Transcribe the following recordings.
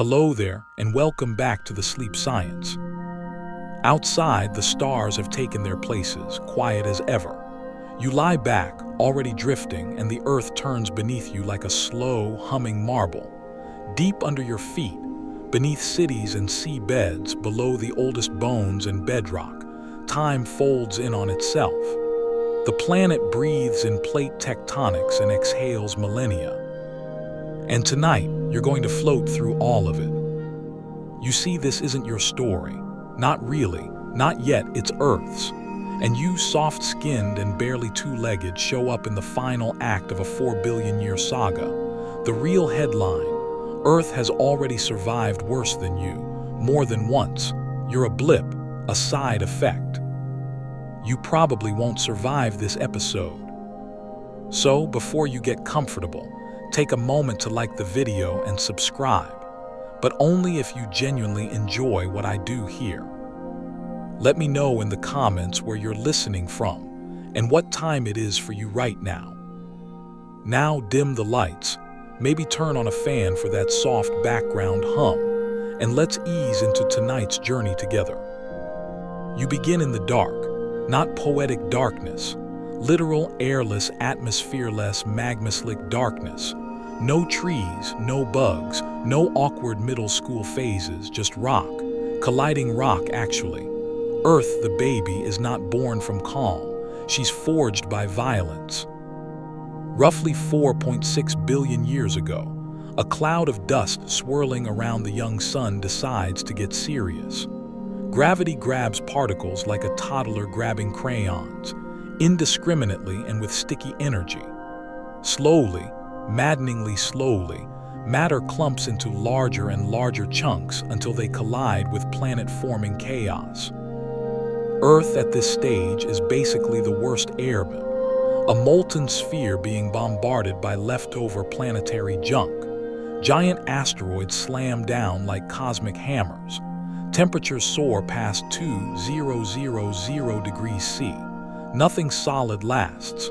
Hello there, and welcome back to the Sleep Science. Outside, the stars have taken their places, quiet as ever. You lie back, already drifting, and the earth turns beneath you like a slow, humming marble. Deep under your feet, beneath cities and sea beds, below the oldest bones and bedrock, time folds in on itself. The planet breathes in plate tectonics and exhales millennia. And tonight, you're going to float through all of it. You see, this isn't your story. Not really. Not yet. It's Earth's. And you, soft-skinned and barely two-legged, show up in the final act of a 4-billion-year saga. The real headline: Earth has already survived worse than you, more than once. You're a blip, a side effect. You probably won't survive this episode. So, before you get comfortable, take a moment to like the video and subscribe, but only if you genuinely enjoy what I do here. Let me know in the comments where you're listening from and what time it is for you right now. Now dim the lights, maybe turn on a fan for that soft background hum, and let's ease into tonight's journey together. You begin in the dark, not poetic darkness, literal, airless, atmosphereless, magma-slick darkness. No trees, no bugs, no awkward middle school phases, just rock. Colliding rock, actually. Earth, the baby, is not born from calm. She's forged by violence. Roughly 4.6 billion years ago, a cloud of dust swirling around the young sun decides to get serious. Gravity grabs particles like a toddler grabbing crayons, indiscriminately and with sticky energy. Slowly, maddeningly slowly, matter clumps into larger and larger chunks until they collide with planet-forming chaos. Earth at this stage is basically the worst airman, a molten sphere being bombarded by leftover planetary junk. Giant asteroids slam down like cosmic hammers. Temperatures soar past 2000 degrees C. Nothing solid lasts.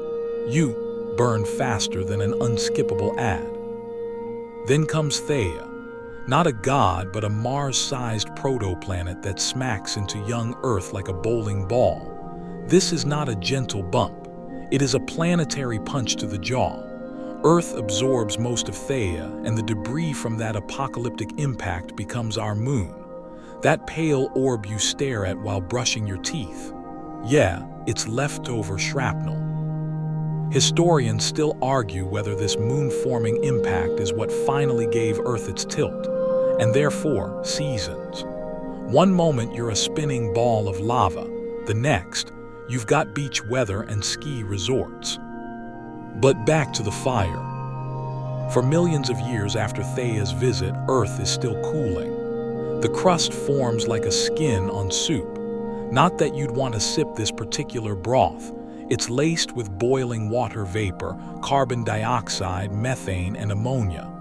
You burn faster than an unskippable ad. Then comes Theia, not a god but a Mars-sized protoplanet that smacks into young Earth like a bowling ball. This is not a gentle bump. It is a planetary punch to the jaw. Earth absorbs most of Theia, and the debris from that apocalyptic impact becomes our moon. That pale orb you stare at while brushing your teeth. Yeah, it's leftover shrapnel. Historians still argue whether this moon-forming impact is what finally gave Earth its tilt, and therefore seasons. One moment you're a spinning ball of lava, the next, you've got beach weather and ski resorts. But back to the fire. For millions of years after Theia's visit, Earth is still cooling. The crust forms like a skin on soup. Not that you'd want to sip this particular broth. It's laced with boiling water vapor, carbon dioxide, methane, and ammonia.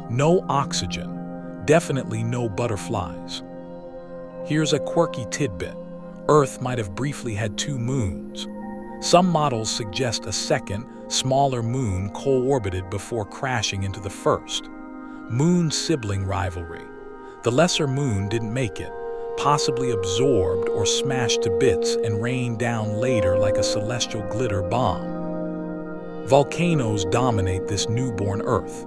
No oxygen. Definitely no butterflies. Here's a quirky tidbit. Earth might have briefly had two moons. Some models suggest a second, smaller moon co-orbited before crashing into the first. Moon-sibling rivalry. The lesser moon didn't make it, possibly absorbed or smashed to bits and rained down later like a celestial glitter bomb. Volcanoes dominate this newborn Earth.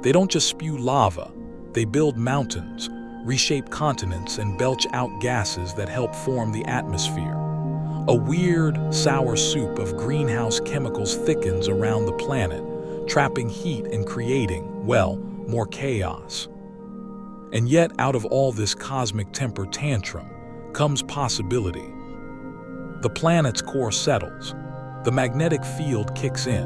They don't just spew lava, they build mountains, reshape continents, and belch out gases that help form the atmosphere. A weird, sour soup of greenhouse chemicals thickens around the planet, trapping heat and creating, well, more chaos. And yet, out of all this cosmic temper tantrum comes possibility. The planet's core settles. The magnetic field kicks in.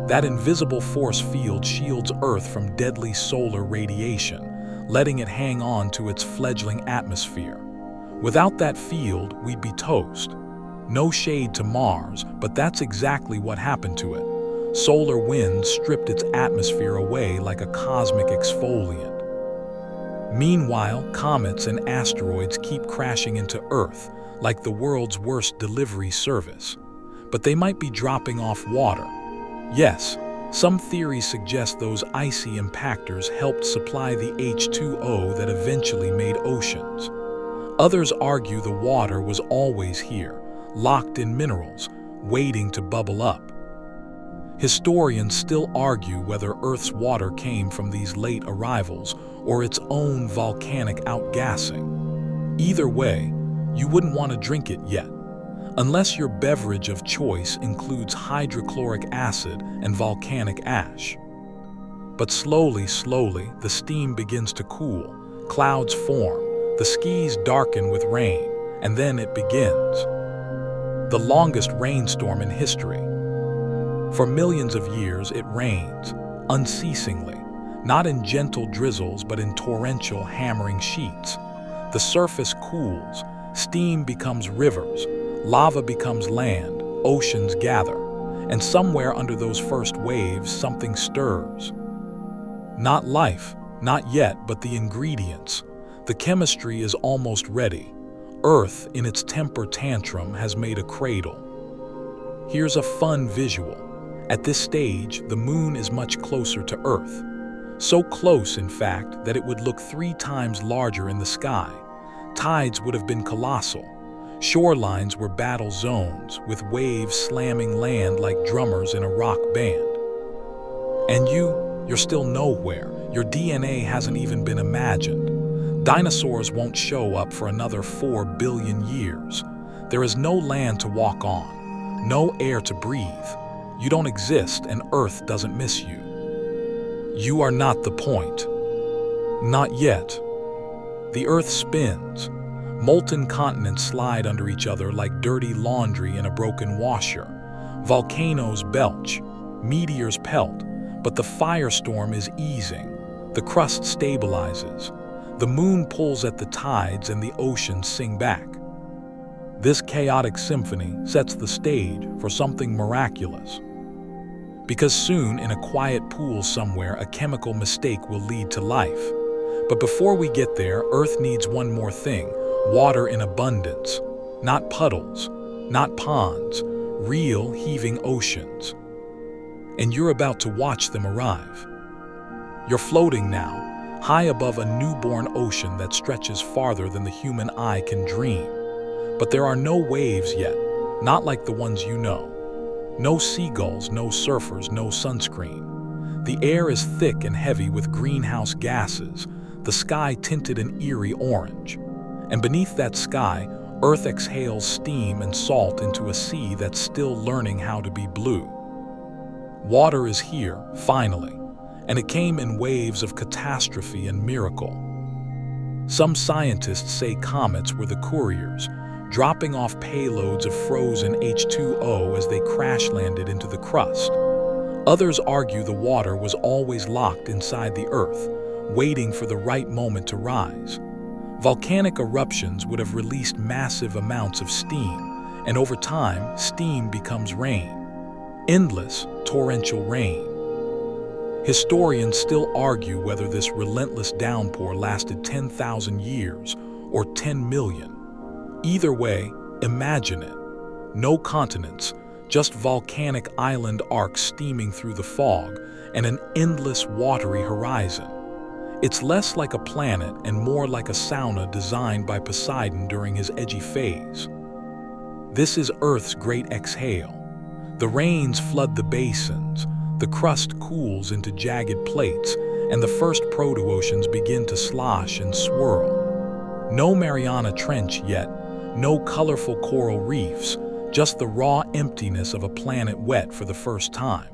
That invisible force field shields Earth from deadly solar radiation, letting it hang on to its fledgling atmosphere. Without that field, we'd be toast. No shade to Mars, but that's exactly what happened to it. Solar winds stripped its atmosphere away like a cosmic exfoliant. Meanwhile, comets and asteroids keep crashing into Earth like the world's worst delivery service. But they might be dropping off water. Yes, Some theories suggest those icy impactors helped supply the H2O that eventually made oceans. Others argue the water was always here, locked in minerals, waiting to bubble up. Historians still argue whether Earth's water came from these late arrivals or its own volcanic outgassing. Either way, you wouldn't want to drink it yet, unless your beverage of choice includes hydrochloric acid and volcanic ash. But slowly, the steam begins to cool, clouds form, the skies darken with rain, and then it begins. The longest rainstorm in history. For millions of years it rains, unceasingly, not in gentle drizzles but in torrential hammering sheets. The surface cools, steam becomes rivers, lava becomes land, oceans gather, and somewhere under those first waves something stirs. Not life, not yet, but the ingredients. The chemistry is almost ready. Earth, in its temper tantrum, has made a cradle. Here's a fun visual. At this stage, the moon is much closer to Earth. So close, in fact, that it would look 3 times larger in the sky. Tides would have been colossal. Shorelines were battle zones, with waves slamming land like drummers in a rock band. And you're still nowhere. Your DNA hasn't even been imagined. Dinosaurs won't show up for another 4 billion years. There is no land to walk on, no air to breathe. You don't exist, and Earth doesn't miss you. You are not the point. Not yet. The Earth spins. Molten continents slide under each other like dirty laundry in a broken washer. Volcanoes belch. Meteors pelt. But the firestorm is easing. The crust stabilizes. The moon pulls at the tides and the oceans sing back. This chaotic symphony sets the stage for something miraculous. Because soon, in a quiet pool somewhere, a chemical mistake will lead to life. But before we get there, Earth needs one more thing: water in abundance. Not puddles, not ponds, real heaving oceans. And you're about to watch them arrive. You're floating now, high above a newborn ocean that stretches farther than the human eye can dream. But there are no waves yet, not like the ones you know. No seagulls, no surfers, no sunscreen. The air is thick and heavy with greenhouse gases, the sky tinted an eerie orange. And beneath that sky, Earth exhales steam and salt into a sea that's still learning how to be blue. Water is here, finally, and it came in waves of catastrophe and miracle. Some scientists say comets were the couriers, dropping off payloads of frozen H2O as they crash-landed into the crust. Others argue the water was always locked inside the Earth, waiting for the right moment to rise. Volcanic eruptions would have released massive amounts of steam, and over time, steam becomes rain. Endless, torrential rain. Historians still argue whether this relentless downpour lasted 10,000 years or 10 million. Either way, imagine it. No continents, just volcanic island arcs steaming through the fog and an endless watery horizon. It's less like a planet and more like a sauna designed by Poseidon during his edgy phase. This is Earth's great exhale. The rains flood the basins, the crust cools into jagged plates, and the first proto-oceans begin to slosh and swirl. No Mariana Trench yet, no colorful coral reefs, just the raw emptiness of a planet wet for the first time.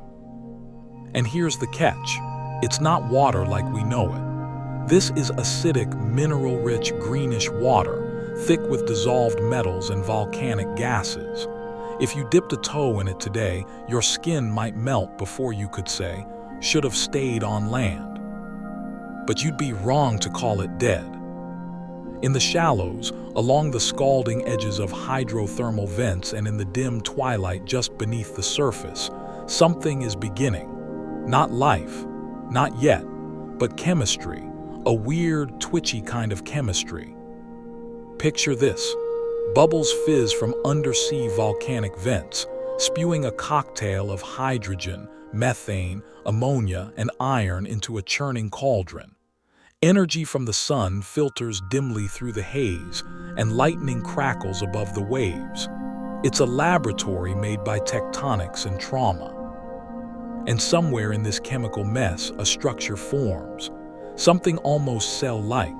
And here's the catch. It's not water like we know it. This is acidic, mineral-rich greenish water, thick with dissolved metals and volcanic gases. If you dipped a toe in it today, your skin might melt before you could say, "Should have stayed on land." But you'd be wrong to call it dead. In the shallows, along the scalding edges of hydrothermal vents and in the dim twilight just beneath the surface, something is beginning. Not life, not yet, but chemistry, a weird, twitchy kind of chemistry. Picture this. Bubbles fizz from undersea volcanic vents, spewing a cocktail of hydrogen, methane, ammonia, and iron into a churning cauldron. Energy from the sun filters dimly through the haze, and lightning crackles above the waves. It's a laboratory made by tectonics and trauma. And somewhere in this chemical mess, a structure forms, something almost cell-like,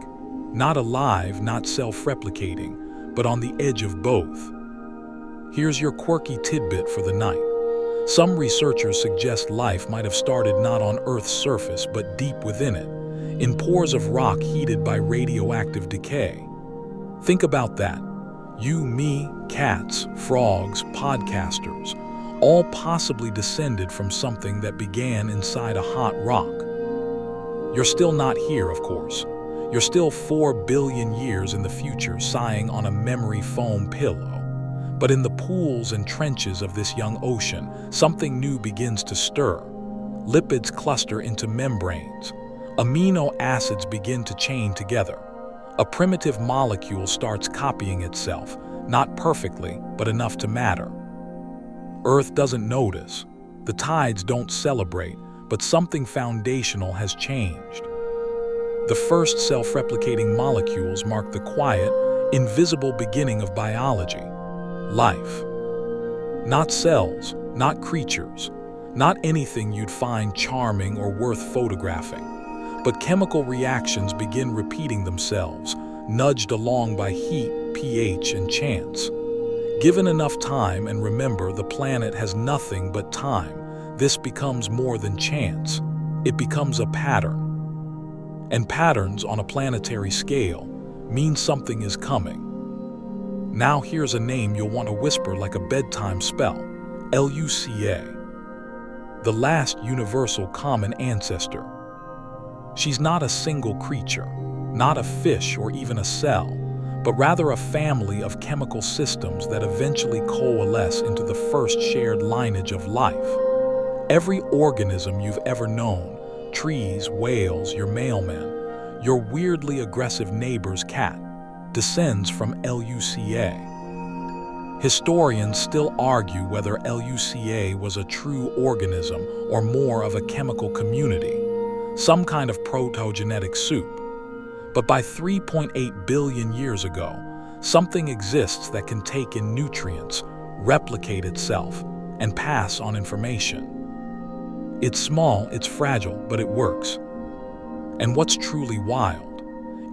not alive, not self-replicating, but on the edge of both. Here's your quirky tidbit for the night. Some researchers suggest life might have started not on Earth's surface, but deep within it, in pores of rock heated by radioactive decay. Think about that. You, me, cats, frogs, podcasters, all possibly descended from something that began inside a hot rock. You're still not here, of course. You're still 4 billion years in the future, sighing on a memory foam pillow. But in the pools and trenches of this young ocean, something new begins to stir. Lipids cluster into membranes. Amino acids begin to chain together. A primitive molecule starts copying itself, not perfectly, but enough to matter. Earth doesn't notice. The tides don't celebrate, but something foundational has changed. The first self-replicating molecules mark the quiet, invisible beginning of biology. Life. Not cells, not creatures, not anything you'd find charming or worth photographing. But chemical reactions begin repeating themselves, nudged along by heat, pH, and chance. Given enough time, and remember, the planet has nothing but time, this becomes more than chance. It becomes a pattern. And patterns on a planetary scale mean something is coming. Now here's a name you'll want to whisper like a bedtime spell: LUCA. The last universal common ancestor. She's not a single creature, not a fish or even a cell, but rather a family of chemical systems that eventually coalesce into the first shared lineage of life. Every organism you've ever known, trees, whales, your mailman, your weirdly aggressive neighbor's cat, descends from LUCA. Historians still argue whether LUCA was a true organism or more of a chemical community, some kind of protogenetic soup. But by 3.8 billion years ago, something exists that can take in nutrients, replicate itself, and pass on information. It's small, it's fragile, but it works. And what's truly wild?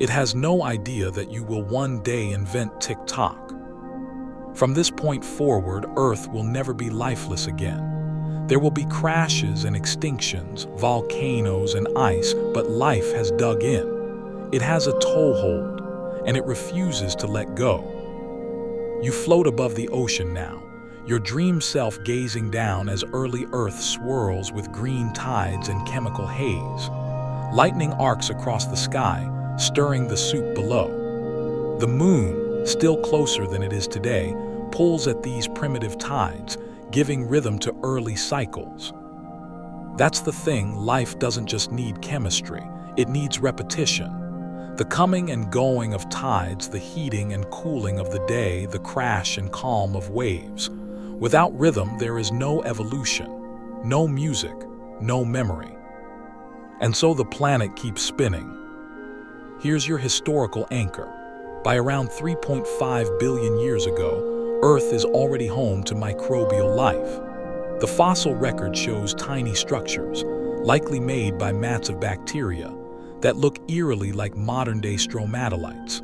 It has no idea that you will one day invent TikTok. From this point forward, Earth will never be lifeless again. There will be crashes and extinctions, volcanoes and ice, but life has dug in. It has a toehold, and it refuses to let go. You float above the ocean now, your dream self gazing down as early Earth swirls with green tides and chemical haze. Lightning arcs across the sky, stirring the soup below. The moon, still closer than it is today, pulls at these primitive tides, giving rhythm to early cycles. That's the thing, life doesn't just need chemistry, it needs repetition. The coming and going of tides, the heating and cooling of the day, the crash and calm of waves. Without rhythm, there is no evolution, no music, no memory. And so the planet keeps spinning. Here's your historical anchor. By around 3.5 billion years ago, Earth is already home to microbial life. The fossil record shows tiny structures, likely made by mats of bacteria, that look eerily like modern-day stromatolites.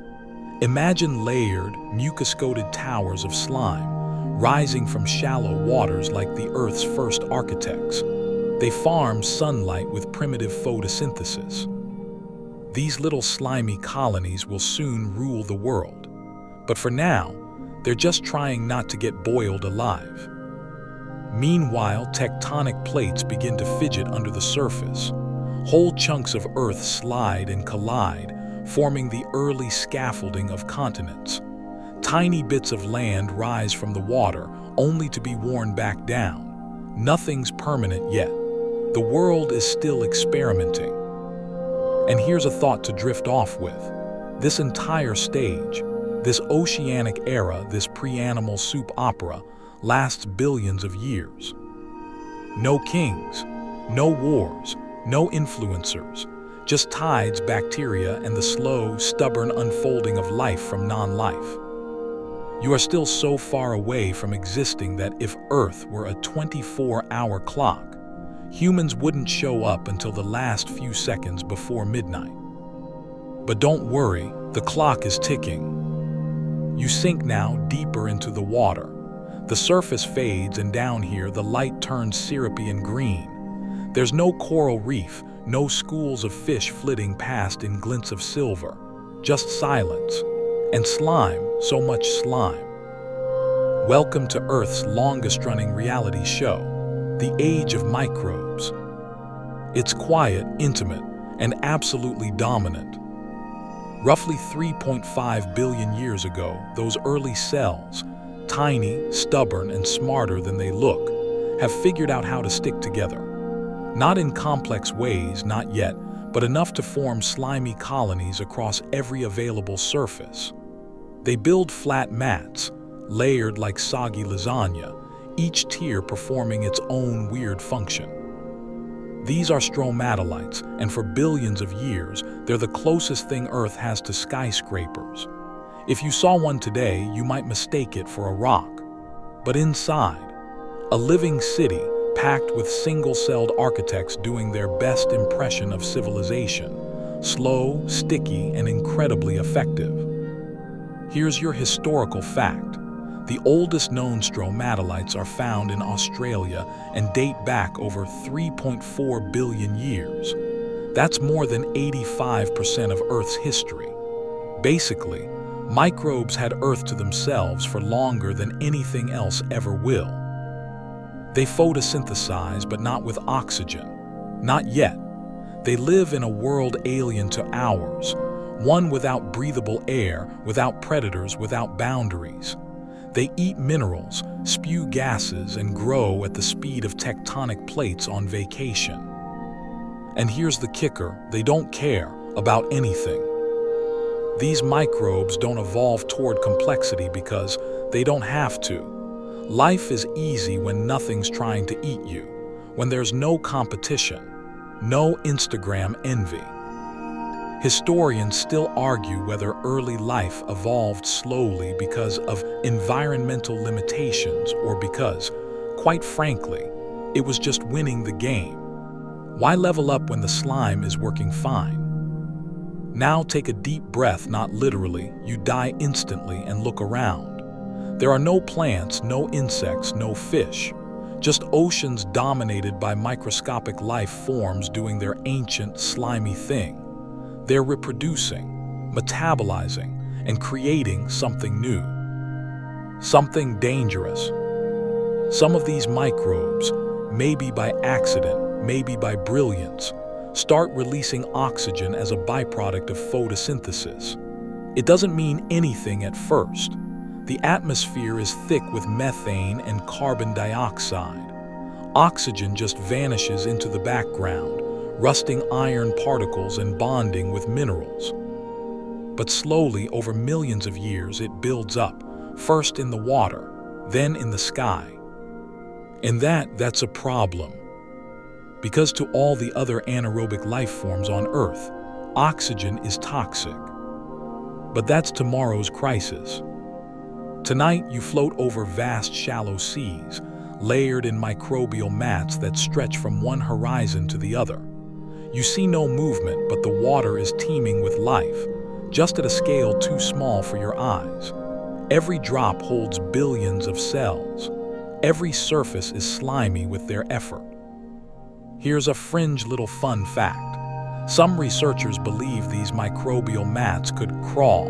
Imagine layered, mucus-coated towers of slime, rising from shallow waters like the Earth's first architects. They farm sunlight with primitive photosynthesis. These little slimy colonies will soon rule the world. But for now, they're just trying not to get boiled alive. Meanwhile, tectonic plates begin to fidget under the surface. Whole chunks of Earth slide and collide, forming the early scaffolding of continents. Tiny bits of land rise from the water, only to be worn back down. Nothing's permanent yet. The world is still experimenting. And here's a thought to drift off with. This entire stage, this oceanic era, this pre-animal soup opera, lasts billions of years. No kings, no wars, no influencers, just tides, bacteria, and the slow, stubborn unfolding of life from non-life. You are still so far away from existing that if Earth were a 24-hour clock, humans wouldn't show up until the last few seconds before midnight. But don't worry, the clock is ticking. You sink now deeper into the water. The surface fades, and down here the light turns syrupy and green. There's no coral reef, no schools of fish flitting past in glints of silver, just silence. And slime, so much slime. Welcome to Earth's longest-running reality show, the age of microbes. It's quiet, intimate, and absolutely dominant. Roughly 3.5 billion years ago, those early cells, tiny, stubborn, and smarter than they look, have figured out how to stick together. Not in complex ways, not yet, but enough to form slimy colonies across every available surface. They build flat mats, layered like soggy lasagna, each tier performing its own weird function. These are stromatolites, and for billions of years, they're the closest thing Earth has to skyscrapers. If you saw one today, you might mistake it for a rock. But inside, a living city packed with single-celled architects doing their best impression of civilization, slow, sticky, and incredibly effective. Here's your historical fact. The oldest known stromatolites are found in Australia and date back over 3.4 billion years. That's more than 85% of Earth's history. Basically, microbes had Earth to themselves for longer than anything else ever will. They photosynthesize, but not with oxygen. Not yet. They live in a world alien to ours, one without breathable air, without predators, without boundaries. They eat minerals, spew gases, and grow at the speed of tectonic plates on vacation. And here's the kicker, they don't care about anything. These microbes don't evolve toward complexity because they don't have to. Life is easy when nothing's trying to eat you, when there's no competition, no Instagram envy. Historians still argue whether early life evolved slowly because of environmental limitations or because, quite frankly, it was just winning the game. Why level up when the slime is working fine? Now take a deep breath, not literally, you die instantly, and look around. There are no plants, no insects, no fish, just oceans dominated by microscopic life forms doing their ancient, slimy thing. They're reproducing, metabolizing, and creating something new. Something dangerous. Some of these microbes, maybe by accident, maybe by brilliance, start releasing oxygen as a byproduct of photosynthesis. It doesn't mean anything at first. The atmosphere is thick with methane and carbon dioxide. Oxygen just vanishes into the background, rusting iron particles and bonding with minerals. But slowly, over millions of years, it builds up, first in the water, then in the sky. And that's a problem. Because to all the other anaerobic life forms on Earth, oxygen is toxic. But that's tomorrow's crisis. Tonight, you float over vast, shallow seas, layered in microbial mats that stretch from one horizon to the other. You see no movement, but the water is teeming with life, just at a scale too small for your eyes. Every drop holds billions of cells. Every surface is slimy with their effort. Here's a fringe little fun fact. Some researchers believe these microbial mats could crawl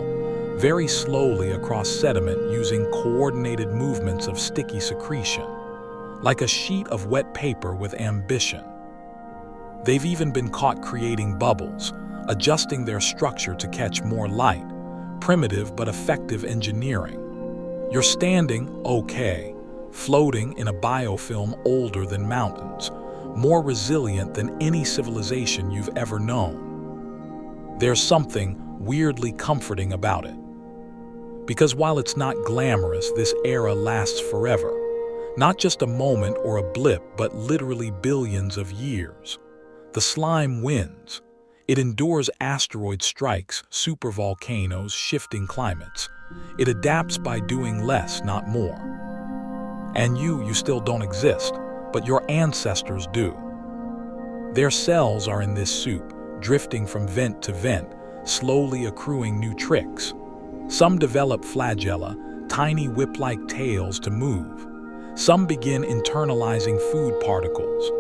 very slowly across sediment using coordinated movements of sticky secretion, like a sheet of wet paper with ambition. They've even been caught creating bubbles, adjusting their structure to catch more light. Primitive but effective engineering. You're standing, okay, floating in a biofilm older than mountains, more resilient than any civilization you've ever known. There's something weirdly comforting about it. Because while it's not glamorous, this era lasts forever. Not just a moment or a blip, but literally billions of years. The slime wins. It endures asteroid strikes, supervolcanoes, shifting climates. It adapts by doing less, not more. And you still don't exist, but your ancestors do. Their cells are in this soup, drifting from vent to vent, slowly accruing new tricks. Some develop flagella, tiny whip-like tails to move. Some begin internalizing food particles.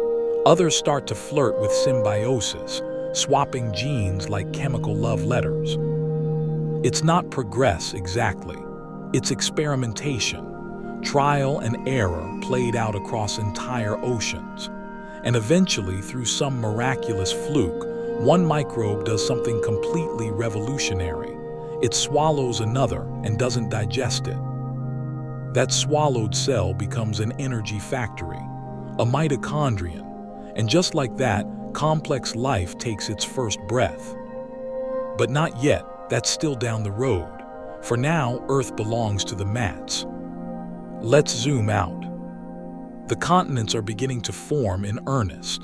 Others start to flirt with symbiosis, swapping genes like chemical love letters. It's not progress exactly. It's experimentation, trial and error played out across entire oceans. And eventually, through some miraculous fluke, one microbe does something completely revolutionary. It swallows another and doesn't digest it. That swallowed cell becomes an energy factory, a mitochondrion, and just like that, complex life takes its first breath. But not yet, that's still down the road. For now, Earth belongs to the mats. Let's zoom out. The continents are beginning to form in earnest.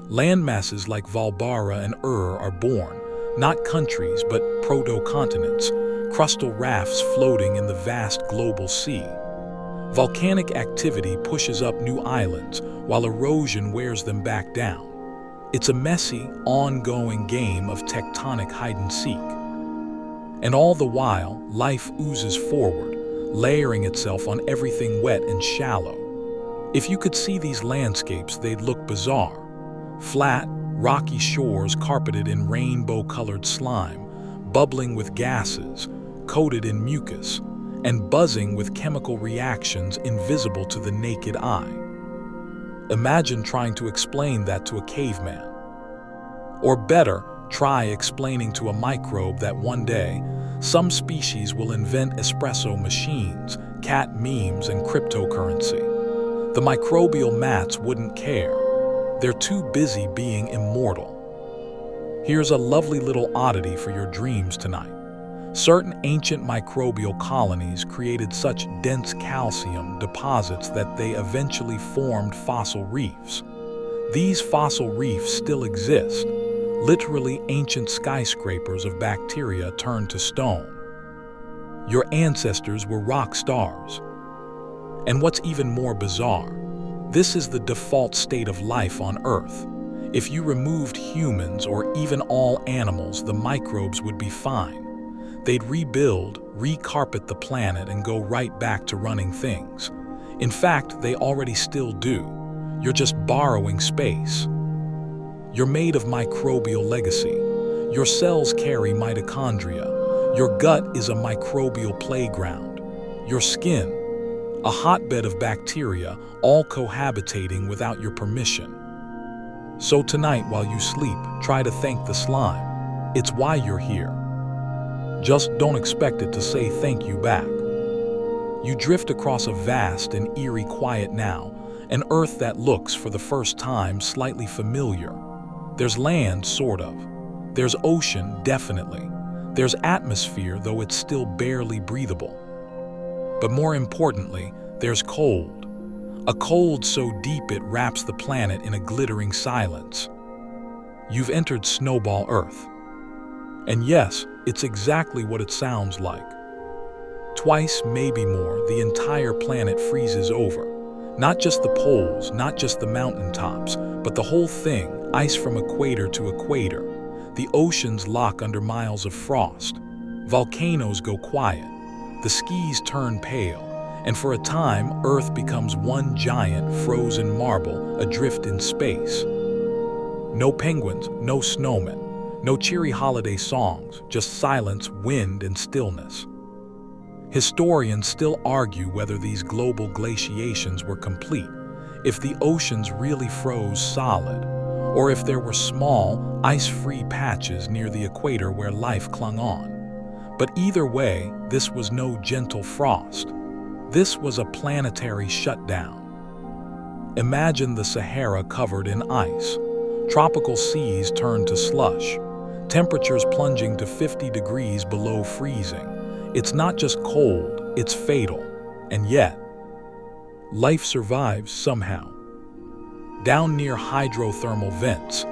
Landmasses like Valbara and are born, not countries but proto-continents, crustal rafts floating in the vast global sea. Volcanic activity pushes up new islands, while erosion wears them back down. It's a messy, ongoing game of tectonic hide-and-seek. And all the while, life oozes forward, layering itself on everything wet and shallow. If you could see these landscapes, they'd look bizarre. Flat, rocky shores carpeted in rainbow-colored slime, bubbling with gases, coated in mucus, and buzzing with chemical reactions invisible to the naked eye. Imagine trying to explain that to a caveman. Or better, try explaining to a microbe that one day, some species will invent espresso machines, cat memes, and cryptocurrency. The microbial mats wouldn't care. They're too busy being immortal. Here's a lovely little oddity for your dreams tonight. Certain ancient microbial colonies created such dense calcium deposits that they eventually formed fossil reefs. These fossil reefs still exist, literally ancient skyscrapers of bacteria turned to stone. Your ancestors were rock stars. And what's even more bizarre, this is the default state of life on Earth. If you removed humans or even all animals, the microbes would be fine. They'd rebuild, recarpet the planet, and go right back to running things. In fact, they already still do. You're just borrowing space. You're made of microbial legacy. Your cells carry mitochondria. Your gut is a microbial playground. Your skin, a hotbed of bacteria, all cohabitating without your permission. So tonight, while you sleep, try to thank the slime. It's why you're here. Just don't expect it to say thank you back. You drift across a vast and eerie quiet now, an Earth that looks, for the first time, slightly familiar. There's land, sort of. There's ocean, definitely. There's atmosphere, though it's still barely breathable. But more importantly, there's cold. A cold so deep it wraps the planet in a glittering silence. You've entered Snowball Earth. And yes, it's exactly what it sounds like. Twice, maybe more, the entire planet freezes over. Not just the poles, not just the mountaintops, but the whole thing, ice from equator to equator. The oceans lock under miles of frost. Volcanoes go quiet. The skis turn pale. And for a time, Earth becomes one giant frozen marble adrift in space. No penguins, no snowmen. No cheery holiday songs, just silence, wind, and stillness. Historians still argue whether these global glaciations were complete, if the oceans really froze solid, or if there were small, ice-free patches near the equator where life clung on. But either way, this was no gentle frost. This was a planetary shutdown. Imagine the Sahara covered in ice. Tropical seas turned to slush. Temperatures plunging to 50 degrees below freezing. It's not just cold, it's fatal. And yet, life survives somehow. Down near hydrothermal vents,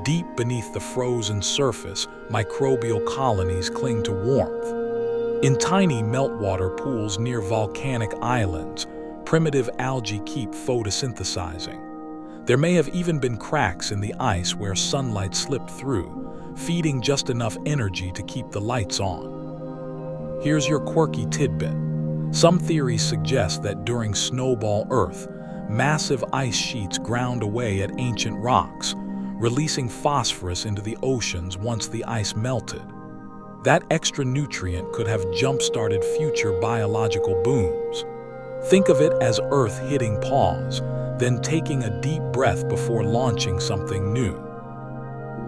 deep beneath the frozen surface, microbial colonies cling to warmth. In tiny meltwater pools near volcanic islands, primitive algae keep photosynthesizing. There may have even been cracks in the ice where sunlight slipped through, feeding just enough energy to keep the lights on. Here's your quirky tidbit. Some theories suggest that during Snowball Earth, massive ice sheets ground away at ancient rocks, releasing phosphorus into the oceans once the ice melted. That extra nutrient could have jump-started future biological booms. Think of it as Earth hitting pause, then taking a deep breath before launching something new.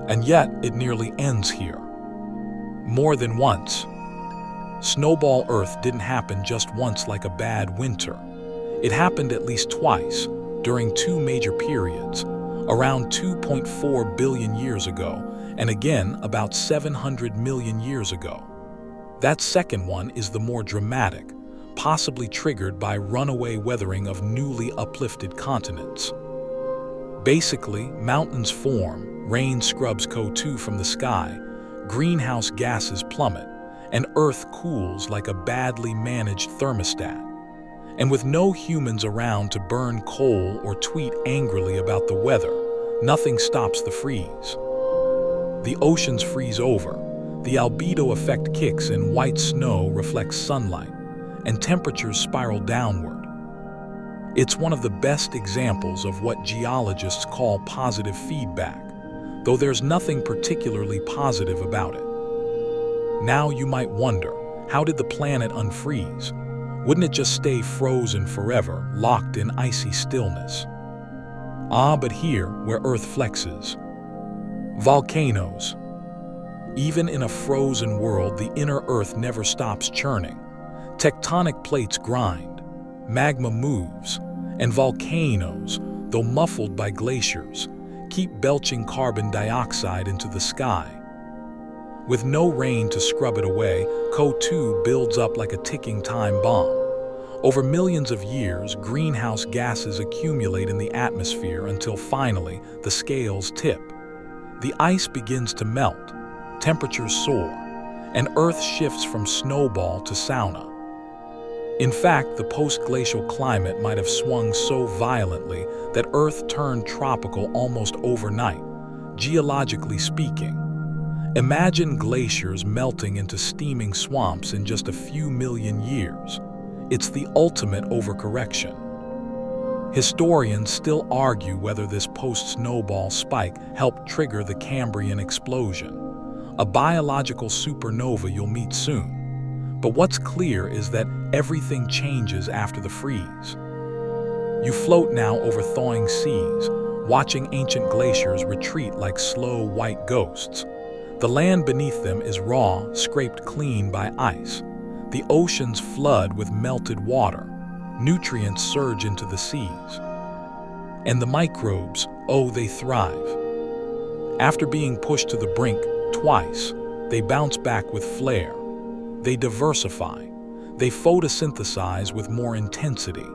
And yet, it nearly ends here. More than once. Snowball Earth didn't happen just once like a bad winter. It happened at least twice, during two major periods, around 2.4 billion years ago, and again about 700 million years ago. That second one is the more dramatic, possibly triggered by runaway weathering of newly uplifted continents. Basically, mountains form, rain scrubs CO2 from the sky, greenhouse gases plummet, and Earth cools like a badly managed thermostat. And with no humans around to burn coal or tweet angrily about the weather, nothing stops the freeze. The oceans freeze over, the albedo effect kicks and white snow reflects sunlight, and temperatures spiral downward. It's one of the best examples of what geologists call positive feedback, though there's nothing particularly positive about it. Now you might wonder, how did the planet unfreeze? Wouldn't it just stay frozen forever, locked in icy stillness? But here, where Earth flexes. Volcanoes. Even in a frozen world, the inner Earth never stops churning. Tectonic plates grind, magma moves, and volcanoes, though muffled by glaciers, keep belching carbon dioxide into the sky. With no rain to scrub it away, CO2 builds up like a ticking time bomb. Over millions of years, greenhouse gases accumulate in the atmosphere until finally the scales tip. The ice begins to melt, temperatures soar, and Earth shifts from snowball to sauna. In fact, the post-glacial climate might have swung so violently that Earth turned tropical almost overnight, geologically speaking. Imagine glaciers melting into steaming swamps in just a few million years. It's the ultimate overcorrection. Historians still argue whether this post-snowball spike helped trigger the Cambrian explosion, a biological supernova you'll meet soon. But what's clear is that everything changes after the freeze. You float now over thawing seas, watching ancient glaciers retreat like slow white ghosts. The land beneath them is raw, scraped clean by ice. The oceans flood with melted water. Nutrients surge into the seas. And the microbes, they thrive. After being pushed to the brink twice, they bounce back with flair. They diversify. They photosynthesize with more intensity.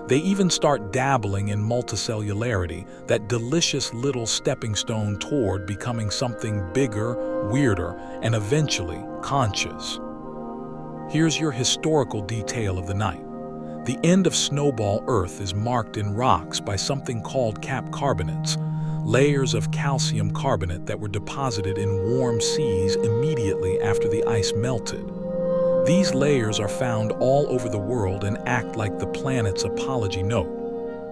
They even start dabbling in multicellularity, that delicious little stepping stone toward becoming something bigger, weirder, and eventually conscious. Here's your historical detail of the night. The end of Snowball Earth is marked in rocks by something called cap carbonates, layers of calcium carbonate that were deposited in warm seas immediately after the ice melted. These layers are found all over the world and act like the planet's apology note.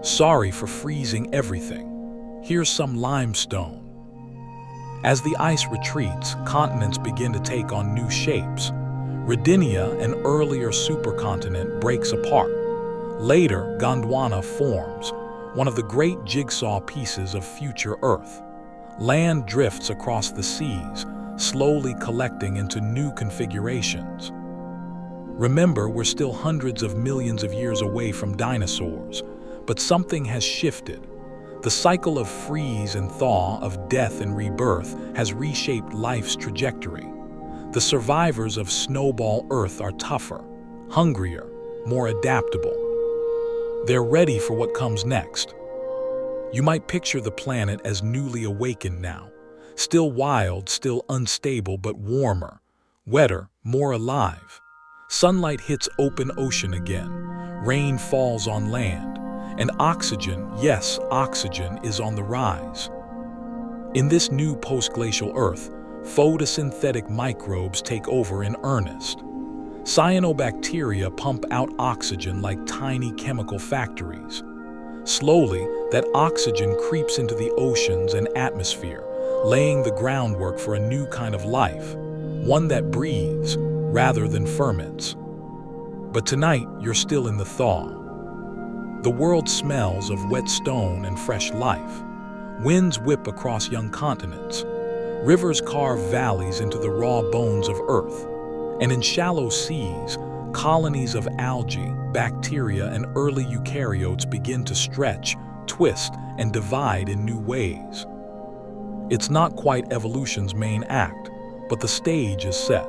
Sorry for freezing everything. Here's some limestone. As the ice retreats, continents begin to take on new shapes. Rodinia, an earlier supercontinent, breaks apart. Later, Gondwana forms, one of the great jigsaw pieces of future Earth. Land drifts across the seas, slowly collecting into new configurations. Remember, we're still hundreds of millions of years away from dinosaurs, but something has shifted. The cycle of freeze and thaw, of death and rebirth, has reshaped life's trajectory. The survivors of Snowball Earth are tougher, hungrier, more adaptable. They're ready for what comes next. You might picture the planet as newly awakened now, still wild, still unstable, but warmer, wetter, more alive. Sunlight hits open ocean again, rain falls on land, and oxygen, yes, oxygen, is on the rise. In this new post-glacial Earth, photosynthetic microbes take over in earnest. Cyanobacteria pump out oxygen like tiny chemical factories. Slowly, that oxygen creeps into the oceans and atmosphere, laying the groundwork for a new kind of life, one that breathes rather than ferments. But tonight, you're still in the thaw. The world smells of wet stone and fresh life. Winds whip across young continents. Rivers carve valleys into the raw bones of Earth. And in shallow seas, colonies of algae, bacteria, and early eukaryotes begin to stretch, twist, and divide in new ways. It's not quite evolution's main act, but the stage is set.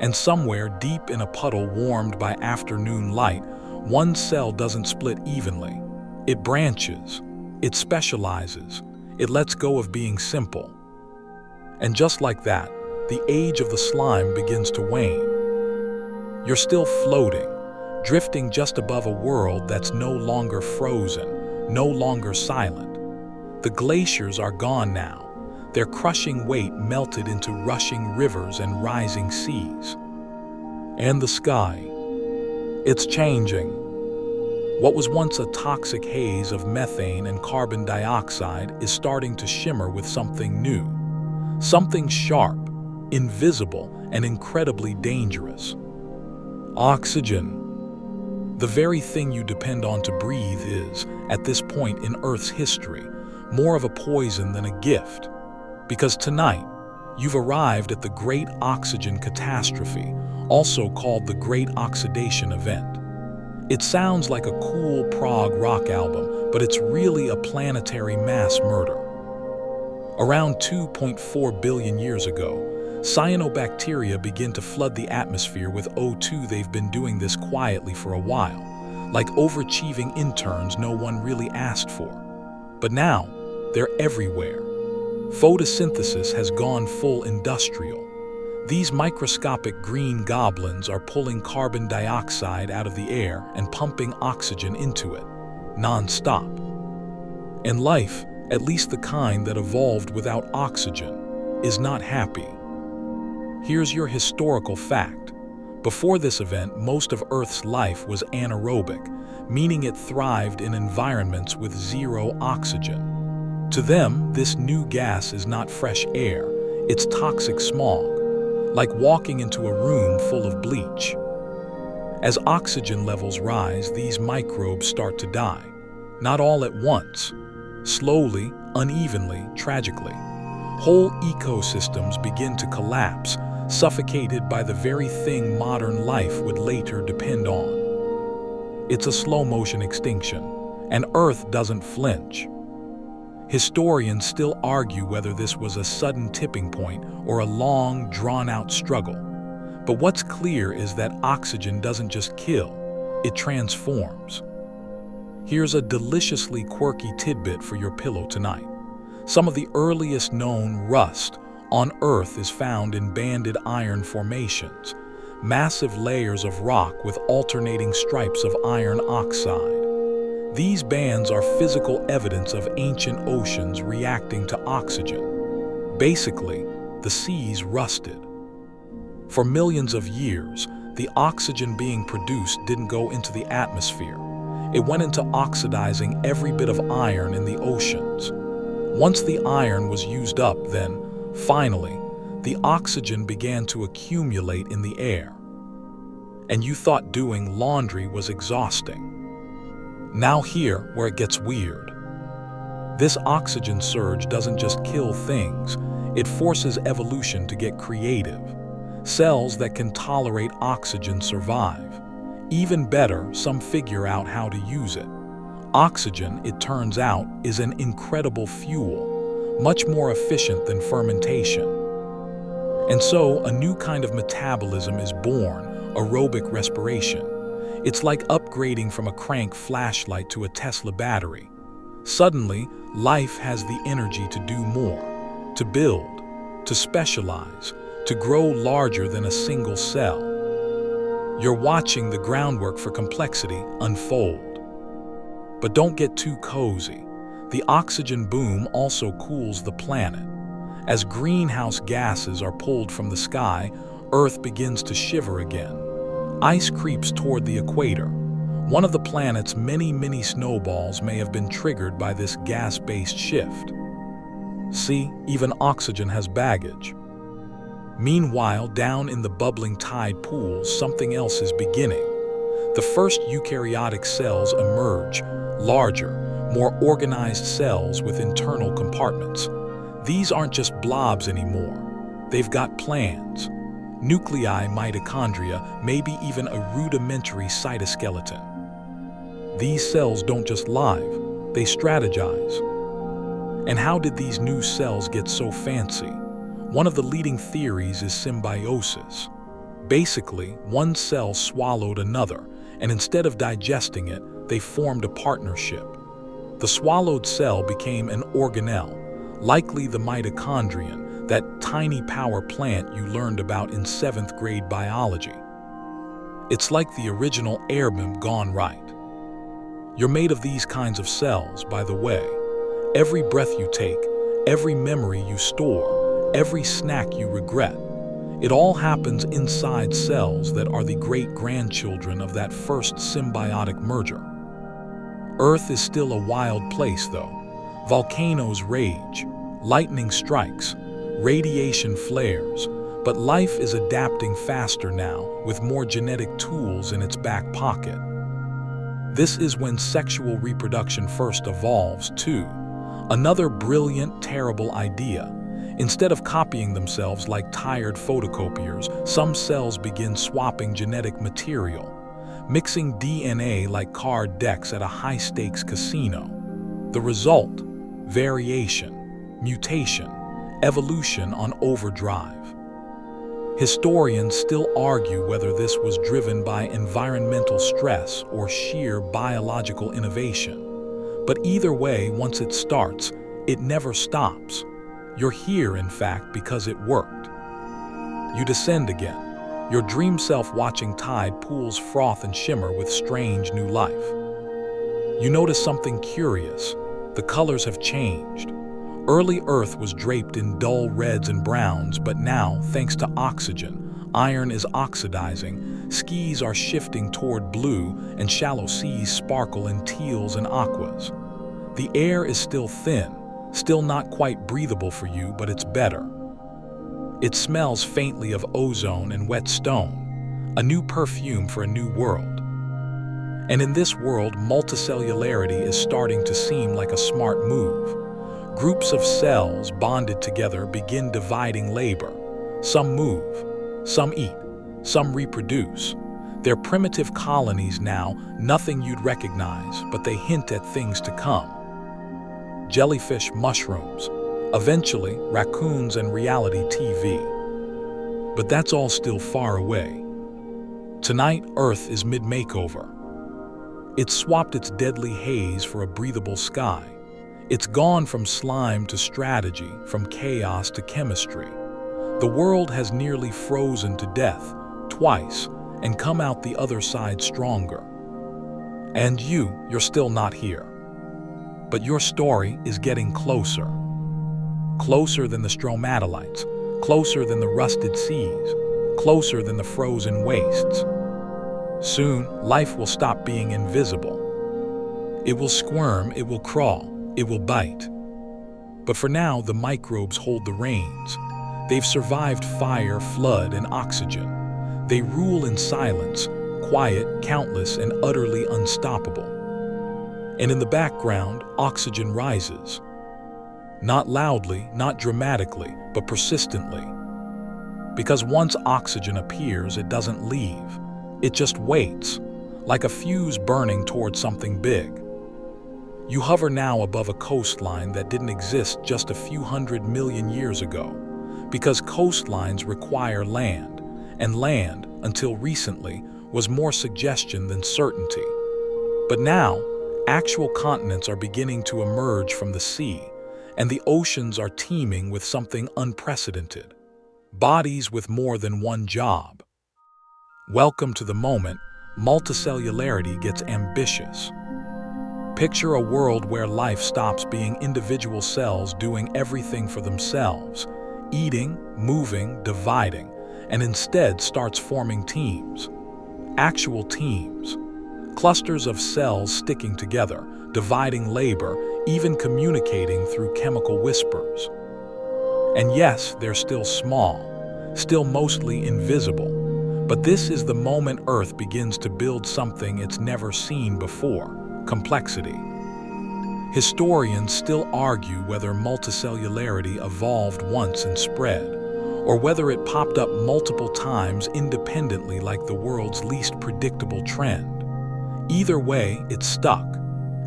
And somewhere deep in a puddle warmed by afternoon light, one cell doesn't split evenly. It branches, it specializes, it lets go of being simple. And just like that, the age of the slime begins to wane. You're still floating, drifting just above a world that's no longer frozen, no longer silent. The glaciers are gone now, their crushing weight melted into rushing rivers and rising seas. And the sky, it's changing. What was once a toxic haze of methane and carbon dioxide is starting to shimmer with something new, something sharp, invisible, and incredibly dangerous. Oxygen. The very thing you depend on to breathe is, at this point in Earth's history, more of a poison than a gift. Because tonight, you've arrived at the Great Oxygen Catastrophe, also called the Great Oxidation Event. It sounds like a cool prog rock album, but it's really a planetary mass murder. Around 2.4 billion years ago, cyanobacteria begin to flood the atmosphere with O2. They've been doing this quietly for a while, like overachieving interns no one really asked for. But now, they're everywhere. Photosynthesis has gone full industrial. These microscopic green goblins are pulling carbon dioxide out of the air and pumping oxygen into it, non-stop. And life, at least the kind that evolved without oxygen, is not happy. Here's your historical fact. Before this event, most of Earth's life was anaerobic, meaning it thrived in environments with zero oxygen. To them, this new gas is not fresh air, it's toxic smog, like walking into a room full of bleach. As oxygen levels rise, these microbes start to die. Not all at once. Slowly, unevenly, tragically. Whole ecosystems begin to collapse, suffocated by the very thing modern life would later depend on. It's a slow-motion extinction, and Earth doesn't flinch. Historians still argue whether this was a sudden tipping point or a long, drawn-out struggle. But what's clear is that oxygen doesn't just kill, it transforms. Here's a deliciously quirky tidbit for your pillow tonight. Some of the earliest known rust on Earth is found in banded iron formations, massive layers of rock with alternating stripes of iron oxide. These bands are physical evidence of ancient oceans reacting to oxygen. Basically, the seas rusted. For millions of years, the oxygen being produced didn't go into the atmosphere. It went into oxidizing every bit of iron in the oceans. Once the iron was used up, then, finally, the oxygen began to accumulate in the air. And you thought doing laundry was exhausting. Now here, where it gets weird. This oxygen surge doesn't just kill things, it forces evolution to get creative. Cells that can tolerate oxygen survive. Even better, some figure out how to use it. Oxygen, it turns out, is an incredible fuel, much more efficient than fermentation. And so, a new kind of metabolism is born, aerobic respiration. It's like upgrading from a crank flashlight to a Tesla battery. Suddenly, life has the energy to do more, to build, to specialize, to grow larger than a single cell. You're watching the groundwork for complexity unfold. But don't get too cozy. The oxygen boom also cools the planet. As greenhouse gases are pulled from the sky, Earth begins to shiver again. Ice creeps toward the equator. One of the planet's many mini snowballs may have been triggered by this gas-based shift. See, even oxygen has baggage. Meanwhile, down in the bubbling tide pools, something else is beginning. The first eukaryotic cells emerge, larger, more organized cells with internal compartments. These aren't just blobs anymore. They've got plans. Nuclei, mitochondria, maybe even a rudimentary cytoskeleton. These cells don't just live, they strategize. And how did these new cells get so fancy? One of the leading theories is symbiosis. Basically, one cell swallowed another, and instead of digesting it, they formed a partnership. The swallowed cell became an organelle, likely the mitochondrion, that tiny power plant you learned about in 7th grade biology. It's like the original airman gone right. You're made of these kinds of cells, by the way. Every breath you take, every memory you store, every snack you regret, it all happens inside cells that are the great-grandchildren of that first symbiotic merger. Earth is still a wild place, though. Volcanoes rage, lightning strikes, radiation flares, but life is adapting faster now with more genetic tools in its back pocket. This is when sexual reproduction first evolves, too. Another brilliant, terrible idea. Instead of copying themselves like tired photocopiers, some cells begin swapping genetic material, mixing DNA like card decks at a high-stakes casino. The result? Variation, mutation, evolution on overdrive. Historians still argue whether this was driven by environmental stress or sheer biological innovation. But either way, once it starts, it never stops. You're here, in fact, because it worked. You descend again, your dream self watching tide pools froth and shimmer with strange new life. You notice something curious. The colors have changed. Early Earth was draped in dull reds and browns, but now, thanks to oxygen, iron is oxidizing, skies are shifting toward blue, and shallow seas sparkle in teals and aquas. The air is still thin, still not quite breathable for you, but it's better. It smells faintly of ozone and wet stone, a new perfume for a new world. And in this world, multicellularity is starting to seem like a smart move. Groups of cells bonded together begin dividing labor. Some move, some eat, some reproduce. They're primitive colonies now, nothing you'd recognize, but they hint at things to come. Jellyfish, mushrooms, eventually raccoons and reality TV. But that's all still far away. Tonight, Earth is mid-makeover. It's swapped its deadly haze for a breathable sky. It's gone from slime to strategy, from chaos to chemistry. The world has nearly frozen to death, twice, and come out the other side stronger. And you're still not here. But your story is getting closer. Closer than the stromatolites, closer than the rusted seas, closer than the frozen wastes. Soon, life will stop being invisible. It will squirm, it will crawl, it will bite. But for now, the microbes hold the reins. They've survived fire, flood, and oxygen. They rule in silence, quiet, countless, and utterly unstoppable. And in the background, oxygen rises. Not loudly, not dramatically, but persistently. Because once oxygen appears, it doesn't leave. It just waits, like a fuse burning towards something big. You hover now above a coastline that didn't exist just a few 100 million years ago, because coastlines require land, and land, until recently, was more suggestion than certainty. But now, actual continents are beginning to emerge from the sea, and the oceans are teeming with something unprecedented. Bodies with more than one job. Welcome to the moment multicellularity gets ambitious. Picture a world where life stops being individual cells doing everything for themselves, eating, moving, dividing, and instead starts forming teams. Actual teams. Clusters of cells sticking together, dividing labor, even communicating through chemical whispers. And yes, they're still small, still mostly invisible, but this is the moment Earth begins to build something it's never seen before: complexity. Historians still argue whether multicellularity evolved once and spread, or whether it popped up multiple times independently like the world's least predictable trend. Either way, it stuck,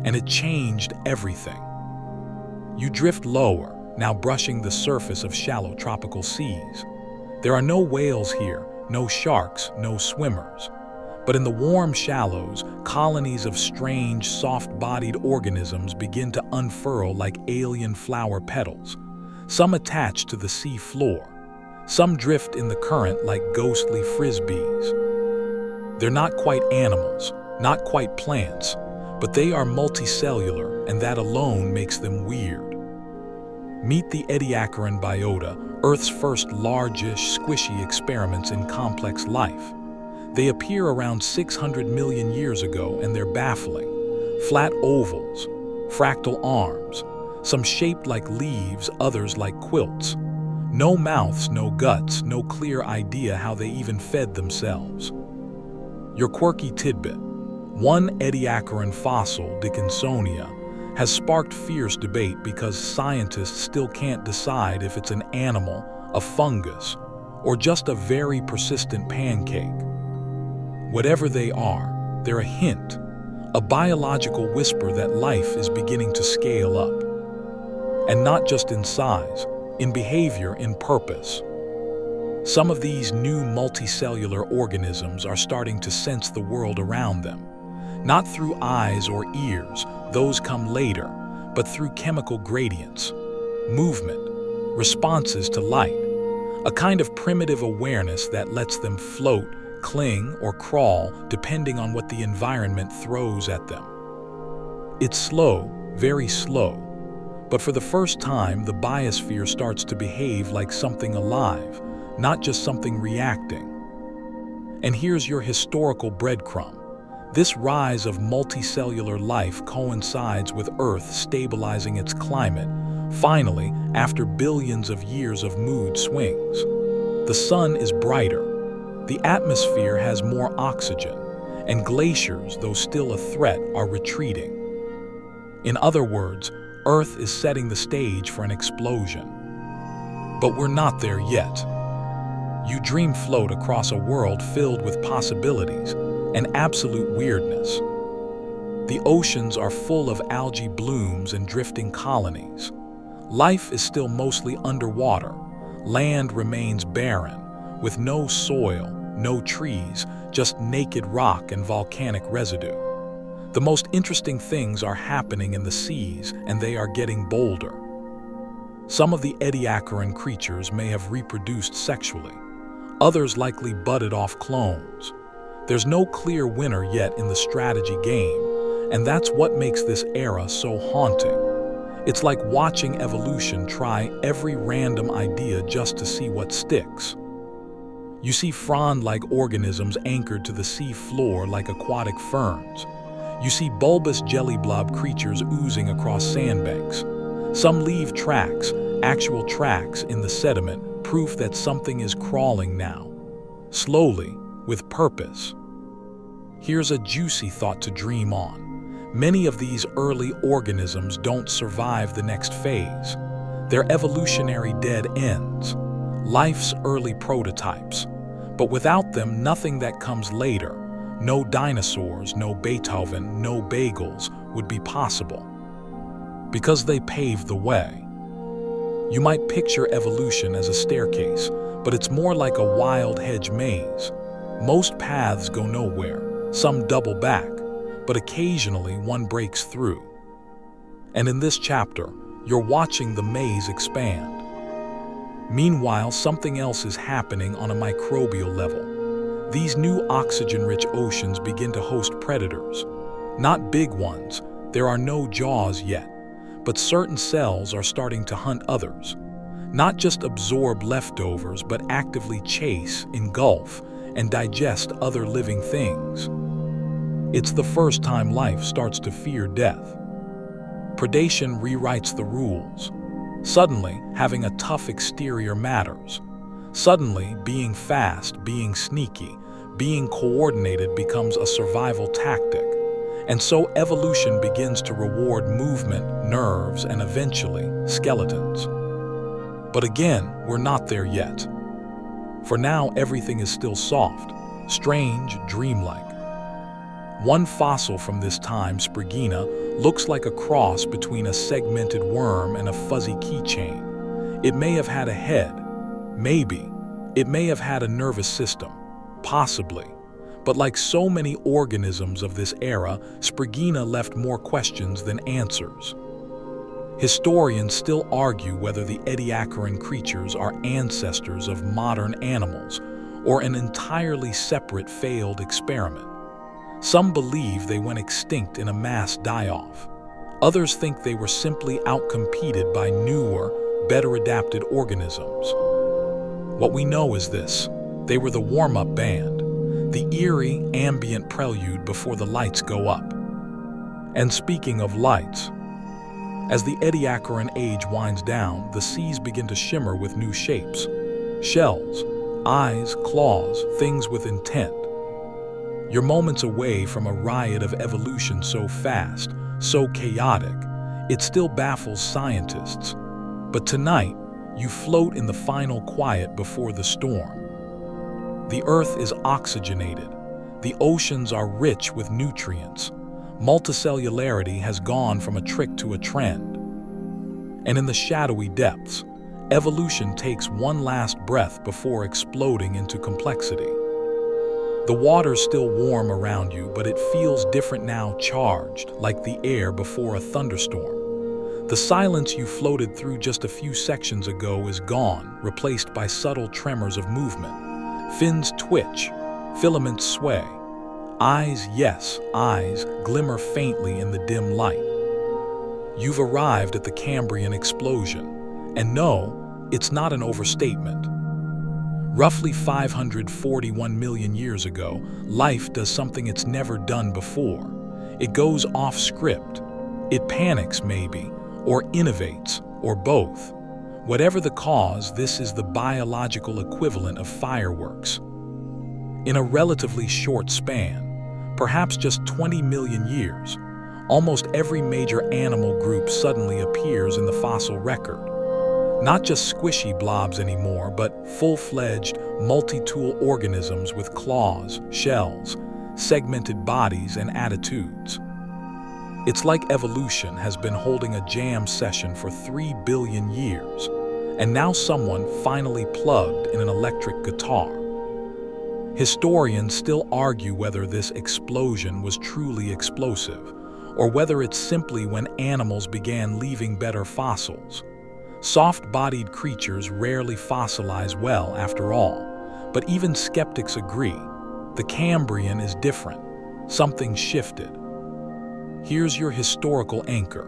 and it changed everything. You drift lower, now brushing the surface of shallow tropical seas. There are no whales here, no sharks, no swimmers. But in the warm shallows, colonies of strange, soft-bodied organisms begin to unfurl like alien flower petals. Some attach to the sea floor. Some drift in the current like ghostly frisbees. They're not quite animals, not quite plants, but they are multicellular, and that alone makes them weird. Meet the Ediacaran biota, Earth's first largish, squishy experiments in complex life. They appear around 600 million years ago, and they're baffling. Flat ovals, fractal arms, some shaped like leaves, others like quilts. No mouths, no guts, no clear idea how they even fed themselves. Your quirky tidbit. One Ediacaran fossil, Dickinsonia, has sparked fierce debate because scientists still can't decide if it's an animal, a fungus, or just a very persistent pancake. Whatever they are, they're a hint, a biological whisper that life is beginning to scale up. And not just in size, in behavior, in purpose. Some of these new multicellular organisms are starting to sense the world around them. Not through eyes or ears, those come later, but through chemical gradients, movement, responses to light, a kind of primitive awareness that lets them float, cling, or crawl depending on what the environment throws at them. It's slow, very slow, but for the first time the biosphere starts to behave like something alive, not just something reacting. And here's your historical breadcrumb. This rise of multicellular life coincides with Earth stabilizing its climate, finally, after billions of years of mood swings. The sun is brighter, the atmosphere has more oxygen, and glaciers, though still a threat, are retreating. In other words, Earth is setting the stage for an explosion. But we're not there yet. You dream float across a world filled with possibilities and absolute weirdness. The oceans are full of algae blooms and drifting colonies. Life is still mostly underwater. Land remains barren, with no soil, no trees, just naked rock and volcanic residue. The most interesting things are happening in the seas, and they are getting bolder. Some of the Ediacaran creatures may have reproduced sexually. Others likely budded off clones. There's no clear winner yet in the strategy game, and that's what makes this era so haunting. It's like watching evolution try every random idea just to see what sticks. You see frond-like organisms anchored to the sea floor like aquatic ferns. You see bulbous jelly blob creatures oozing across sandbanks. Some leave tracks, actual tracks in the sediment, proof that something is crawling now. Slowly, with purpose. Here's a juicy thought to dream on. Many of these early organisms don't survive the next phase. They're evolutionary dead ends, life's early prototypes. But without them, nothing that comes later, no dinosaurs, no Beethoven, no bagels, would be possible. Because they paved the way. You might picture evolution as a staircase, but it's more like a wild hedge maze. Most paths go nowhere, some double back, but occasionally one breaks through. And in this chapter, you're watching the maze expand. Meanwhile, something else is happening on a microbial level. These new oxygen-rich oceans begin to host predators. Not big ones, there are no jaws yet, but certain cells are starting to hunt others. Not just absorb leftovers, but actively chase, engulf, and digest other living things. It's the first time life starts to fear death. Predation rewrites the rules. Suddenly, having a tough exterior matters. Suddenly, being fast, being sneaky, being coordinated becomes a survival tactic. And so evolution begins to reward movement, nerves, and eventually, skeletons. But again, we're not there yet. For now, everything is still soft, strange, dreamlike. One fossil from this time, Sprigina, looks like a cross between a segmented worm and a fuzzy keychain. It may have had a head, maybe. It may have had a nervous system, possibly. But like so many organisms of this era, Sprigina left more questions than answers. Historians still argue whether the Ediacaran creatures are ancestors of modern animals or an entirely separate failed experiment. Some believe they went extinct in a mass die-off. Others think they were simply outcompeted by newer, better-adapted organisms. What we know is this: they were the warm-up band, the eerie, ambient prelude before the lights go up. And speaking of lights, as the Ediacaran age winds down, the seas begin to shimmer with new shapes. Shells, eyes, claws, things with intent. You're moments away from a riot of evolution so fast, so chaotic, it still baffles scientists. But tonight, you float in the final quiet before the storm. The Earth is oxygenated. The oceans are rich with nutrients. Multicellularity has gone from a trick to a trend. And in the shadowy depths, evolution takes one last breath before exploding into complexity. The water's still warm around you, but it feels different now, charged, like the air before a thunderstorm. The silence you floated through just a few sections ago is gone, replaced by subtle tremors of movement. Fins twitch, filaments sway. Eyes, yes, eyes, glimmer faintly in the dim light. You've arrived at the Cambrian explosion, and no, it's not an overstatement. Roughly 541 million years ago, life does something it's never done before. It goes off script. It panics, maybe, or innovates, or both. Whatever the cause, this is the biological equivalent of fireworks. In a relatively short span, perhaps just 20 million years, almost every major animal group suddenly appears in the fossil record. Not just squishy blobs anymore, but full-fledged, multi-tool organisms with claws, shells, segmented bodies, and attitudes. It's like evolution has been holding a jam session for 3 billion years, and now someone finally plugged in an electric guitar. Historians still argue whether this explosion was truly explosive, or whether it's simply when animals began leaving better fossils. Soft-bodied creatures rarely fossilize well, after all, but even skeptics agree. The Cambrian is different. Something shifted. Here's your historical anchor.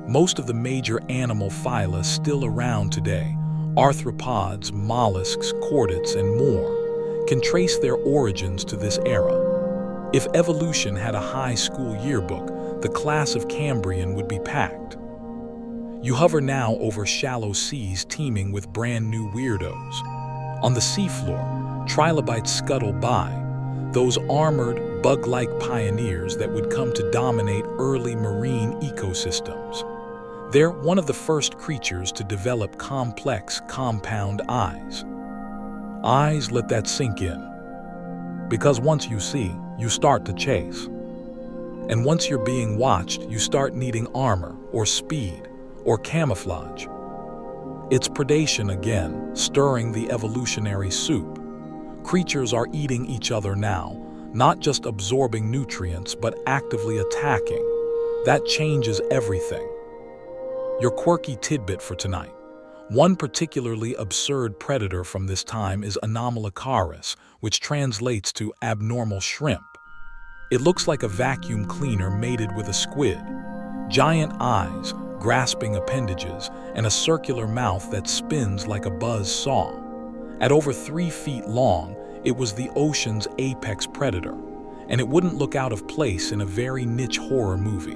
Most of the major animal phyla still around today, arthropods, mollusks, chordates, and more, can trace their origins to this era. If evolution had a high school yearbook, the class of Cambrian would be packed. You hover now over shallow seas teeming with brand new weirdos. On the seafloor, trilobites scuttle by, those armored, bug-like pioneers that would come to dominate early marine ecosystems. They're one of the first creatures to develop complex, compound eyes. Eyes, let that sink in. Because once you see, you start to chase. And once you're being watched, you start needing armor, or speed, or camouflage. It's predation again, stirring the evolutionary soup. Creatures are eating each other now, not just absorbing nutrients, but actively attacking. That changes everything. Your quirky tidbit for tonight. One particularly absurd predator from this time is Anomalocaris, which translates to abnormal shrimp. It looks like a vacuum cleaner mated with a squid. Giant eyes, grasping appendages, and a circular mouth that spins like a buzz saw. At over 3 feet long, it was the ocean's apex predator, and it wouldn't look out of place in a very niche horror movie.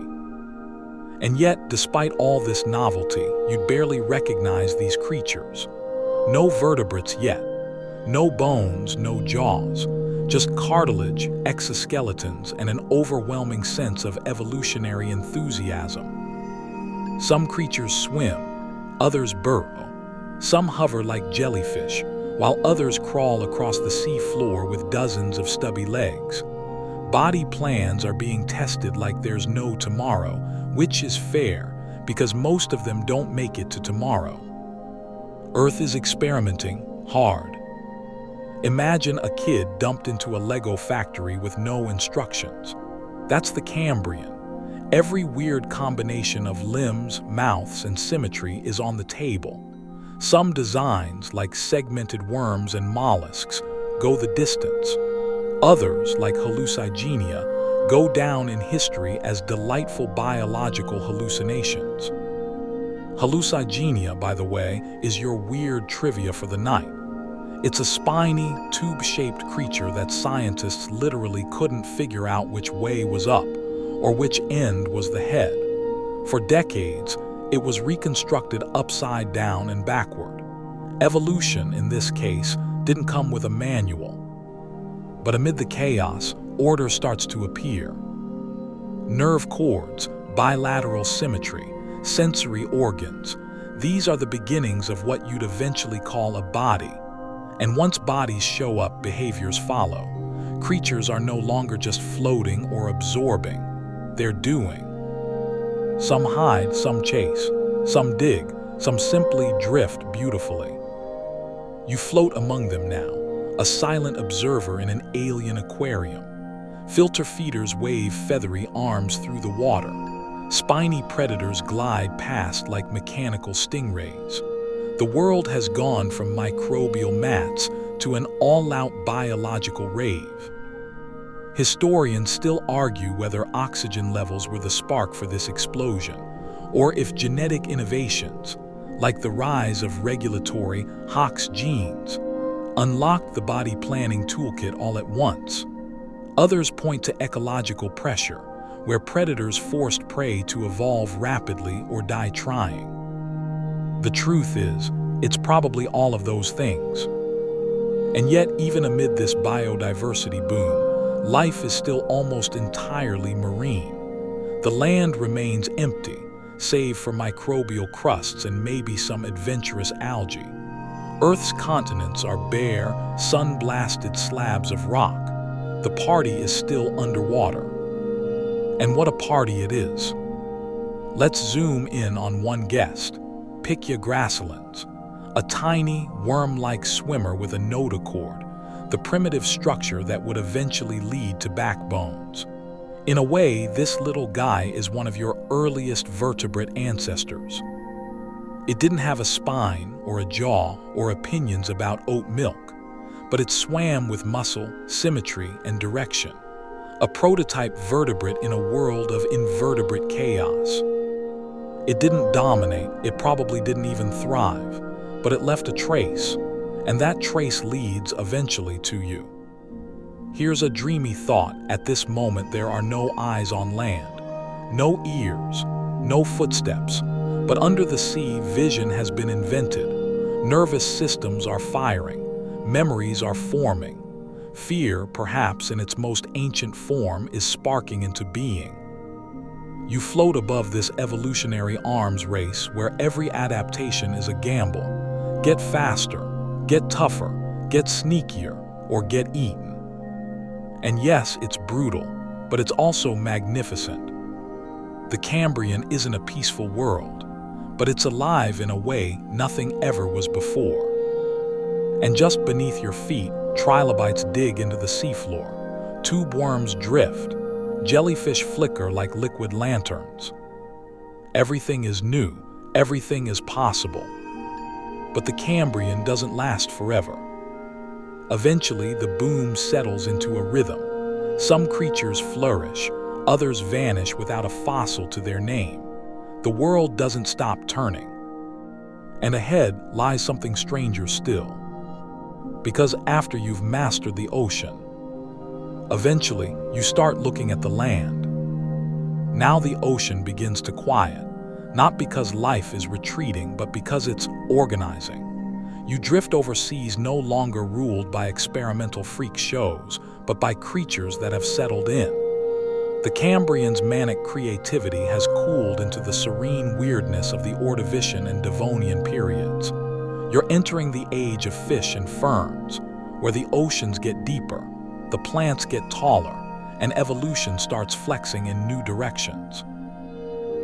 And yet, despite all this novelty, you'd barely recognize these creatures. No vertebrates yet. No bones, no jaws. Just cartilage, exoskeletons, and an overwhelming sense of evolutionary enthusiasm. Some creatures swim, others burrow. Some hover like jellyfish, while others crawl across the sea floor with dozens of stubby legs. Body plans are being tested like there's no tomorrow, which is fair, because most of them don't make it to tomorrow. Earth is experimenting hard. Imagine a kid dumped into a Lego factory with no instructions. That's the Cambrian. Every weird combination of limbs, mouths, and symmetry is on the table. Some designs, like segmented worms and mollusks, go the distance. Others, like hallucigenia, go down in history as delightful biological hallucinations. Hallucigenia, by the way, is your weird trivia for the night. It's a spiny, tube-shaped creature that scientists literally couldn't figure out which way was up or which end was the head. For decades, it was reconstructed upside down and backward. Evolution, in this case, didn't come with a manual. But amid the chaos, order starts to appear. Nerve cords, bilateral symmetry, sensory organs. These are the beginnings of what you'd eventually call a body. And once bodies show up, behaviors follow. Creatures are no longer just floating or absorbing. They're doing. Some hide, some chase, some dig, some simply drift beautifully. You float among them now, a silent observer in an alien aquarium. Filter feeders wave feathery arms through the water. Spiny predators glide past like mechanical stingrays. The world has gone from microbial mats to an all-out biological rave. Historians still argue whether oxygen levels were the spark for this explosion, or if genetic innovations, like the rise of regulatory Hox genes, unlocked the body planning toolkit all at once. Others point to ecological pressure, where predators forced prey to evolve rapidly or die trying. The truth is, it's probably all of those things. And yet, even amid this biodiversity boom, life is still almost entirely marine. The land remains empty, save for microbial crusts and maybe some adventurous algae. Earth's continents are bare, sun-blasted slabs of rock. The party is still underwater. And what a party it is. Let's zoom in on one guest, Pychia gracilens, a tiny, worm-like swimmer with a notochord, the primitive structure that would eventually lead to backbones. In a way, this little guy is one of your earliest vertebrate ancestors. It didn't have a spine or a jaw or opinions about oat milk, but it swam with muscle, symmetry, and direction. A prototype vertebrate in a world of invertebrate chaos. It didn't dominate, it probably didn't even thrive, but it left a trace, and that trace leads eventually to you. Here's a dreamy thought. At this moment, there are no eyes on land, no ears, no footsteps, but under the sea, vision has been invented. Nervous systems are firing, memories are forming. Fear, perhaps in its most ancient form, is sparking into being. You float above this evolutionary arms race where every adaptation is a gamble. Get faster, get tougher, get sneakier, or get eaten. And yes, it's brutal, but it's also magnificent. The Cambrian isn't a peaceful world, but it's alive in a way nothing ever was before. And just beneath your feet, trilobites dig into the seafloor, tube worms drift, jellyfish flicker like liquid lanterns. Everything is new, everything is possible. But the Cambrian doesn't last forever. Eventually, the boom settles into a rhythm. Some creatures flourish, others vanish without a fossil to their name. The world doesn't stop turning. And ahead lies something stranger still. Because after you've mastered the ocean, eventually you start looking at the land. Now the ocean begins to quiet, not because life is retreating, but because it's organizing. You drift over seas no longer ruled by experimental freak shows, but by creatures that have settled in. The Cambrian's manic creativity has cooled into the serene weirdness of the Ordovician and Devonian periods. You're entering the age of fish and ferns, where the oceans get deeper, the plants get taller, and evolution starts flexing in new directions.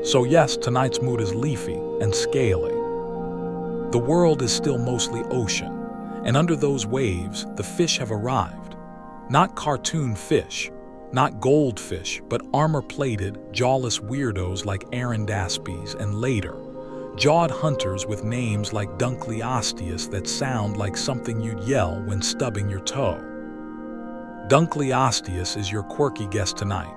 So yes, tonight's mood is leafy and scaly. The world is still mostly ocean, and under those waves, the fish have arrived. Not cartoon fish, not goldfish, but armor-plated, jawless weirdos like Arandaspes and later, jawed hunters with names like Dunkleosteus that sound like something you'd yell when stubbing your toe. Dunkleosteus is your quirky guest tonight,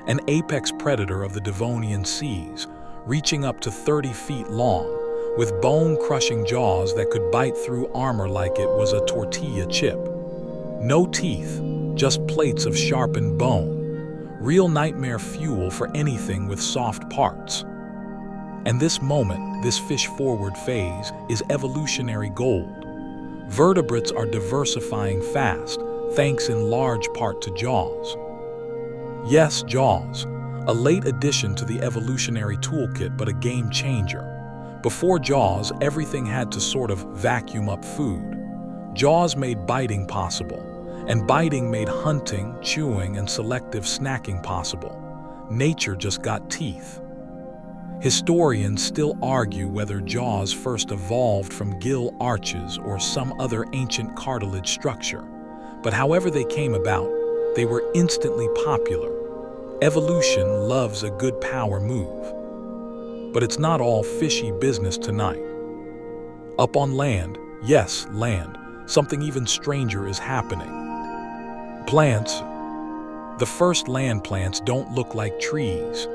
an apex predator of the Devonian seas, reaching up to 30 feet long, with bone-crushing jaws that could bite through armor like it was a tortilla chip. No teeth, just plates of sharpened bone, real nightmare fuel for anything with soft parts. And this moment, this fish-forward phase, is evolutionary gold. Vertebrates are diversifying fast, thanks in large part to jaws. Yes, jaws, a late addition to the evolutionary toolkit, but a game changer. Before jaws, everything had to sort of vacuum up food. Jaws made biting possible, and biting made hunting, chewing, and selective snacking possible. Nature just got teeth. Historians still argue whether jaws first evolved from gill arches or some other ancient cartilage structure. But however they came about, they were instantly popular. Evolution loves a good power move. But it's not all fishy business tonight. Up on land, yes, land, something even stranger is happening. Plants. The first land plants don't look like trees.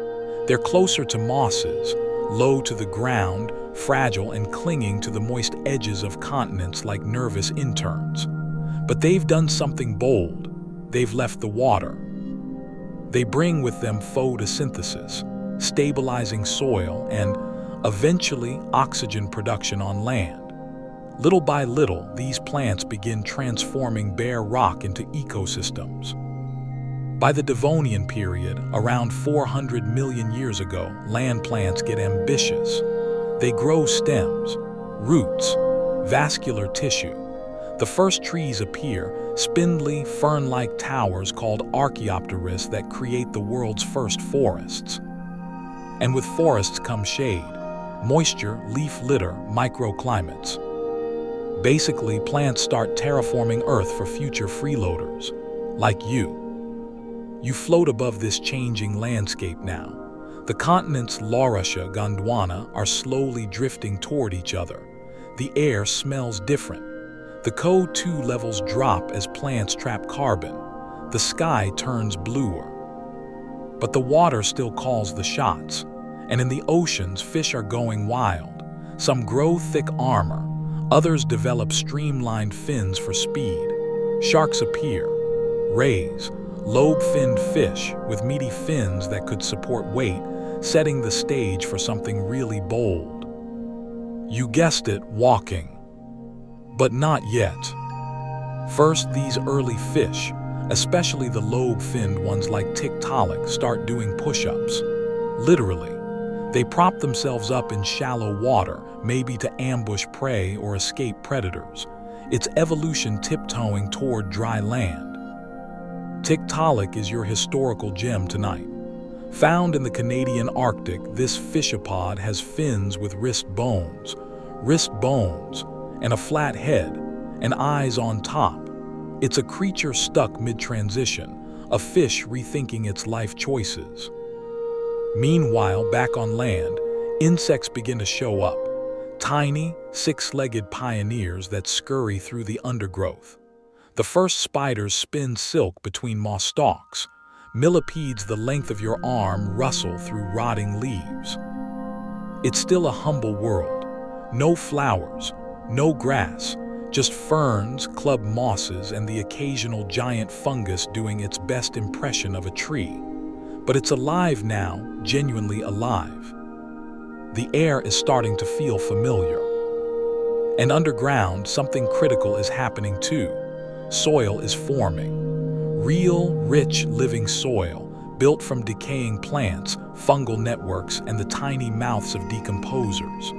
They're closer to mosses, low to the ground, fragile and clinging to the moist edges of continents like nervous interns. But they've done something bold. They've left the water. They bring with them photosynthesis, stabilizing soil, and eventually oxygen production on land. Little by little, these plants begin transforming bare rock into ecosystems. By the Devonian period, around 400 million years ago, land plants get ambitious. They grow stems, roots, vascular tissue. The first trees appear, spindly, fern-like towers called Archaeopterysts that create the world's first forests. And with forests come shade, moisture, leaf litter, microclimates. Basically, plants start terraforming Earth for future freeloaders, like you. You float above this changing landscape now. The continents Laurussia, Gondwana are slowly drifting toward each other. The air smells different. The CO2 levels drop as plants trap carbon. The sky turns bluer. But the water still calls the shots. And in the oceans, fish are going wild. Some grow thick armor. Others develop streamlined fins for speed. Sharks appear. Rays, lobe-finned fish with meaty fins that could support weight, setting the stage for something really bold. You guessed it, walking. But not yet. First, these early fish, especially the lobe-finned ones like Tiktaalik, start doing push-ups. Literally. They prop themselves up in shallow water, maybe to ambush prey or escape predators. It's evolution tiptoeing toward dry land. Tiktaalik is your historical gem tonight. Found in the Canadian Arctic, this fishapod has fins with wrist bones, and a flat head, and eyes on top. It's a creature stuck mid-transition, a fish rethinking its life choices. Meanwhile, back on land, insects begin to show up. Tiny, six-legged pioneers that scurry through the undergrowth. The first spiders spin silk between moss stalks. Millipedes the length of your arm rustle through rotting leaves. It's still a humble world. No flowers, no grass, just ferns, club mosses, and the occasional giant fungus doing its best impression of a tree. But it's alive now, genuinely alive. The air is starting to feel familiar. And underground, something critical is happening too. Soil is forming. Real, rich, living soil, built from decaying plants, fungal networks, and the tiny mouths of decomposers.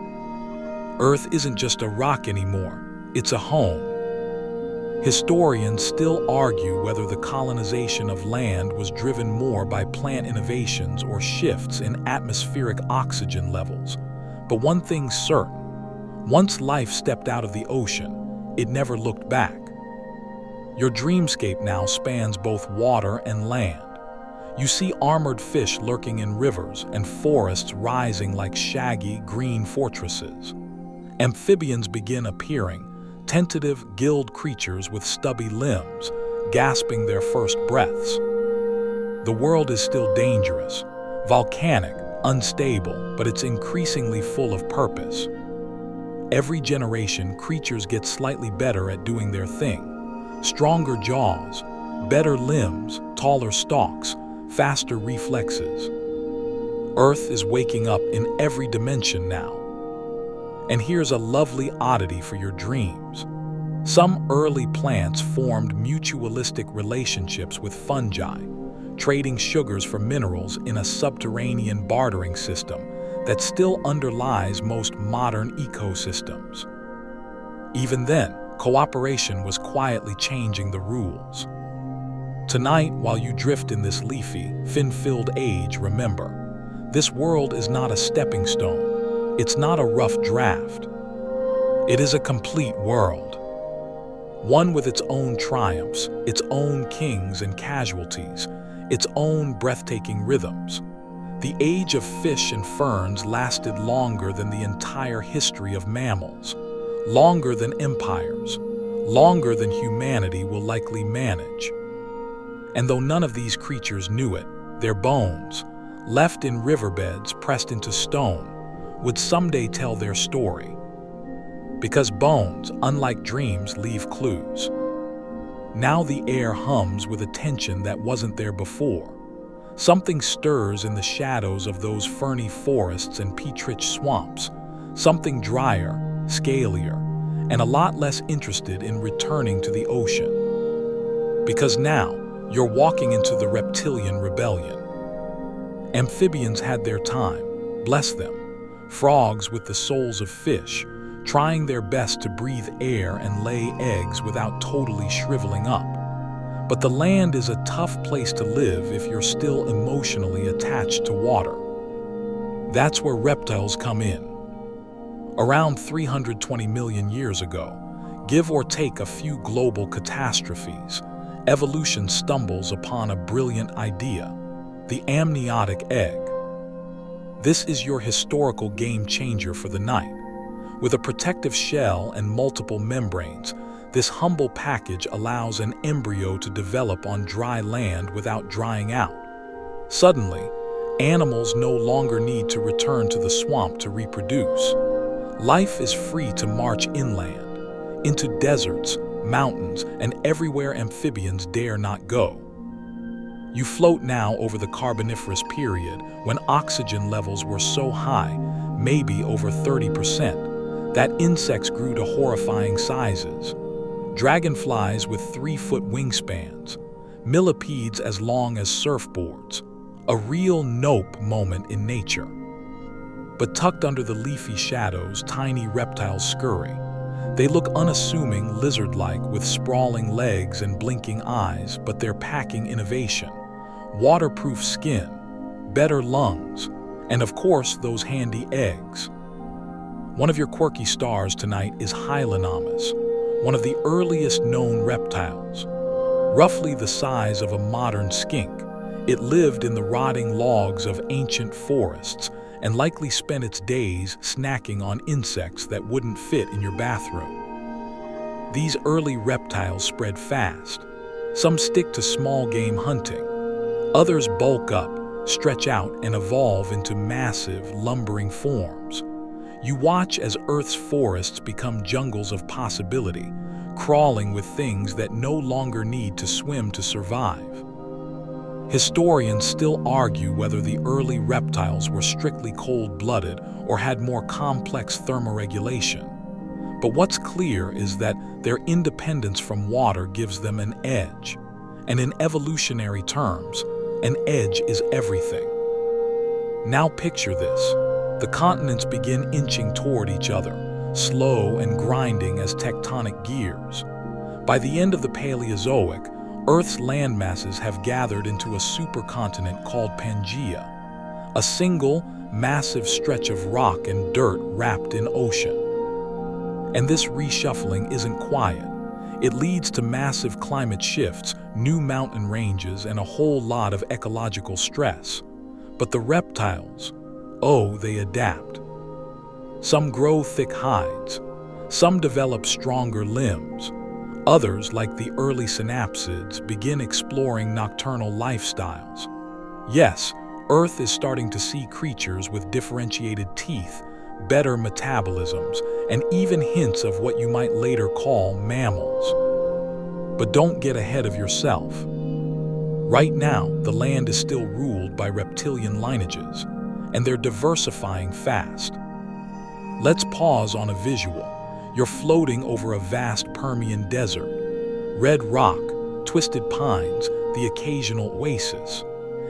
Earth isn't just a rock anymore, it's a home. Historians still argue whether the colonization of land was driven more by plant innovations or shifts in atmospheric oxygen levels. But one thing's certain: once life stepped out of the ocean, it never looked back. Your dreamscape now spans both water and land. You see armored fish lurking in rivers and forests rising like shaggy, green fortresses. Amphibians begin appearing, tentative, gilled creatures with stubby limbs, gasping their first breaths. The world is still dangerous, volcanic, unstable, but it's increasingly full of purpose. Every generation, creatures get slightly better at doing their thing. Stronger jaws, better limbs, taller stalks, faster reflexes. Earth is waking up in every dimension now. And here's a lovely oddity for your dreams. Some early plants formed mutualistic relationships with fungi, trading sugars for minerals in a subterranean bartering system that still underlies most modern ecosystems. Even then, cooperation was quietly changing the rules. Tonight, while you drift in this leafy, fin-filled age, remember, this world is not a stepping stone. It's not a rough draft. It is a complete world. One with its own triumphs, its own kings and casualties, its own breathtaking rhythms. The age of fish and ferns lasted longer than the entire history of mammals, longer than empires, longer than humanity will likely manage. And though none of these creatures knew it, their bones, left in riverbeds pressed into stone, would someday tell their story. Because bones, unlike dreams, leave clues. Now the air hums with a tension that wasn't there before. Something stirs in the shadows of those ferny forests and peat-rich swamps. Something drier, scalier, and a lot less interested in returning to the ocean. Because now, you're walking into the reptilian rebellion. Amphibians had their time, bless them. Frogs with the souls of fish, trying their best to breathe air and lay eggs without totally shriveling up. But the land is a tough place to live if you're still emotionally attached to water. That's where reptiles come in. Around 320 million years ago, give or take a few global catastrophes, evolution stumbles upon a brilliant idea: the amniotic egg. This is your historical game changer for the night. With a protective shell and multiple membranes, this humble package allows an embryo to develop on dry land without drying out. Suddenly, animals no longer need to return to the swamp to reproduce. Life is free to march inland, into deserts, mountains, and everywhere amphibians dare not go. You float now over the Carboniferous period, when oxygen levels were so high, maybe over 30%, that insects grew to horrifying sizes. Dragonflies with 3-foot wingspans, millipedes as long as surfboards, a real nope moment in nature. But tucked under the leafy shadows, tiny reptiles scurry. They look unassuming, lizard-like, with sprawling legs and blinking eyes, but they're packing innovation. Waterproof skin, better lungs, and of course those handy eggs. One of your quirky stars tonight is Hylonomus, one of the earliest known reptiles. roughly the size of a modern skink. It lived in the rotting logs of ancient forests and likely spent its days snacking on insects that wouldn't fit in your bathroom. These early reptiles spread fast. Some stick to small game hunting. Others bulk up, stretch out, and evolve into massive, lumbering forms. You watch as Earth's forests become jungles of possibility, crawling with things that no longer need to swim to survive. Historians still argue whether the early reptiles were strictly cold-blooded or had more complex thermoregulation. But what's clear is that their independence from water gives them an edge. And in evolutionary terms, an edge is everything. Now picture this. The continents begin inching toward each other, slow and grinding as tectonic gears. By the end of the Paleozoic, Earth's landmasses have gathered into a supercontinent called Pangaea, a single, massive stretch of rock and dirt wrapped in ocean. And this reshuffling isn't quiet. It leads to massive climate shifts, new mountain ranges, and a whole lot of ecological stress. But the reptiles, oh, they adapt. Some grow thick hides. Some develop stronger limbs. Others, like the early synapsids, begin exploring nocturnal lifestyles. Yes, Earth is starting to see creatures with differentiated teeth, better metabolisms, and even hints of what you might later call mammals. But don't get ahead of yourself. Right now, the land is still ruled by reptilian lineages, and they're diversifying fast. Let's pause on a visual. You're floating over a vast Permian desert. Red rock, twisted pines, the occasional oasis.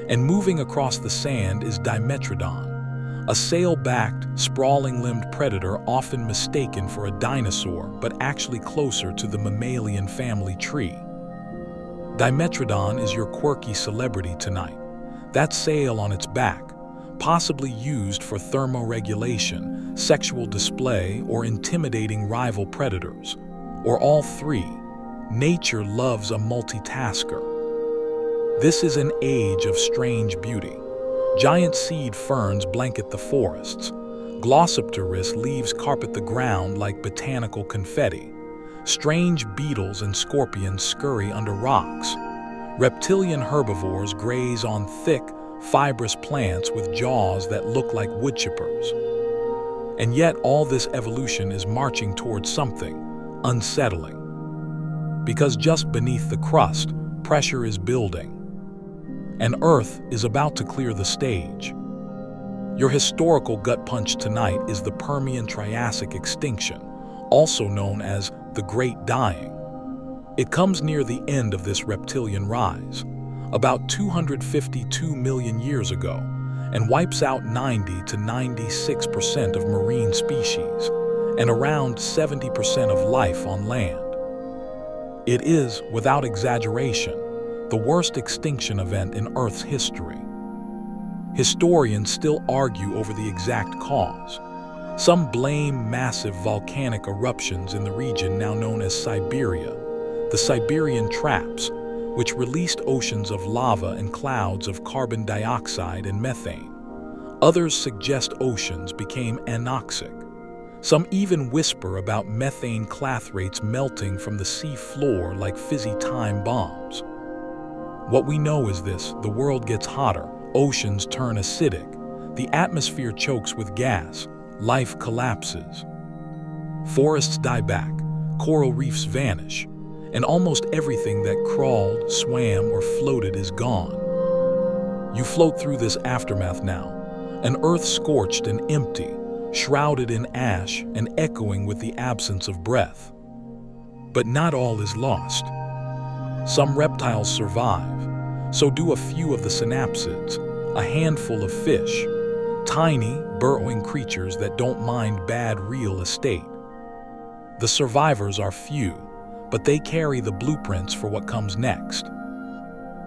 And moving across the sand is Dimetrodon, a sail-backed, sprawling-limbed predator often mistaken for a dinosaur, but actually closer to the mammalian family tree. Dimetrodon is your quirky celebrity tonight. That sail on its back, possibly used for thermoregulation, sexual display, or intimidating rival predators. Or all three. Nature loves a multitasker. This is an age of strange beauty. Giant seed ferns blanket the forests. Glossopteris leaves carpet the ground like botanical confetti. Strange beetles and scorpions scurry under rocks. Reptilian herbivores graze on thick, fibrous plants with jaws that look like wood chippers. And yet all this evolution is marching towards something unsettling. Because just beneath the crust, pressure is building. And Earth is about to clear the stage. Your historical gut punch tonight is the Permian-Triassic extinction, also known as the Great Dying. It comes near the end of this reptilian rise, about 252 million years ago, and wipes out 90 to 96% of marine species and around 70% of life on land. It is, without exaggeration, the worst extinction event in Earth's history. Historians still argue over the exact cause. Some blame massive volcanic eruptions in the region now known as Siberia, the Siberian traps, which released oceans of lava and clouds of carbon dioxide and methane. Others suggest oceans became anoxic. Some even whisper about methane clathrates melting from the sea floor like fizzy time bombs. What we know is this: the world gets hotter, oceans turn acidic, the atmosphere chokes with gas, life collapses. Forests die back, coral reefs vanish, and almost everything that crawled, swam, or floated is gone. You float through this aftermath now, an earth scorched and empty, shrouded in ash and echoing with the absence of breath. But not all is lost. Some reptiles survive, so do a few of the synapsids, a handful of fish, tiny, burrowing creatures that don't mind bad real estate. The survivors are few, but they carry the blueprints for what comes next.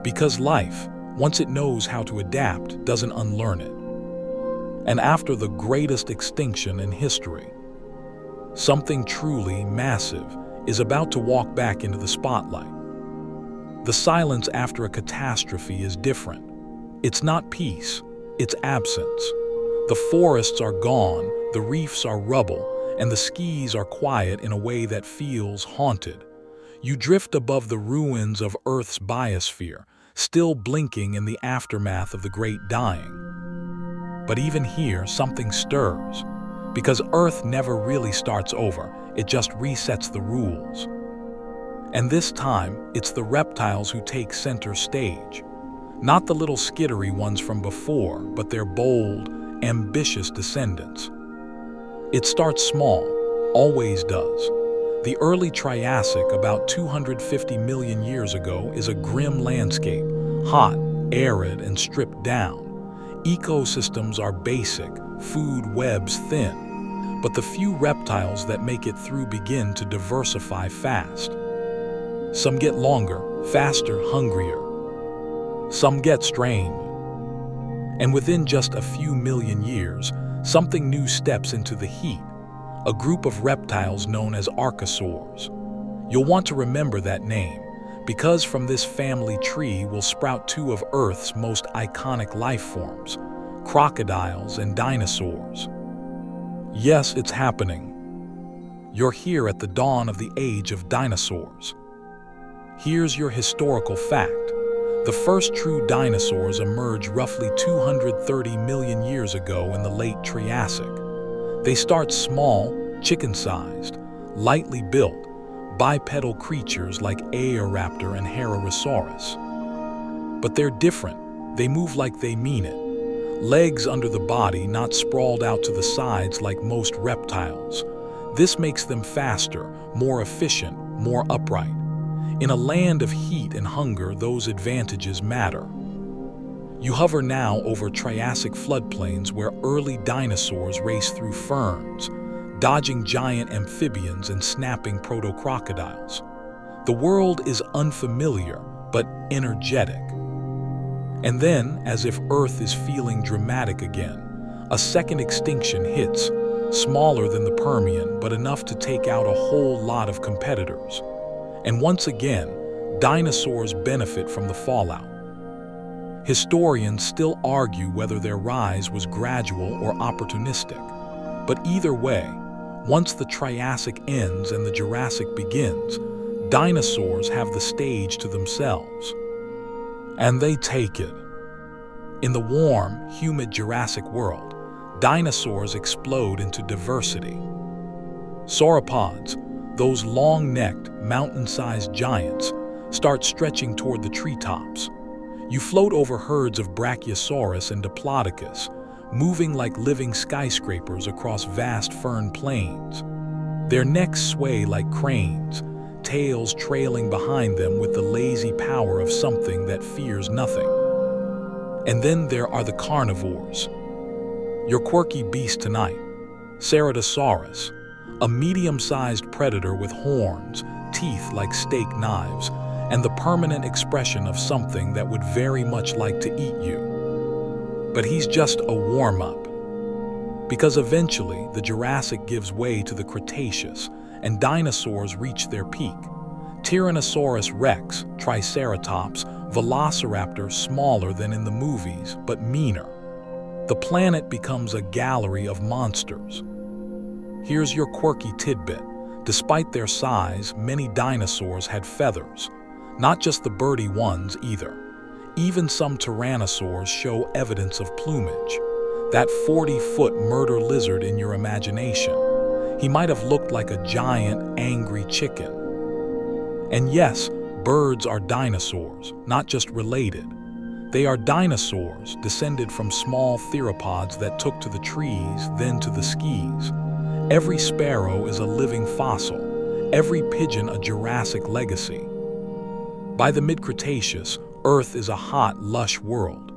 Because life, once it knows how to adapt, doesn't unlearn it. And after the greatest extinction in history, something truly massive is about to walk back into the spotlight. The silence after a catastrophe is different. It's not peace, it's absence. The forests are gone, the reefs are rubble, and the skis are quiet in a way that feels haunted. You drift above the ruins of Earth's biosphere, still blinking in the aftermath of the Great Dying. But even here, something stirs. Because Earth never really starts over, it just resets the rules. And this time, it's the reptiles who take center stage. Not the little skittery ones from before, but their bold, ambitious descendants. It starts small, always does. The early Triassic, about 250 million years ago, is a grim landscape, hot, arid, and stripped down. Ecosystems are basic, food webs thin, but the few reptiles that make it through begin to diversify fast. Some get longer, faster, hungrier. Some get strange. And within just a few million years, something new steps into the heat, a group of reptiles known as archosaurs. You'll want to remember that name, because from this family tree will sprout two of Earth's most iconic life forms, crocodiles and dinosaurs. Yes, it's happening. You're here at the dawn of the age of dinosaurs. Here's your historical fact. The first true dinosaurs emerged roughly 230 million years ago in the late Triassic. They start small, chicken-sized, lightly built, bipedal creatures like Aeoraptor and Herosaurus. But they're different. They move like they mean it. Legs under the body, not sprawled out to the sides like most reptiles. This makes them faster, more efficient, more upright. In a land of heat and hunger, those advantages matter. You hover now over Triassic floodplains where early dinosaurs raced through ferns, dodging giant amphibians and snapping proto-crocodiles. The world is unfamiliar, but energetic. And then, as if Earth is feeling dramatic again, a second extinction hits, smaller than the Permian, but enough to take out a whole lot of competitors. And once again, dinosaurs benefit from the fallout. Historians still argue whether their rise was gradual or opportunistic. But either way, once the Triassic ends and the Jurassic begins, dinosaurs have the stage to themselves. And they take it. In the warm, humid Jurassic world, dinosaurs explode into diversity. Sauropods, those long-necked, mountain-sized giants, start stretching toward the treetops. You float over herds of Brachiosaurus and Diplodocus, moving like living skyscrapers across vast fern plains. Their necks sway like cranes, tails trailing behind them with the lazy power of something that fears nothing. And then there are the carnivores. Your quirky beast tonight, Ceratosaurus, a medium-sized predator with horns, teeth like steak knives, and the permanent expression of something that would very much like to eat you. But he's just a warm-up. Because eventually, the Jurassic gives way to the Cretaceous, and dinosaurs reach their peak. Tyrannosaurus rex, Triceratops, Velociraptor, smaller than in the movies, but meaner. The planet becomes a gallery of monsters. Here's your quirky tidbit. Despite their size, many dinosaurs had feathers. Not just the birdy ones either. Even some tyrannosaurs show evidence of plumage. That 40-foot murder lizard in your imagination. He might have looked like a giant, angry chicken. And yes, birds are dinosaurs, not just related. They are dinosaurs descended from small theropods that took to the trees, then to the skis. Every sparrow is a living fossil, every pigeon a Jurassic legacy. By the mid-Cretaceous, Earth is a hot, lush world.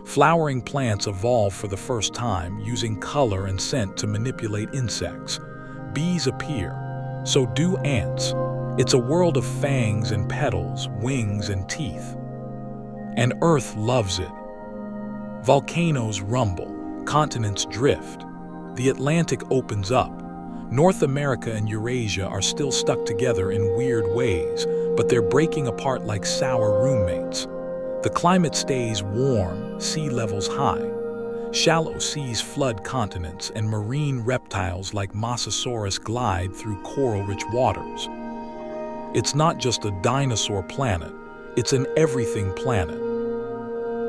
Flowering plants evolve for the first time, using color and scent to manipulate insects. Bees appear. So do ants. It's a world of fangs and petals, wings and teeth. And Earth loves it. Volcanoes rumble, continents drift. The Atlantic opens up. North America and Eurasia are still stuck together in weird ways, but they're breaking apart like sour roommates. The climate stays warm, sea levels high. Shallow seas flood continents, and marine reptiles like Mosasaurus glide through coral-rich waters. It's not just a dinosaur planet, it's an everything planet.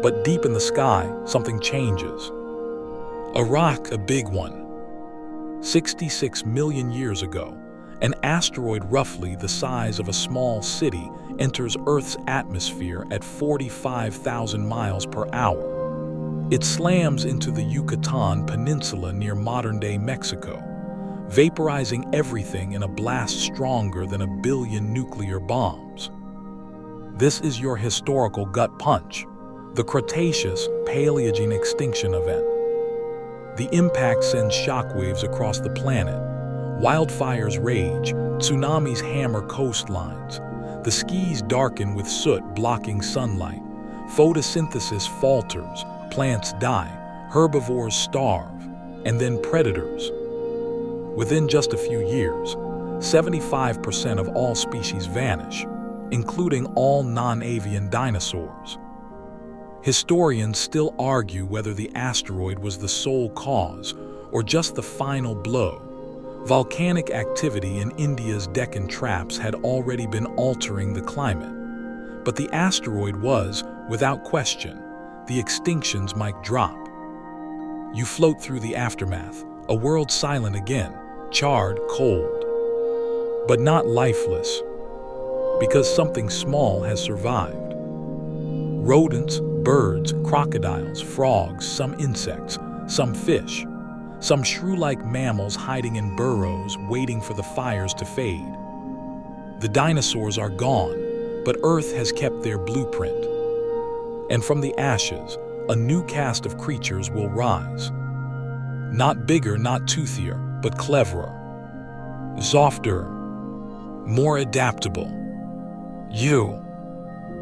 But deep in the sky, something changes. A rock, a big one. 66 million years ago, an asteroid roughly the size of a small city enters Earth's atmosphere at 45,000 miles per hour. It slams into the Yucatan Peninsula near modern-day Mexico, vaporizing everything in a blast stronger than 1 billion nuclear bombs. This is your historical gut punch, the Cretaceous Paleogene extinction event. The impact sends shockwaves across the planet. Wildfires rage, tsunamis hammer coastlines. The skies darken with soot blocking sunlight. Photosynthesis falters, plants die, herbivores starve, and then predators. Within just a few years, 75% of all species vanish, including all non-avian dinosaurs. Historians still argue whether the asteroid was the sole cause or just the final blow. Volcanic activity in India's Deccan Traps had already been altering the climate. But the asteroid was, without question, the extinction's mic drop. You float through the aftermath, a world silent again, charred, cold. But not lifeless, because something small has survived. Rodents, birds, crocodiles, frogs, some insects, some fish, some shrew-like mammals hiding in burrows waiting for the fires to fade. The dinosaurs are gone, but Earth has kept their blueprint. And from the ashes, a new cast of creatures will rise. Not bigger, not toothier, but cleverer. Softer, more adaptable. You.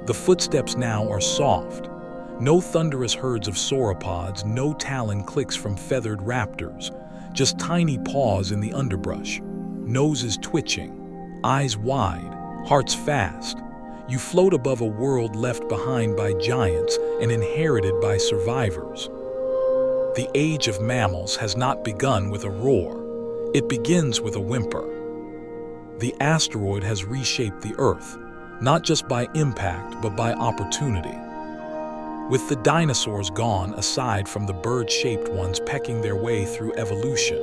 The footsteps now are soft. No thunderous herds of sauropods, no talon clicks from feathered raptors, just tiny paws in the underbrush, noses twitching, eyes wide, hearts fast. You float above a world left behind by giants and inherited by survivors. The age of mammals has not begun with a roar. It begins with a whimper. The asteroid has reshaped the Earth, not just by impact, but by opportunity. With the dinosaurs gone, aside from the bird-shaped ones pecking their way through evolution,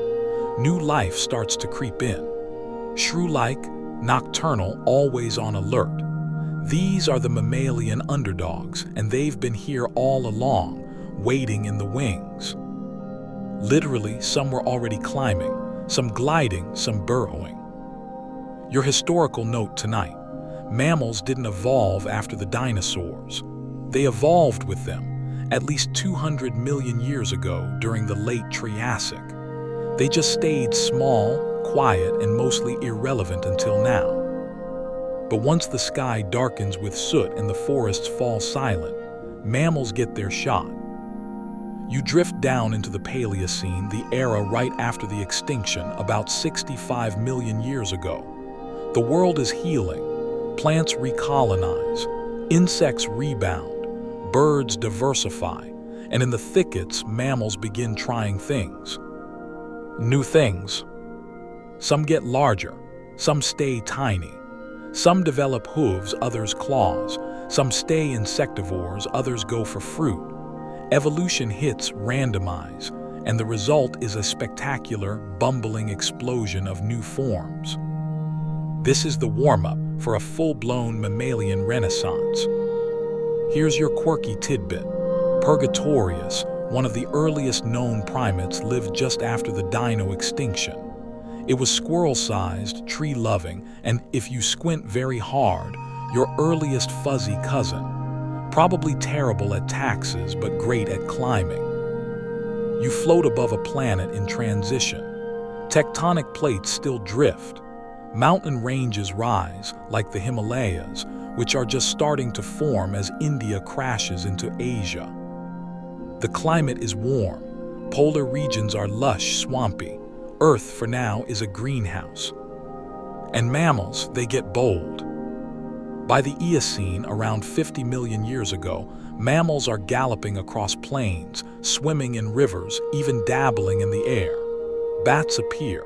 new life starts to creep in. Shrew-like, nocturnal, always on alert. These are the mammalian underdogs, and they've been here all along, waiting in the wings. Literally, some were already climbing, some gliding, some burrowing. Your historical note tonight: mammals didn't evolve after the dinosaurs. They evolved with them, at least 200 million years ago during the late Triassic. They just stayed small, quiet, and mostly irrelevant until now. But once the sky darkens with soot and the forests fall silent, mammals get their shot. You drift down into the Paleocene, the era right after the extinction, about 65 million years ago. The world is healing. Plants recolonize, insects rebound, birds diversify, and in the thickets, mammals begin trying things. New things. Some get larger, some stay tiny. Some develop hooves, others claws. Some stay insectivores, others go for fruit. Evolution hits randomize, and the result is a spectacular, bumbling explosion of new forms. This is the warm-up for a full-blown mammalian renaissance. Here's your quirky tidbit. Purgatorius, one of the earliest known primates, lived just after the dino extinction. It was squirrel-sized, tree-loving, and if you squint very hard, your earliest fuzzy cousin. Probably terrible at taxes, but great at climbing. You float above a planet in transition. Tectonic plates still drift. Mountain ranges rise, like the Himalayas, which are just starting to form as India crashes into Asia. The climate is warm. Polar regions are lush, swampy. Earth, for now, is a greenhouse. And mammals, they get bold. By the Eocene, around 50 million years ago, mammals are galloping across plains, swimming in rivers, even dabbling in the air. Bats appear.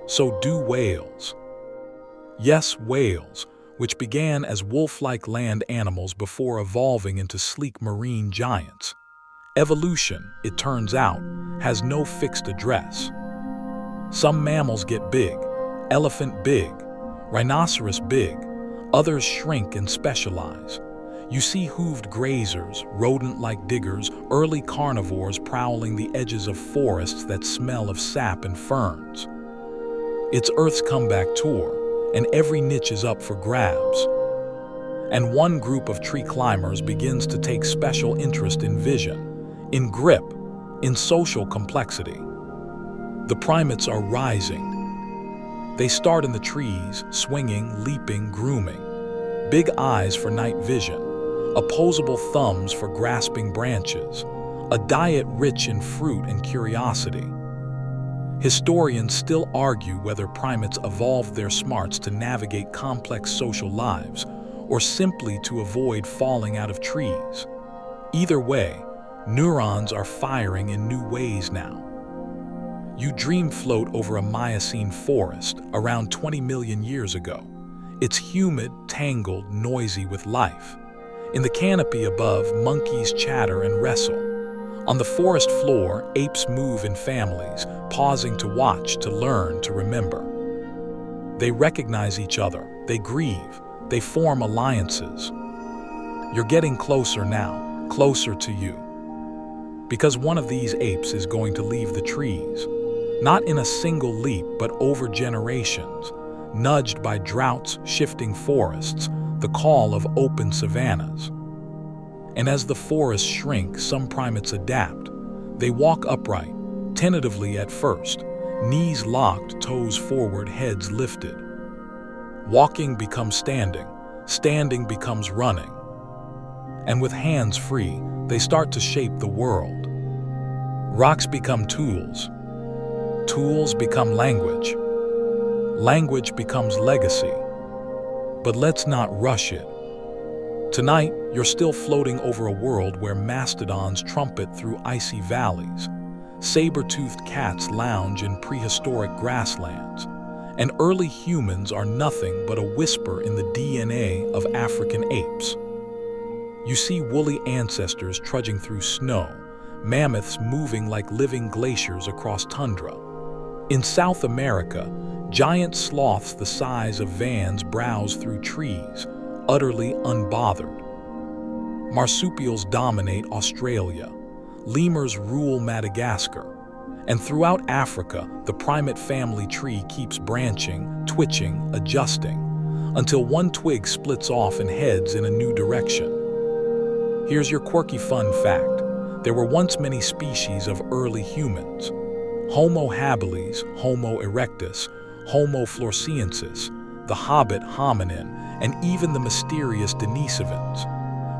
So do whales. Yes, whales, which began as wolf-like land animals before evolving into sleek marine giants. Evolution, it turns out, has no fixed address. Some mammals get big, elephant big, rhinoceros big, others shrink and specialize. You see hooved grazers, rodent-like diggers, early carnivores prowling the edges of forests that smell of sap and ferns. It's Earth's comeback tour, and every niche is up for grabs. And one group of tree climbers begins to take special interest in vision, in grip, in social complexity. The primates are rising. They start in the trees, swinging, leaping, grooming. Big eyes for night vision, opposable thumbs for grasping branches, a diet rich in fruit and curiosity. Historians still argue whether primates evolved their smarts to navigate complex social lives or simply to avoid falling out of trees. Either way, neurons are firing in new ways now. You dream float over a Miocene forest around 20 million years ago. It's humid, tangled, noisy with life. In the canopy above, monkeys chatter and wrestle. On the forest floor, apes move in families, pausing to watch, to learn, to remember. They recognize each other, they grieve, they form alliances. You're getting closer now, closer to you. Because one of these apes is going to leave the trees. Not in a single leap, but over generations, nudged by droughts, shifting forests, the call of open savannas. And as the forests shrink, some primates adapt. They walk upright, tentatively at first, knees locked, toes forward, heads lifted. Walking becomes standing, standing becomes running. And with hands free, they start to shape the world. Rocks become tools. Tools become language. Language becomes legacy. But let's not rush it. Tonight, you're still floating over a world where mastodons trumpet through icy valleys, saber-toothed cats lounge in prehistoric grasslands, and early humans are nothing but a whisper in the DNA of African apes. You see woolly ancestors trudging through snow, mammoths moving like living glaciers across tundra. In South America, giant sloths the size of vans browse through trees, utterly unbothered. Marsupials dominate Australia. Lemurs rule Madagascar. And throughout Africa, the primate family tree keeps branching, twitching, adjusting, until one twig splits off and heads in a new direction. Here's your quirky fun fact. There were once many species of early humans. Homo habilis, Homo erectus, Homo floresiensis, the hobbit hominin, and even the mysterious Denisovans.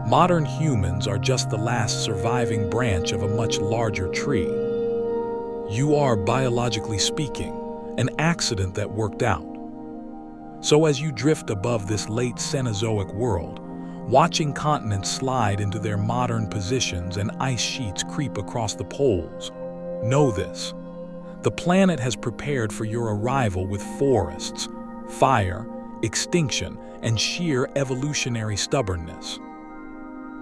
Modern humans are just the last surviving branch of a much larger tree. You are, biologically speaking, an accident that worked out. So as you drift above this late Cenozoic world, watching continents slide into their modern positions and ice sheets creep across the poles, know this. The planet has prepared for your arrival with forests, fire, extinction, and sheer evolutionary stubbornness.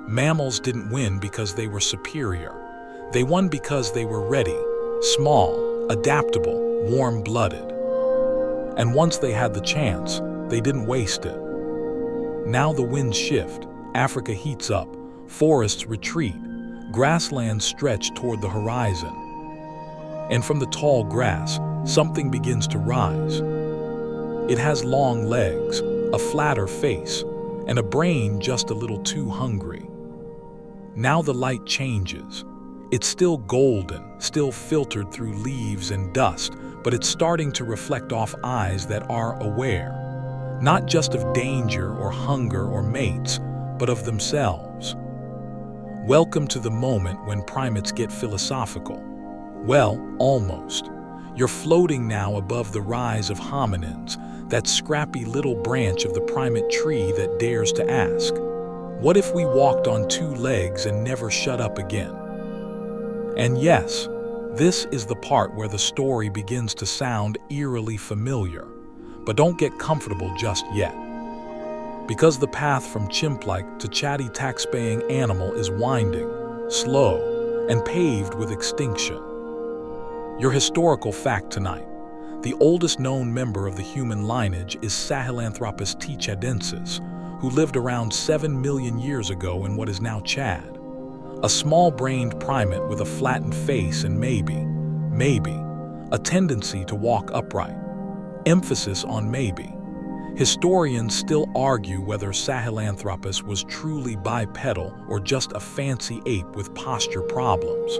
Mammals didn't win because they were superior. They won because they were ready, small, adaptable, warm-blooded. And once they had the chance, they didn't waste it. Now the winds shift, Africa heats up, forests retreat, grasslands stretch toward the horizon. And from the tall grass, something begins to rise. It has long legs, a flatter face, and a brain just a little too hungry. Now the light changes. It's still golden, still filtered through leaves and dust, but it's starting to reflect off eyes that are aware, not just of danger or hunger or mates, but of themselves. Welcome to the moment when primates get philosophical. Well, almost. You're floating now above the rise of hominins, that scrappy little branch of the primate tree that dares to ask, what if we walked on two legs and never shut up again? And yes, this is the part where the story begins to sound eerily familiar. But don't get comfortable just yet. Because the path from chimp-like to chatty taxpaying animal is winding, slow, and paved with extinction. Your historical fact tonight: the oldest known member of the human lineage is Sahelanthropus tichadensis, who lived around 7 million years ago in what is now Chad. A small-brained primate with a flattened face and maybe, a tendency to walk upright. Emphasis on maybe. Historians still argue whether Sahelanthropus was truly bipedal or just a fancy ape with posture problems.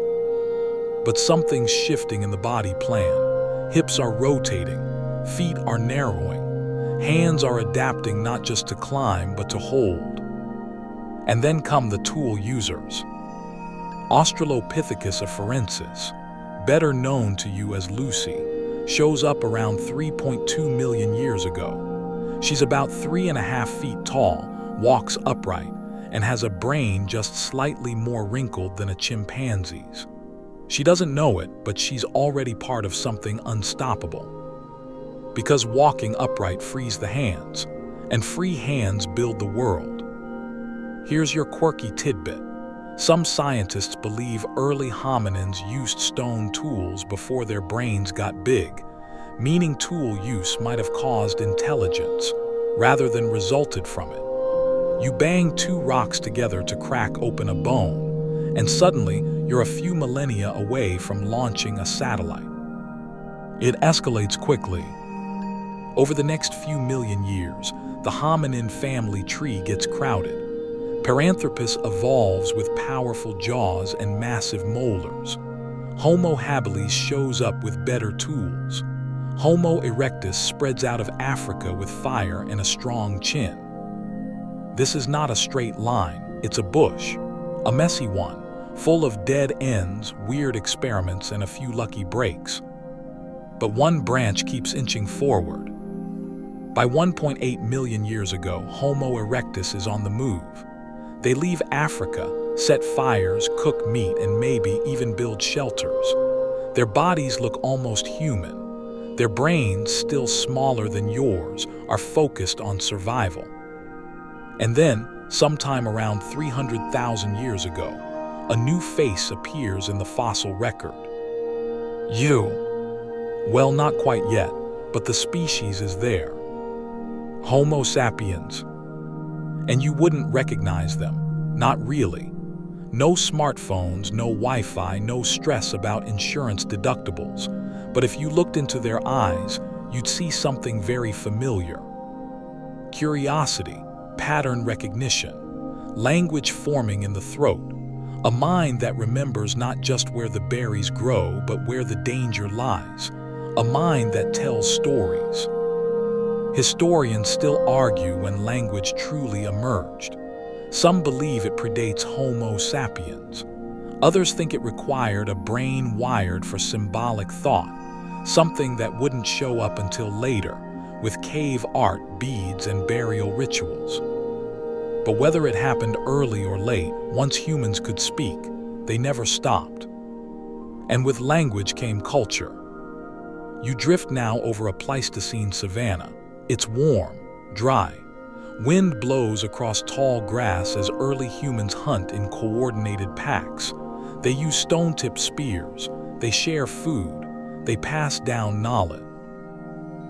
But something's shifting in the body plan. Hips are rotating, feet are narrowing, hands are adapting not just to climb but to hold. And then come the tool users. Australopithecus afarensis, better known to you as Lucy, shows up around 3.2 million years ago. She's about 3.5 feet tall, walks upright, and has a brain just slightly more wrinkled than a chimpanzee's. She doesn't know it, but she's already part of something unstoppable. Because walking upright frees the hands, and free hands build the world. Here's your quirky tidbit. Some scientists believe early hominins used stone tools before their brains got big, meaning tool use might have caused intelligence, rather than resulted from it. You bang two rocks together to crack open a bone, and suddenly you're a few millennia away from launching a satellite. It escalates quickly. Over the next few million years, the hominin family tree gets crowded. Paranthropus evolves with powerful jaws and massive molars. Homo habilis shows up with better tools. Homo erectus spreads out of Africa with fire and a strong chin. This is not a straight line, it's a bush, a messy one, full of dead ends, weird experiments, and a few lucky breaks. But one branch keeps inching forward. By 1.8 million years ago, Homo erectus is on the move. They leave Africa, set fires, cook meat, and maybe even build shelters. Their bodies look almost human. Their brains, still smaller than yours, are focused on survival. And then, sometime around 300,000 years ago, a new face appears in the fossil record. You. Well, not quite yet, but the species is there. Homo sapiens. And you wouldn't recognize them. Not really. No smartphones, no Wi-Fi, no stress about insurance deductibles. But if you looked into their eyes, you'd see something very familiar. Curiosity, pattern recognition, language forming in the throat, a mind that remembers not just where the berries grow, but where the danger lies, a mind that tells stories. Historians still argue when language truly emerged. Some believe it predates Homo sapiens. Others think it required a brain wired for symbolic thought, something that wouldn't show up until later, with cave art, beads, and burial rituals. But whether it happened early or late, once humans could speak, they never stopped. And with language came culture. You drift now over a Pleistocene savanna. It's warm, dry. Wind blows across tall grass as early humans hunt in coordinated packs. They use stone-tipped spears. They share food. They pass down knowledge.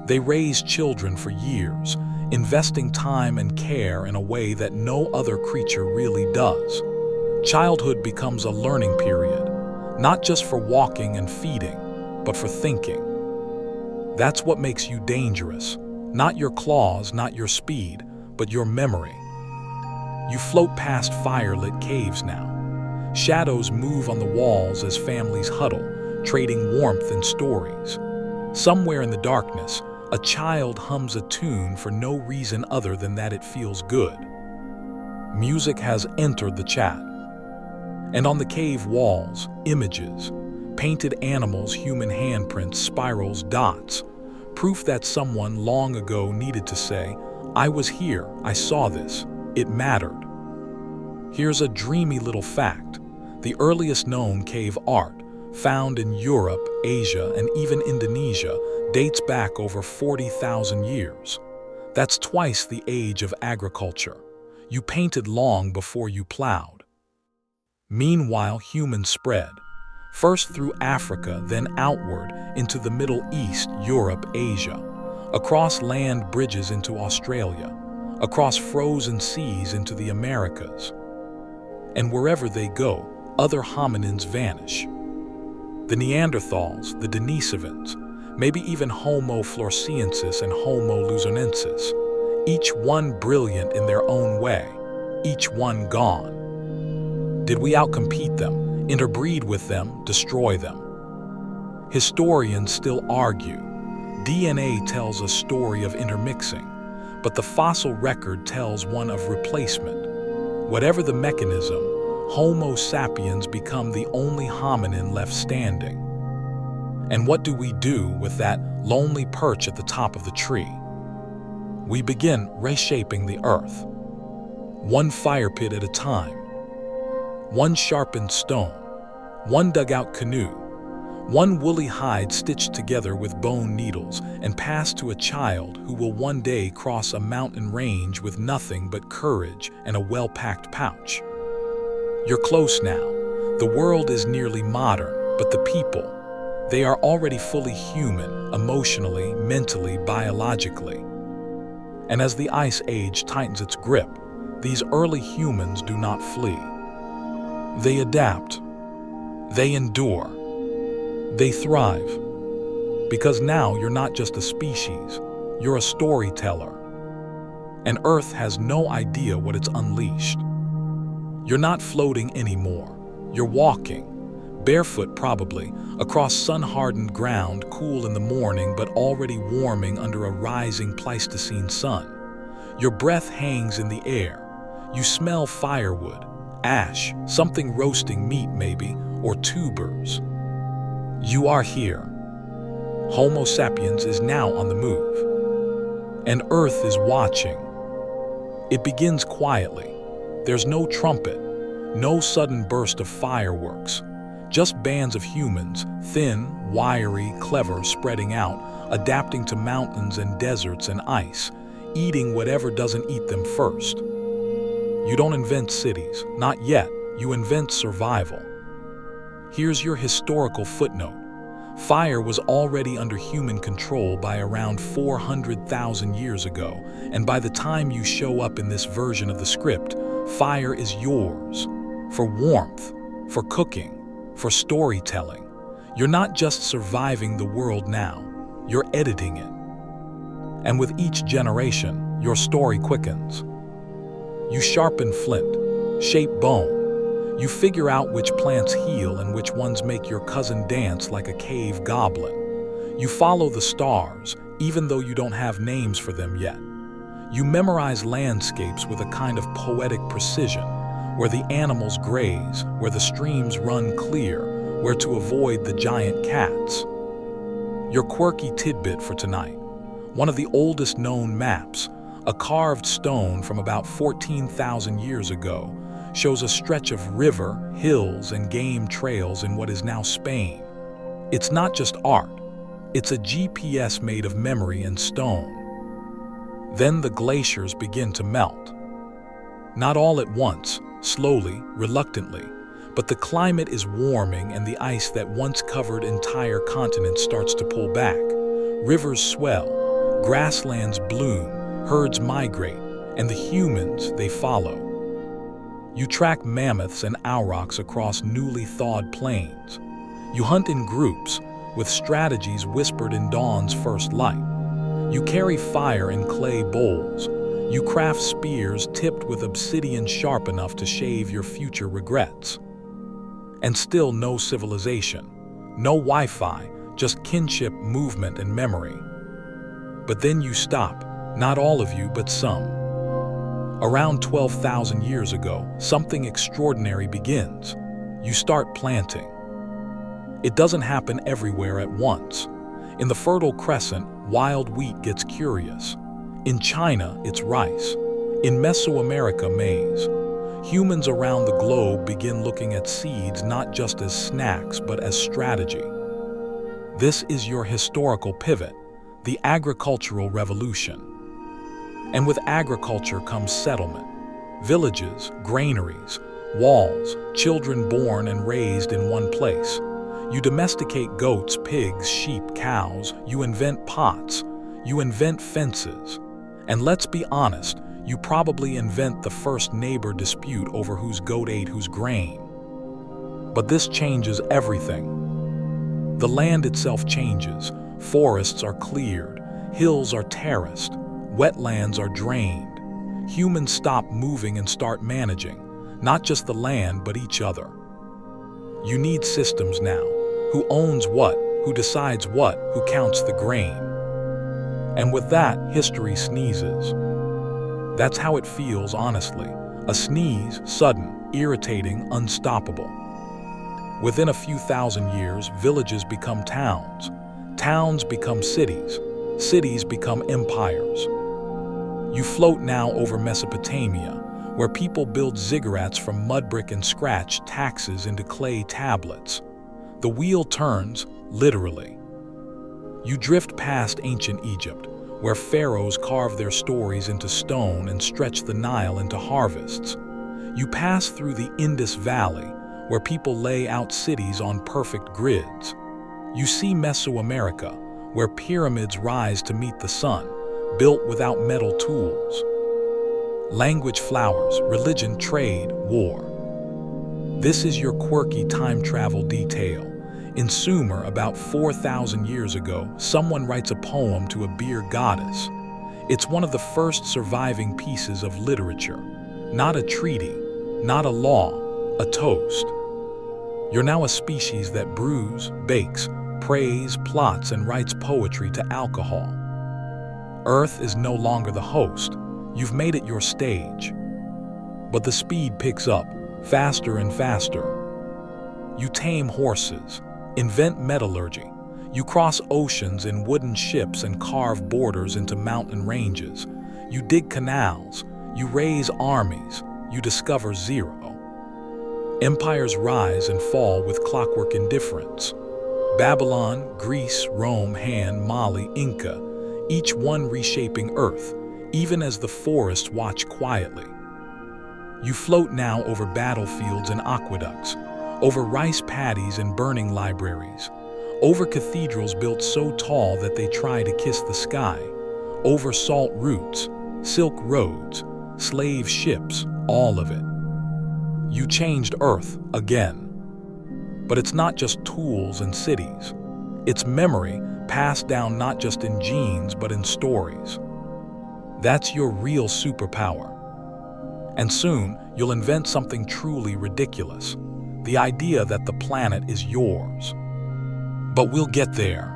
They raise children for years, investing time and care in a way that no other creature really does. Childhood becomes a learning period, not just for walking and feeding, but for thinking. That's what makes you dangerous. Not your claws, not your speed, but your memory. You float past firelit caves now. Shadows move on the walls as families huddle, trading warmth and stories. Somewhere in the darkness, a child hums a tune for no reason other than that it feels good. Music has entered the chat. And on the cave walls, images, Painted animals, human handprints, spirals, dots. Proof that someone long ago needed to say, "I was here, I saw this, it mattered." Here's a dreamy little fact. The earliest known cave art, found in Europe, Asia, and even Indonesia, dates back over 40,000 years. That's twice the age of agriculture. You painted long before you plowed. Meanwhile, humans spread, first through Africa, then outward into the Middle East, Europe, Asia, across land bridges into Australia, across frozen seas into the Americas. And wherever they go, other hominins vanish. The Neanderthals, the Denisovans, maybe even Homo floresiensis and Homo luzernensis, each one brilliant in their own way, each one gone. Did we outcompete them, interbreed with them, destroy them? Historians still argue. DNA tells a story of intermixing, but the fossil record tells one of replacement. Whatever the mechanism, Homo sapiens become the only hominin left standing. And what do we do with that lonely perch at the top of the tree? We begin reshaping the earth, one fire pit at a time, one sharpened stone, one dugout canoe, one woolly hide stitched together with bone needles and passed to a child who will one day cross a mountain range with nothing but courage and a well-packed pouch. You're close now. The world is nearly modern, but the people, they are already fully human, emotionally, mentally, biologically. And as the Ice Age tightens its grip, these early humans do not flee. They adapt. They endure. They thrive. Because now you're not just a species, you're a storyteller. And Earth has no idea what it's unleashed. You're not floating anymore. You're walking, barefoot probably, across sun-hardened ground, cool in the morning but already warming under a rising Pleistocene sun. Your breath hangs in the air. You smell firewood, ash, something roasting, meat maybe, or tubers. You are here. Homo sapiens is now on the move. And Earth is watching. It begins quietly. There's no trumpet, no sudden burst of fireworks, just bands of humans, thin, wiry, clever, spreading out, adapting to mountains and deserts and ice, eating whatever doesn't eat them first. You don't invent cities, not yet. You invent survival. Here's your historical footnote. Fire was already under human control by around 400,000 years ago, and by the time you show up in this version of the script, fire is yours. For warmth, for cooking, for storytelling. You're not just surviving the world now, you're editing it. And with each generation, your story quickens. You sharpen flint, shape bone. You figure out which plants heal and which ones make your cousin dance like a cave goblin. You follow the stars, even though you don't have names for them yet. You memorize landscapes with a kind of poetic precision, where the animals graze, where the streams run clear, where to avoid the giant cats. Your quirky tidbit for tonight. One of the oldest known maps, a carved stone from about 14,000 years ago, shows a stretch of river, hills, and game trails in what is now Spain. It's not just art. It's a GPS made of memory and stone. Then the glaciers begin to melt. Not all at once, slowly, reluctantly, but the climate is warming and the ice that once covered entire continents starts to pull back. Rivers swell, grasslands bloom, herds migrate, and the humans, they follow. You track mammoths and aurochs across newly thawed plains. You hunt in groups, with strategies whispered in dawn's first light. You carry fire in clay bowls. You craft spears tipped with obsidian sharp enough to shave your future regrets. And still no civilization, no Wi-Fi, just kinship, movement, and memory. But then you stop, not all of you, but some. Around 12,000 years ago, something extraordinary begins. You start planting. It doesn't happen everywhere at once. In the Fertile Crescent, wild wheat gets curious. In China, it's rice. In Mesoamerica, maize. Humans around the globe begin looking at seeds not just as snacks but as strategy. This is your historical pivot, the agricultural revolution. And with agriculture comes settlement. Villages, granaries, walls, children born and raised in one place. You domesticate goats, pigs, sheep, cows. You invent pots. You invent fences. And let's be honest, you probably invent the first neighbor dispute over whose goat ate whose grain. But this changes everything. The land itself changes. Forests are cleared. Hills are terraced. Wetlands are drained. Humans stop moving and start managing, not just the land, but each other. You need systems now. Who owns what? Who decides what? Who counts the grain? And with that, history sneezes. That's how it feels, honestly. A sneeze, sudden, irritating, unstoppable. Within a few thousand years, villages become towns. Towns become cities. Cities become empires. You float now over Mesopotamia, where people build ziggurats from mud brick and scratch taxes into clay tablets. The wheel turns, literally. You drift past ancient Egypt, where pharaohs carve their stories into stone and stretch the Nile into harvests. You pass through the Indus Valley, where people lay out cities on perfect grids. You see Mesoamerica, where pyramids rise to meet the sun, built without metal tools. Language flowers, religion, trade, war. This is your quirky time travel detail. In Sumer, about 4,000 years ago, someone writes a poem to a beer goddess. It's one of the first surviving pieces of literature. Not a treaty, not a law, a toast. You're now a species that brews, bakes, prays, plots, and writes poetry to alcohol. Earth is no longer the host. You've made it your stage. But the speed picks up, faster and faster. You tame horses, invent metallurgy. You cross oceans in wooden ships and carve borders into mountain ranges. You dig canals. You raise armies. You discover zero. Empires rise and fall with clockwork indifference. Babylon, Greece, Rome, Han, Mali, Inca, each one reshaping Earth, even as the forests watch quietly. You float now over battlefields and aqueducts, over rice paddies and burning libraries, over cathedrals built so tall that they try to kiss the sky, over salt routes, silk roads, slave ships, all of it. You changed Earth again. But it's not just tools and cities. It's memory passed down not just in genes but in stories. That's your real superpower. And soon, you'll invent something truly ridiculous. The idea that the planet is yours. But we'll get there.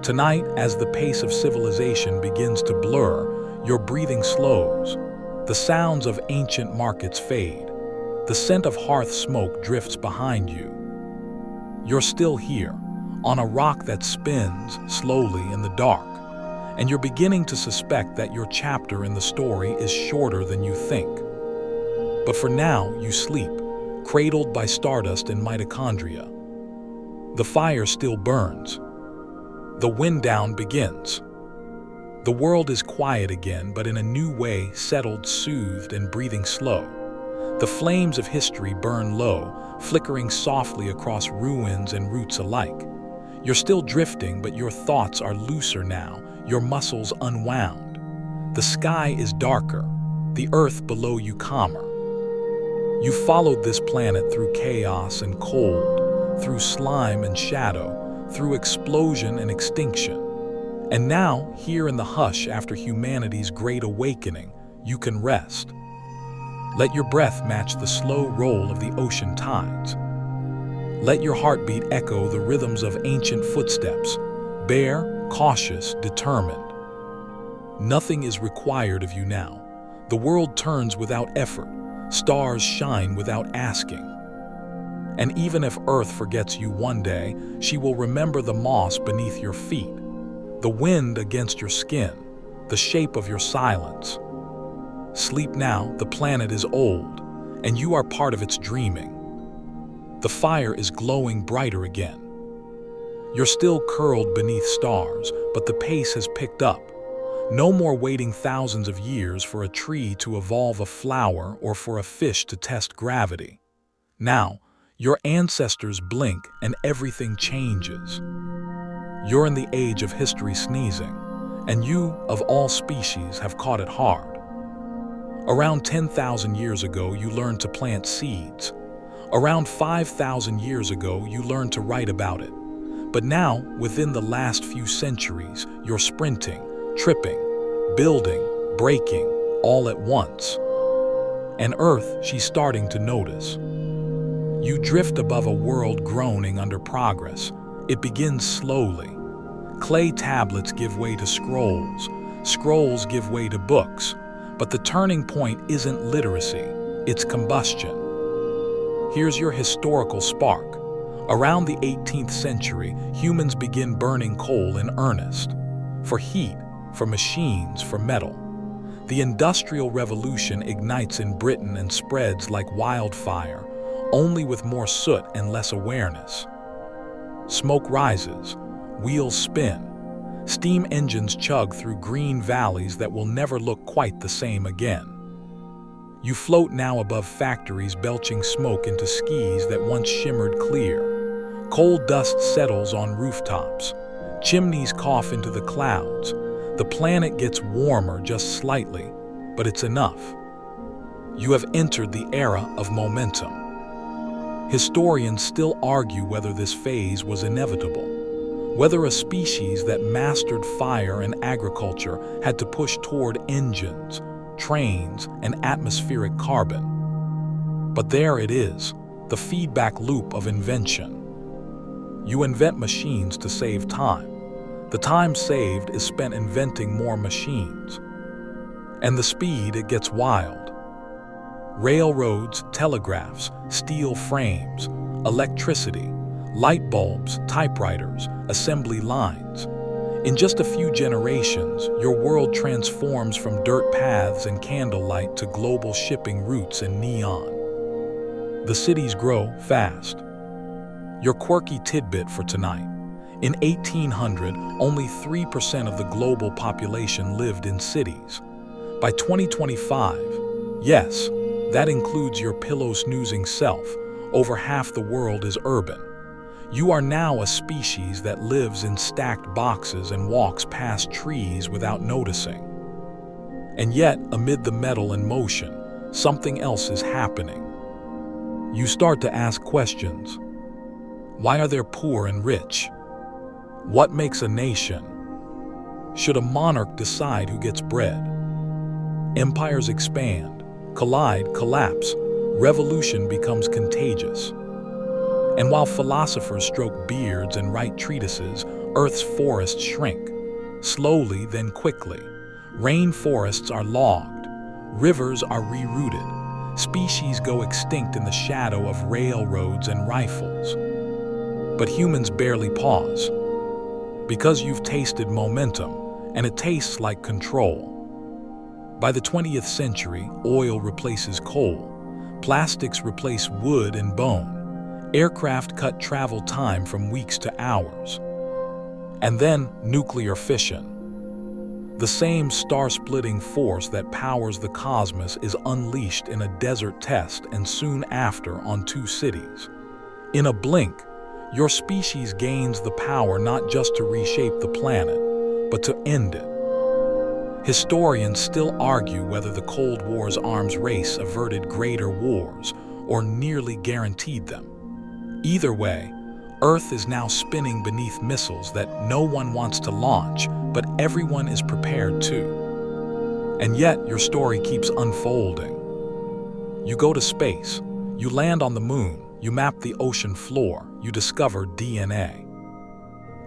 Tonight, as the pace of civilization begins to blur, your breathing slows. The sounds of ancient markets fade. The scent of hearth smoke drifts behind you. You're still here, on a rock that spins slowly in the dark, and you're beginning to suspect that your chapter in the story is shorter than you think. But for now, you sleep, cradled by stardust and mitochondria. The fire still burns. The wind down begins. The world is quiet again, but in a new way, settled, soothed, and breathing slow. The flames of history burn low, flickering softly across ruins and roots alike. You're still drifting, but your thoughts are looser now, your muscles unwound. The sky is darker, the earth below you calmer. You followed this planet through chaos and cold, through slime and shadow, through explosion and extinction. And now, here in the hush after humanity's great awakening, you can rest. Let your breath match the slow roll of the ocean tides. Let your heartbeat echo the rhythms of ancient footsteps, bare, cautious, determined. Nothing is required of you now. The world turns without effort. Stars shine without asking. And even if Earth forgets you one day, she will remember the moss beneath your feet, the wind against your skin, the shape of your silence. Sleep now, the planet is old, and you are part of its dreaming. The fire is glowing brighter again. You're still curled beneath stars, but the pace has picked up. No more waiting thousands of years for a tree to evolve a flower or for a fish to test gravity. Now, your ancestors blink and everything changes. You're in the age of history sneezing, and you, of all species, have caught it hard. Around 10,000 years ago, you learned to plant seeds. Around 5,000 years ago, you learned to write about it. But now, within the last few centuries, you're sprinting, tripping, building, breaking, all at once. And Earth, she's starting to notice. You drift above a world groaning under progress. It begins slowly. Clay tablets give way to scrolls. Scrolls give way to books. But the turning point isn't literacy, it's combustion. Here's your historical spark. Around the 18th century, humans begin burning coal in earnest. For heat, for machines, for metal. The Industrial Revolution ignites in Britain and spreads like wildfire, only with more soot and less awareness. Smoke rises, wheels spin, steam engines chug through green valleys that will never look quite the same again. You float now above factories belching smoke into skies that once shimmered clear. Coal dust settles on rooftops. Chimneys cough into the clouds. The planet gets warmer just slightly, but it's enough. You have entered the era of momentum. Historians still argue whether this phase was inevitable, whether a species that mastered fire and agriculture had to push toward engines, trains, and atmospheric carbon. But there it is, the feedback loop of invention. You invent machines to save time. The time saved is spent inventing more machines. And the speed, it gets wild. Railroads, telegraphs, steel frames, electricity, light bulbs, typewriters, assembly lines. In just a few generations, your world transforms from dirt paths and candlelight to global shipping routes and neon. The cities grow fast. Your quirky tidbit for tonight. In 1800, only 3% of the global population lived in cities. By 2025, yes, that includes your pillow-snoozing self, over half the world is urban. You are now a species that lives in stacked boxes and walks past trees without noticing. And yet, amid the metal and motion, something else is happening. You start to ask questions. Why are there poor and rich? What makes a nation? Should a monarch decide who gets bread? Empires expand, collide, collapse, revolution becomes contagious. And while philosophers stroke beards and write treatises, Earth's forests shrink, slowly then quickly. Rainforests are logged, rivers are rerouted, species go extinct in the shadow of railroads and rifles. But humans barely pause, because you've tasted momentum, and it tastes like control. By the 20th century, oil replaces coal, plastics replace wood and bone, aircraft cut travel time from weeks to hours. And then nuclear fission. The same star-splitting force that powers the cosmos is unleashed in a desert test and soon after on 2 cities. In a blink, your species gains the power not just to reshape the planet, but to end it. Historians still argue whether the Cold War's arms race averted greater wars or nearly guaranteed them. Either way, Earth is now spinning beneath missiles that no one wants to launch, but everyone is prepared to. And yet, your story keeps unfolding. You go to space, you land on the moon, you map the ocean floor, you discover DNA.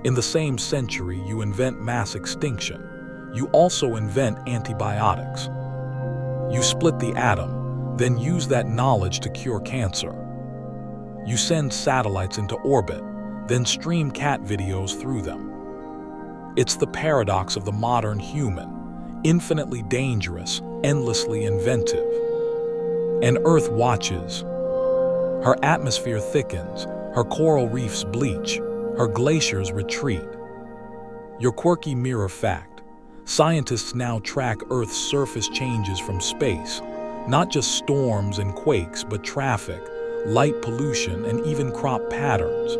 In the same century, you invent mass extinction. You also invent antibiotics. You split the atom, then use that knowledge to cure cancer. You send satellites into orbit, then stream cat videos through them. It's the paradox of the modern human, infinitely dangerous, endlessly inventive. And Earth watches. Her atmosphere thickens, her coral reefs bleach, her glaciers retreat. Your quirky mirror fact: scientists now track Earth's surface changes from space, not just storms and quakes, but traffic, light pollution, and even crop patterns.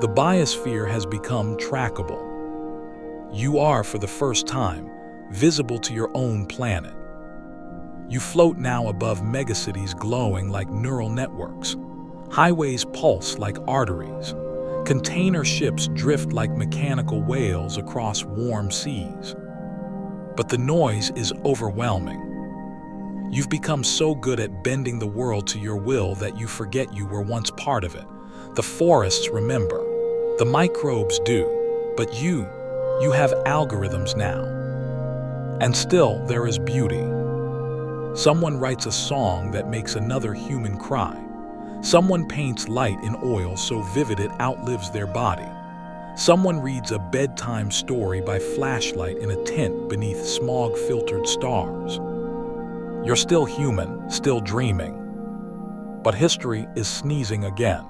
The biosphere has become trackable. You are, for the first time, visible to your own planet. You float now above megacities glowing like neural networks. Highways pulse like arteries. Container ships drift like mechanical whales across warm seas. But the noise is overwhelming. You've become so good at bending the world to your will that you forget you were once part of it. The forests remember. The microbes do. But you have algorithms now. And still, there is beauty. Someone writes a song that makes another human cry. Someone paints light in oil so vivid it outlives their body. Someone reads a bedtime story by flashlight in a tent beneath smog-filtered stars. You're still human, still dreaming. But history is sneezing again.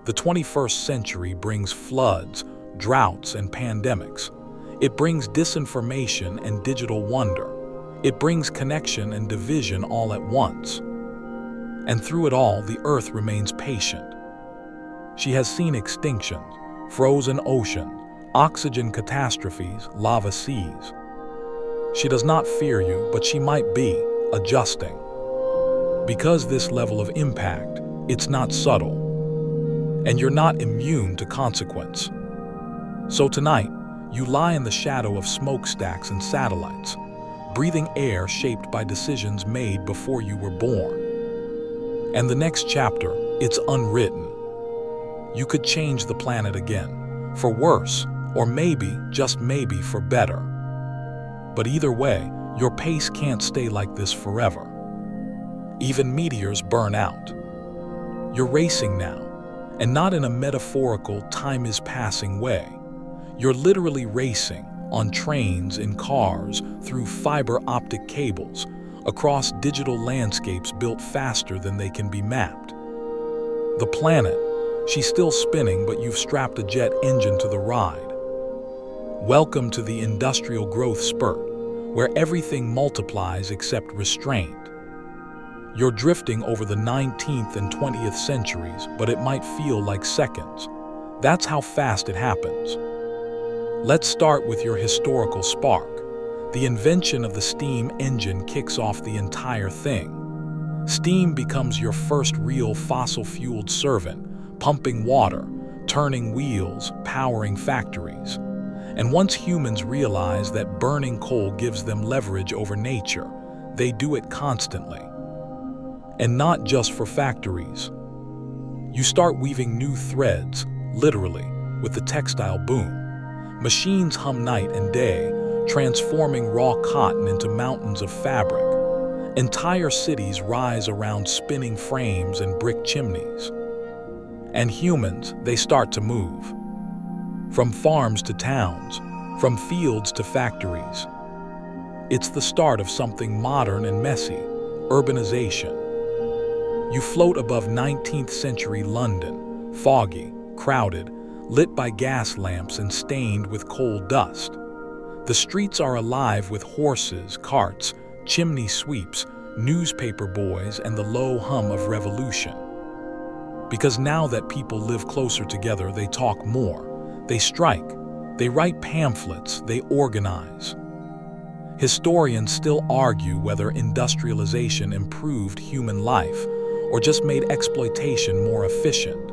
The 21st century brings floods, droughts, and pandemics. It brings disinformation and digital wonder. It brings connection and division all at once. And through it all, the Earth remains patient. She has seen extinctions, frozen oceans, oxygen catastrophes, lava seas. She does not fear you, but she might be adjusting. Because this level of impact, it's not subtle. And you're not immune to consequence. So tonight, you lie in the shadow of smokestacks and satellites, breathing air shaped by decisions made before you were born. And the next chapter, it's unwritten. You could change the planet again, for worse, or maybe, just maybe, for better. But either way, your pace can't stay like this forever. Even meteors burn out. You're racing now, and not in a metaphorical time is passing way. You're literally racing on trains, in cars, through fiber optic cables, across digital landscapes built faster than they can be mapped. The planet, she's still spinning, but you've strapped a jet engine to the ride. Welcome to the industrial growth spurt, where everything multiplies except restraint. You're drifting over the 19th and 20th centuries, but it might feel like seconds. That's how fast it happens. Let's start with your historical spark. The invention of the steam engine kicks off the entire thing. Steam becomes your first real fossil-fueled servant, pumping water, turning wheels, powering factories. And once humans realize that burning coal gives them leverage over nature, they do it constantly. And not just for factories. You start weaving new threads, literally, with the textile boom. Machines hum night and day, transforming raw cotton into mountains of fabric. Entire cities rise around spinning frames and brick chimneys. And humans, they start to move. From farms to towns, from fields to factories. It's the start of something modern and messy, urbanization. You float above 19th century London, foggy, crowded, lit by gas lamps and stained with coal dust. The streets are alive with horses, carts, chimney sweeps, newspaper boys, and the low hum of revolution. Because now that people live closer together, they talk more. They strike, they write pamphlets, they organize. Historians still argue whether industrialization improved human life or just made exploitation more efficient.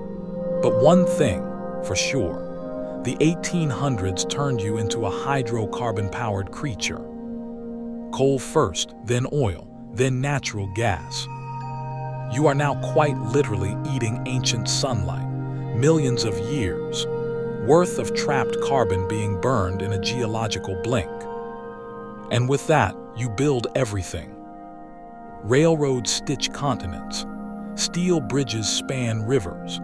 But one thing, for sure, the 1800s turned you into a hydrocarbon-powered creature. Coal first, then oil, then natural gas. You are now quite literally eating ancient sunlight, millions of years worth of trapped carbon being burned in a geological blink. And with that, you build everything. Railroads stitch continents. Steel bridges span rivers.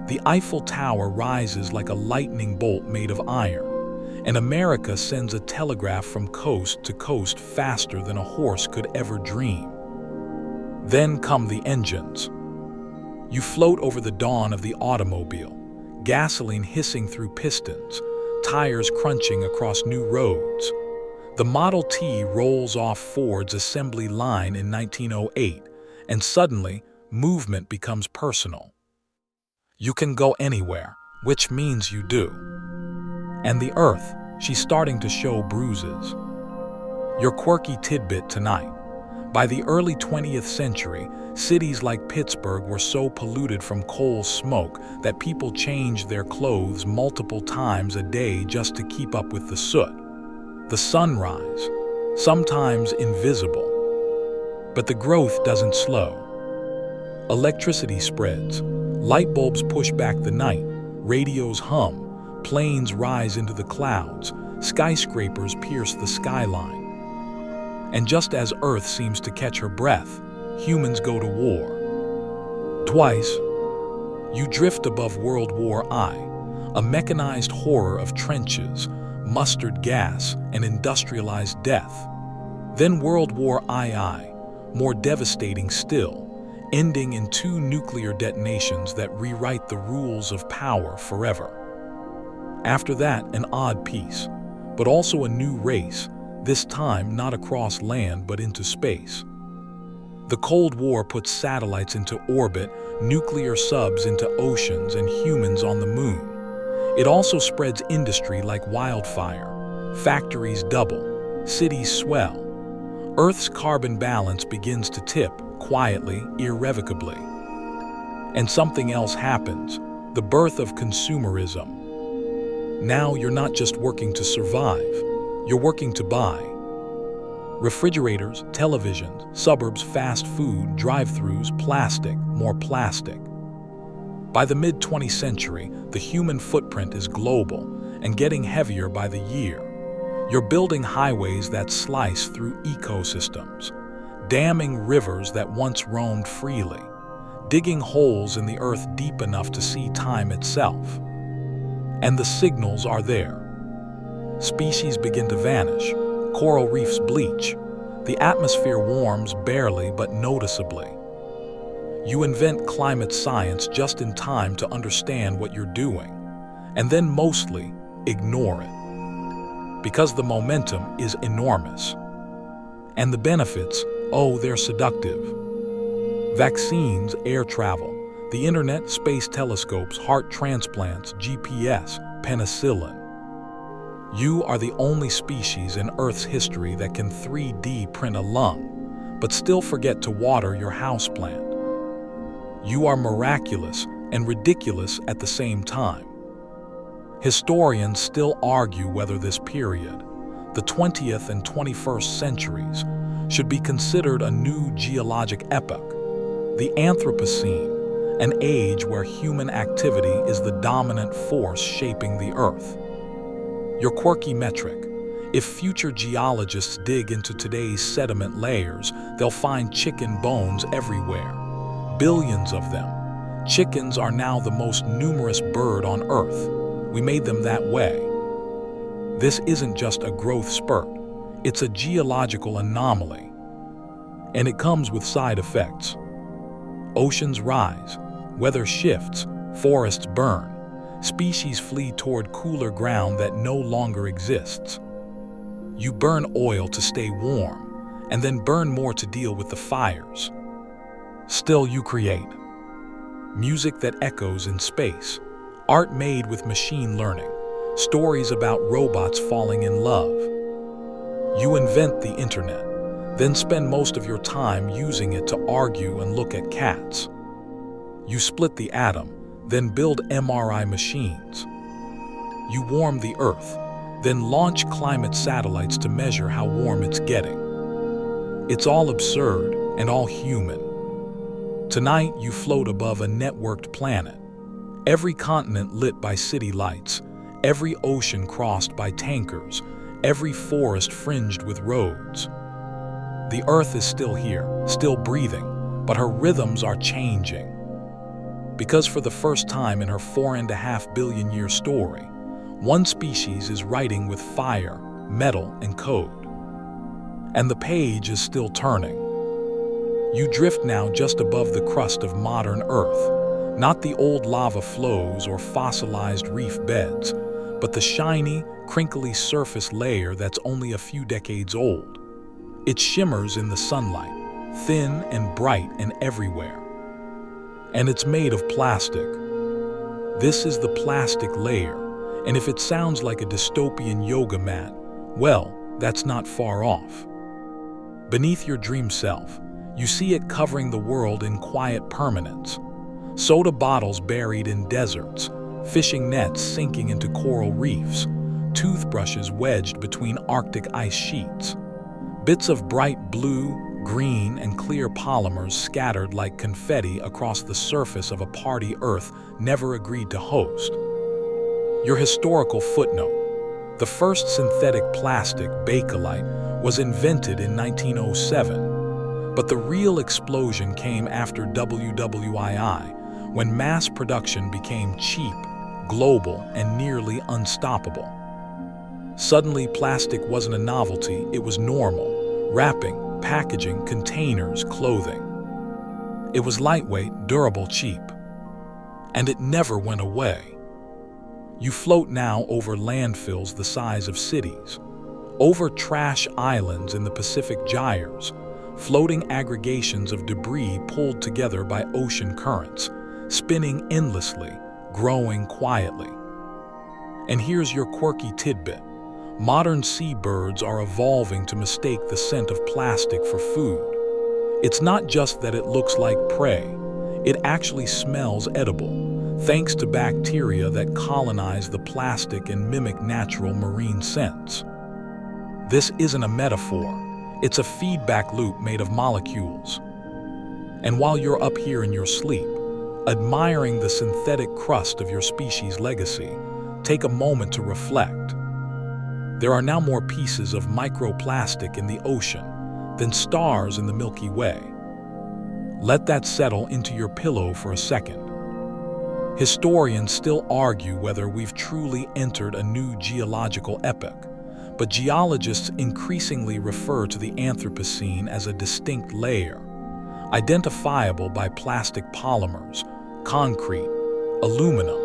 The Eiffel Tower rises like a lightning bolt made of iron. And America sends a telegraph from coast to coast faster than a horse could ever dream. Then come the engines. You float over the dawn of the automobile, gasoline hissing through pistons, tires crunching across new roads. The Model T rolls off Ford's assembly line in 1908, and suddenly, movement becomes personal. You can go anywhere, which means you do. And the Earth, she's starting to show bruises. Your quirky tidbit tonight. By the early 20th century, cities like Pittsburgh were so polluted from coal smoke that people changed their clothes multiple times a day just to keep up with the soot. The sunrise, sometimes invisible. But the growth doesn't slow. Electricity spreads, light bulbs push back the night, radios hum, planes rise into the clouds, skyscrapers pierce the skyline. And just as Earth seems to catch her breath, humans go to war. Twice, you drift above World War I, a mechanized horror of trenches, mustard gas, and industrialized death. Then World War II, more devastating still, ending in 2 nuclear detonations that rewrite the rules of power forever. After that, an odd peace, but also a new race, this time not across land but into space. The Cold War puts satellites into orbit, nuclear subs into oceans, and humans on the moon. It also spreads industry like wildfire. Factories double, cities swell. Earth's carbon balance begins to tip, quietly, irrevocably. And something else happens, the birth of consumerism. Now you're not just working to survive, you're working to buy. Refrigerators, televisions, suburbs, fast food, drive-thrus, plastic, more plastic. By the mid-20th century, the human footprint is global and getting heavier by the year. You're building highways that slice through ecosystems, damming rivers that once roamed freely, digging holes in the earth deep enough to see time itself. And the signals are there. Species begin to vanish, coral reefs bleach, the atmosphere warms barely but noticeably. You invent climate science just in time to understand what you're doing, and then mostly ignore it. Because the momentum is enormous. And the benefits, oh, they're seductive. Vaccines, air travel, the internet, space telescopes, heart transplants, GPS, penicillin. You are the only species in Earth's history that can 3D print a lung, but still forget to water your houseplant. You are miraculous and ridiculous at the same time. Historians still argue whether this period, the 20th and 21st centuries, should be considered a new geologic epoch, the Anthropocene, an age where human activity is the dominant force shaping the Earth. Your quirky metric. If future geologists dig into today's sediment layers, they'll find chicken bones everywhere. Billions of them. Chickens are now the most numerous bird on Earth. We made them that way. This isn't just a growth spurt. It's a geological anomaly. And it comes with side effects. Oceans rise, weather shifts, forests burn. Species flee toward cooler ground that no longer exists. You burn oil to stay warm, and then burn more to deal with the fires. Still you create. Music that echoes in space, art made with machine learning, stories about robots falling in love. You invent the internet, then spend most of your time using it to argue and look at cats. You split the atom, then build MRI machines. You warm the Earth, then launch climate satellites to measure how warm it's getting. It's all absurd and all human. Tonight you float above a networked planet. Every continent lit by city lights, every ocean crossed by tankers, every forest fringed with roads. The Earth is still here, still breathing, but her rhythms are changing. Because for the first time in her 4.5 billion year story, one species is writing with fire, metal, and code. And the page is still turning. You drift now just above the crust of modern Earth, not the old lava flows or fossilized reef beds, but the shiny, crinkly surface layer that's only a few decades old. It shimmers in the sunlight, thin and bright and everywhere. And it's made of plastic. This is the plastic layer, and if it sounds like a dystopian yoga mat, well, that's not far off. Beneath your dream self, you see it covering the world in quiet permanence. Soda bottles buried in deserts, fishing nets sinking into coral reefs, toothbrushes wedged between Arctic ice sheets, bits of bright blue, green, and clear polymers scattered like confetti across the surface of a party Earth never agreed to host. Your historical footnote: the first synthetic plastic, Bakelite, was invented in 1907, but the real explosion came after WWII, when mass production became cheap, global, and nearly unstoppable. Suddenly, plastic wasn't a novelty, it was normal. Wrapping, packaging, containers, clothing. It was lightweight, durable, cheap. And it never went away. You float now over landfills the size of cities, over trash islands in the Pacific gyres, floating aggregations of debris pulled together by ocean currents, spinning endlessly, growing quietly. And here's your quirky tidbit. Modern seabirds are evolving to mistake the scent of plastic for food. It's not just that it looks like prey, it actually smells edible, thanks to bacteria that colonize the plastic and mimic natural marine scents. This isn't a metaphor, it's a feedback loop made of molecules. And while you're up here in your sleep, admiring the synthetic crust of your species' legacy, take a moment to reflect. There are now more pieces of microplastic in the ocean than stars in the Milky Way. Let that settle into your pillow for a second. Historians still argue whether we've truly entered a new geological epoch, but geologists increasingly refer to the Anthropocene as a distinct layer, identifiable by plastic polymers, concrete, aluminum,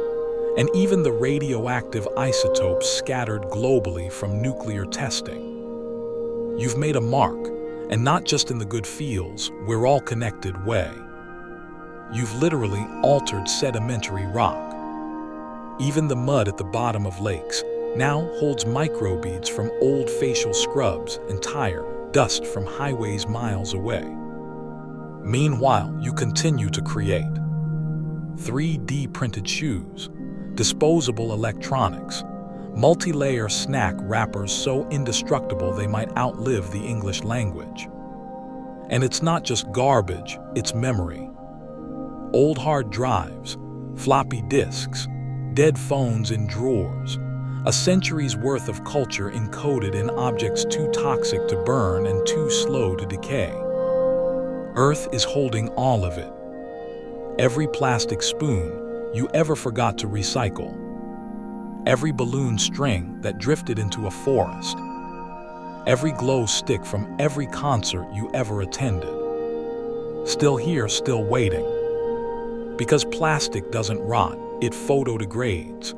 and even the radioactive isotopes scattered globally from nuclear testing. You've made a mark, and not just in the good feels, we're all connected way. You've literally altered sedimentary rock. Even the mud at the bottom of lakes now holds microbeads from old facial scrubs and tire dust from highways miles away. Meanwhile, you continue to create 3D printed shoes, disposable electronics, multi-layer snack wrappers so indestructible they might outlive the English language. And it's not just garbage, it's memory. Old hard drives, floppy disks, dead phones in drawers, a century's worth of culture encoded in objects too toxic to burn and too slow to decay. Earth is holding all of it. Every plastic spoon you ever forgot to recycle. Every balloon string that drifted into a forest. Every glow stick from every concert you ever attended. Still here, still waiting. Because plastic doesn't rot, it photodegrades.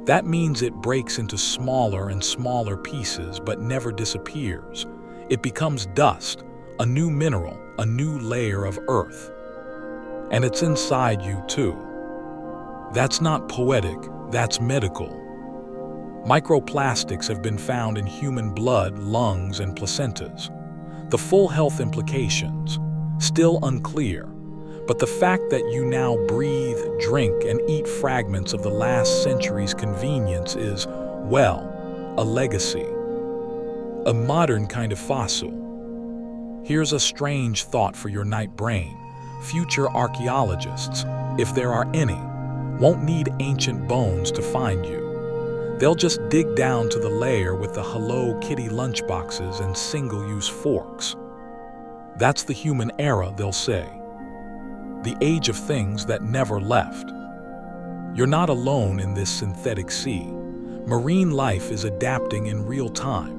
That means it breaks into smaller and smaller pieces but never disappears. It becomes dust, a new mineral, a new layer of earth. And it's inside you too. That's not poetic, that's medical. Microplastics have been found in human blood, lungs, and placentas. The full health implications, still unclear, but the fact that you now breathe, drink, and eat fragments of the last century's convenience is, well, a legacy. A modern kind of fossil. Here's a strange thought for your night brain. Future archaeologists, if there are any, won't need ancient bones to find you. They'll just dig down to the layer with the Hello Kitty lunchboxes and single-use forks. That's the human era, they'll say. the age of things that never left. You're not alone in this synthetic sea. Marine life is adapting in real time.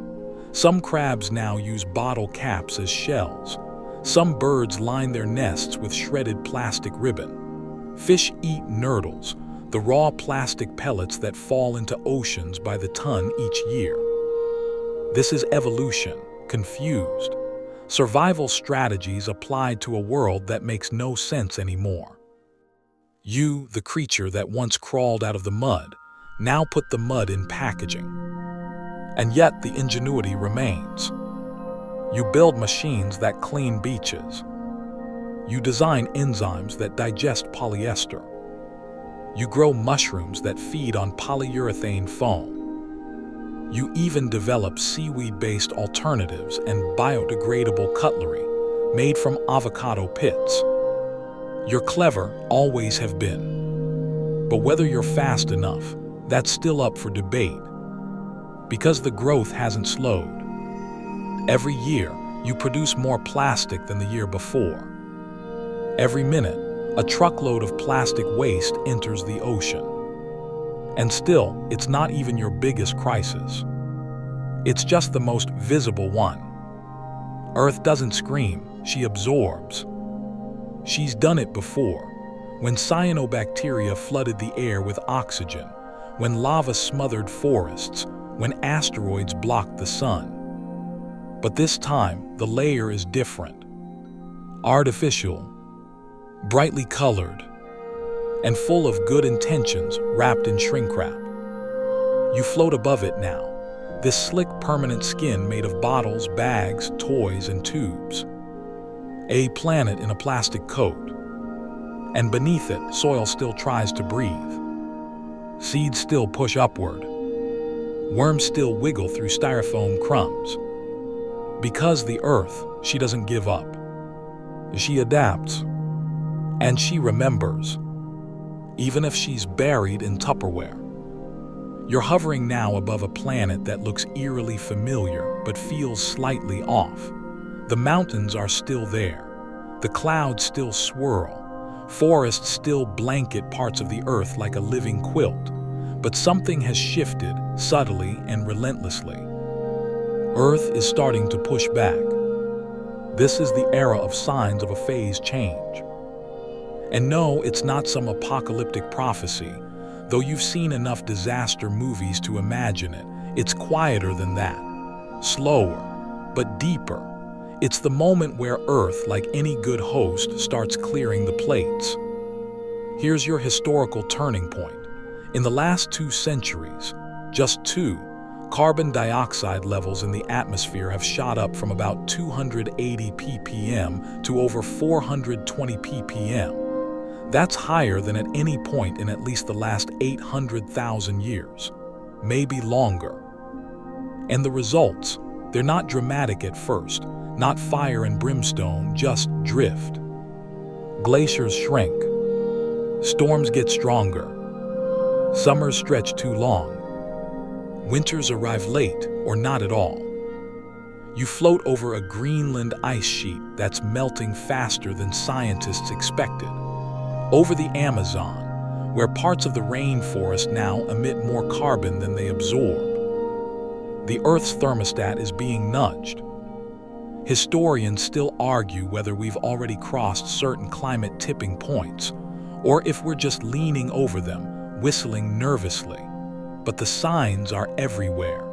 Some crabs now use bottle caps as shells. Some birds line their nests with shredded plastic ribbon. Fish eat nurdles, the raw plastic pellets that fall into oceans by the ton each year. This is evolution, confused. Survival strategies applied to a world that makes no sense anymore. You, the creature that once crawled out of the mud, now put the mud in packaging. And yet the ingenuity remains. You build machines that clean beaches. You design enzymes that digest polyester. You grow mushrooms that feed on polyurethane foam. You even develop seaweed-based alternatives and biodegradable cutlery made from avocado pits. You're clever, always have been. But whether you're fast enough, that's still up for debate. Because the growth hasn't slowed. Every year, you produce more plastic than the year before. Every minute, a truckload of plastic waste enters the ocean. And still, it's not even your biggest crisis. It's just the most visible one. Earth doesn't scream, she absorbs. She's done it before, when cyanobacteria flooded the air with oxygen, when lava smothered forests, when asteroids blocked the sun. But this time, the layer is different. Artificial, brightly colored, and full of good intentions wrapped in shrink wrap. You float above it now, this slick permanent skin made of bottles, bags, toys, and tubes. A planet in a plastic coat. And beneath it, soil still tries to breathe. Seeds still push upward. Worms still wiggle through styrofoam crumbs. Because the Earth, she doesn't give up. She adapts. And she remembers. Even if she's buried in Tupperware. You're hovering now above a planet that looks eerily familiar but feels slightly off. The mountains are still there. The clouds still swirl. Forests still blanket parts of the Earth like a living quilt. But something has shifted, subtly and relentlessly. Earth is starting to push back. This is the era of signs of a phase change. And no, it's not some apocalyptic prophecy, though you've seen enough disaster movies to imagine it. It's quieter than that, slower, but deeper. It's the moment where Earth, like any good host, starts clearing the plates. Here's your historical turning point. In the last 2 centuries, just 2, carbon dioxide levels in the atmosphere have shot up from about 280 ppm to over 420 ppm. That's higher than at any point in at least the last 800,000 years, maybe longer. And the results, they're not dramatic at first, not fire and brimstone, just drift. Glaciers shrink. Storms get stronger. Summers stretch too long. Winters arrive late or not at all. You float over a Greenland ice sheet that's melting faster than scientists expected. Over the Amazon, where parts of the rainforest now emit more carbon than they absorb. The Earth's thermostat is being nudged. Historians still argue whether we've already crossed certain climate tipping points, or if we're just leaning over them, whistling nervously. But the signs are everywhere.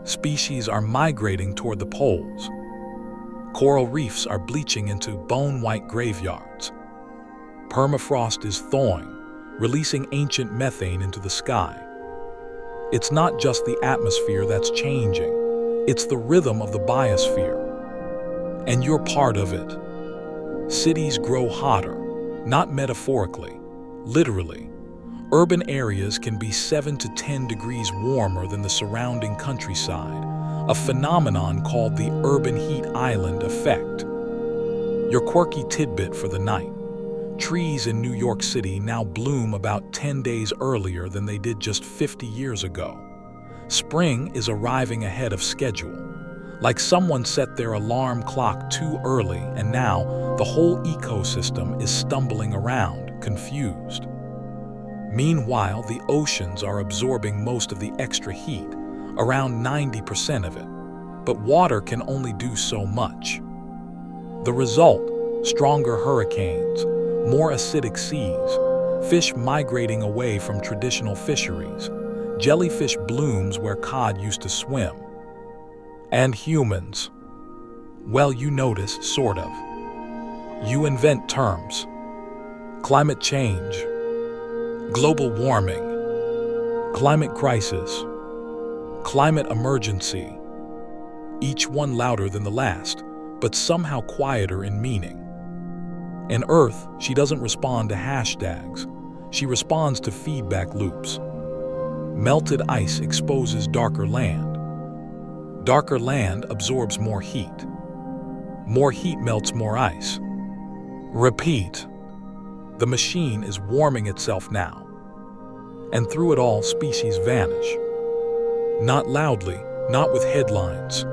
Species are migrating toward the poles. Coral reefs are bleaching into bone-white graveyards. Permafrost is thawing, releasing ancient methane into the sky. It's not just the atmosphere that's changing, it's the rhythm of the biosphere. And you're part of it. Cities grow hotter, not metaphorically, literally. Urban areas can be 7 to 10 degrees warmer than the surrounding countryside, a phenomenon called the urban heat island effect. Your quirky tidbit for the night. Trees in New York City now bloom about 10 days earlier than they did just 50 years ago. Spring is arriving ahead of schedule. Like someone set their alarm clock too early and now The whole ecosystem is stumbling around, confused. Meanwhile, the oceans are absorbing most of the extra heat, around 90% of it, but water can only do so much. The result: stronger hurricanes, more acidic seas, fish migrating away from traditional fisheries, jellyfish blooms where cod used to swim. And humans, well, you notice, sort of. You invent terms: climate change, global warming, climate crisis, climate emergency, each one louder than the last, but somehow quieter in meaning. In Earth, she doesn't respond to hashtags, she responds to feedback loops. Melted ice exposes darker land. Darker land absorbs more heat. More heat melts more ice. Repeat. The machine is warming itself now. And through it all, species vanish. Not loudly, not with headlines.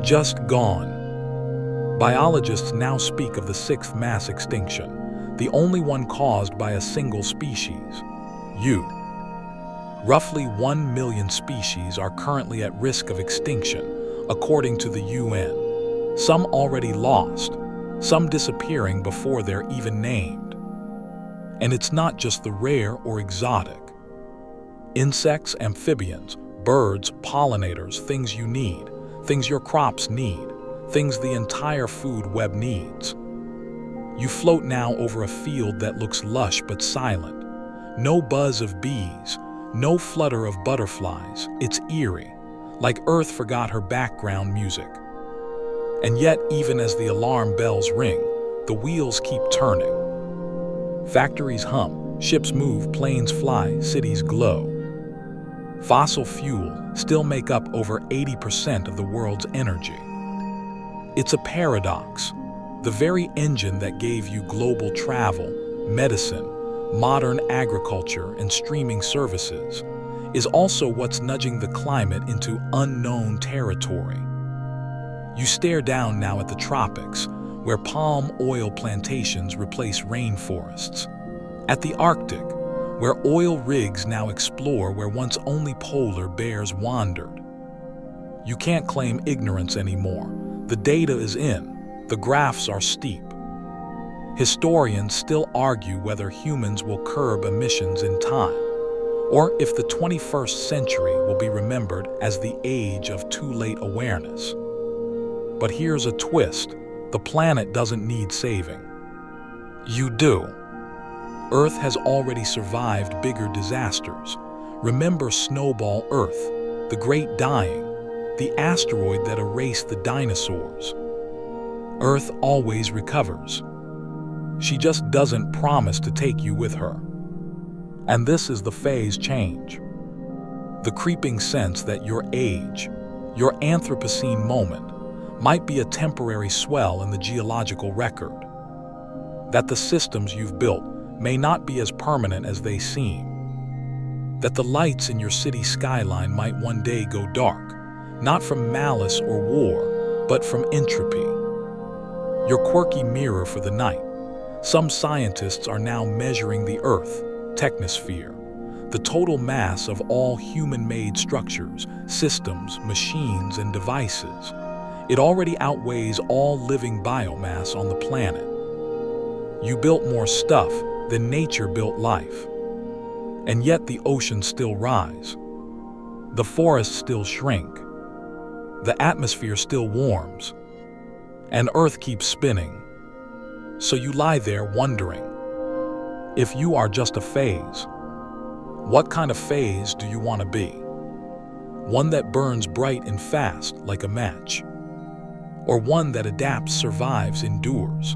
Just gone. Biologists now speak of the sixth mass extinction, the only one caused by a single species, you. Roughly 1 million species are currently at risk of extinction, according to the UN. Some already lost, some disappearing before they're even named. And it's not just the rare or exotic. Insects, amphibians, birds, pollinators, things you need, things your crops need, things the entire food web needs. You float now over a field that looks lush but silent. No buzz of bees, no flutter of butterflies. It's eerie, like Earth forgot her background music. And yet, even as the alarm bells ring, the wheels keep turning. Factories hum, ships move, planes fly, cities glow. Fossil fuel still make up over 80% of the world's energy. It's a paradox. The very engine that gave you global travel, medicine, modern agriculture, and streaming services is also what's nudging the climate into unknown territory. You stare down now at the tropics, where palm oil plantations replace rainforests. At the Arctic, where oil rigs now explore where once only polar bears wandered. You can't claim ignorance anymore. The data is in, the graphs are steep. Historians still argue whether humans will curb emissions in time, or if the 21st century will be remembered as the age of too late awareness. But here's a twist: the planet doesn't need saving. You do. Earth has already survived bigger disasters. Remember Snowball Earth, the Great Dying, the asteroid that erased the dinosaurs. Earth always recovers. She just doesn't promise to take you with her. And this is the phase change. The creeping sense that your age, your Anthropocene moment, might be a temporary swell in the geological record. That the systems you've built may not be as permanent as they seem. That the lights in your city skyline might one day go dark, not from malice or war, but from entropy. Your quirky mirror for the night. Some scientists are now measuring the Earth, technosphere, the total mass of all human-made structures, systems, machines, and devices. It already outweighs all living biomass on the planet. You built more stuff than nature built life. And yet the oceans still rise. The forests still shrink. The atmosphere still warms. And Earth keeps spinning. So you lie there wondering, if you are just a phase, what kind of phase do you want to be? One that burns bright and fast like a match? Or one that adapts, survives, endures?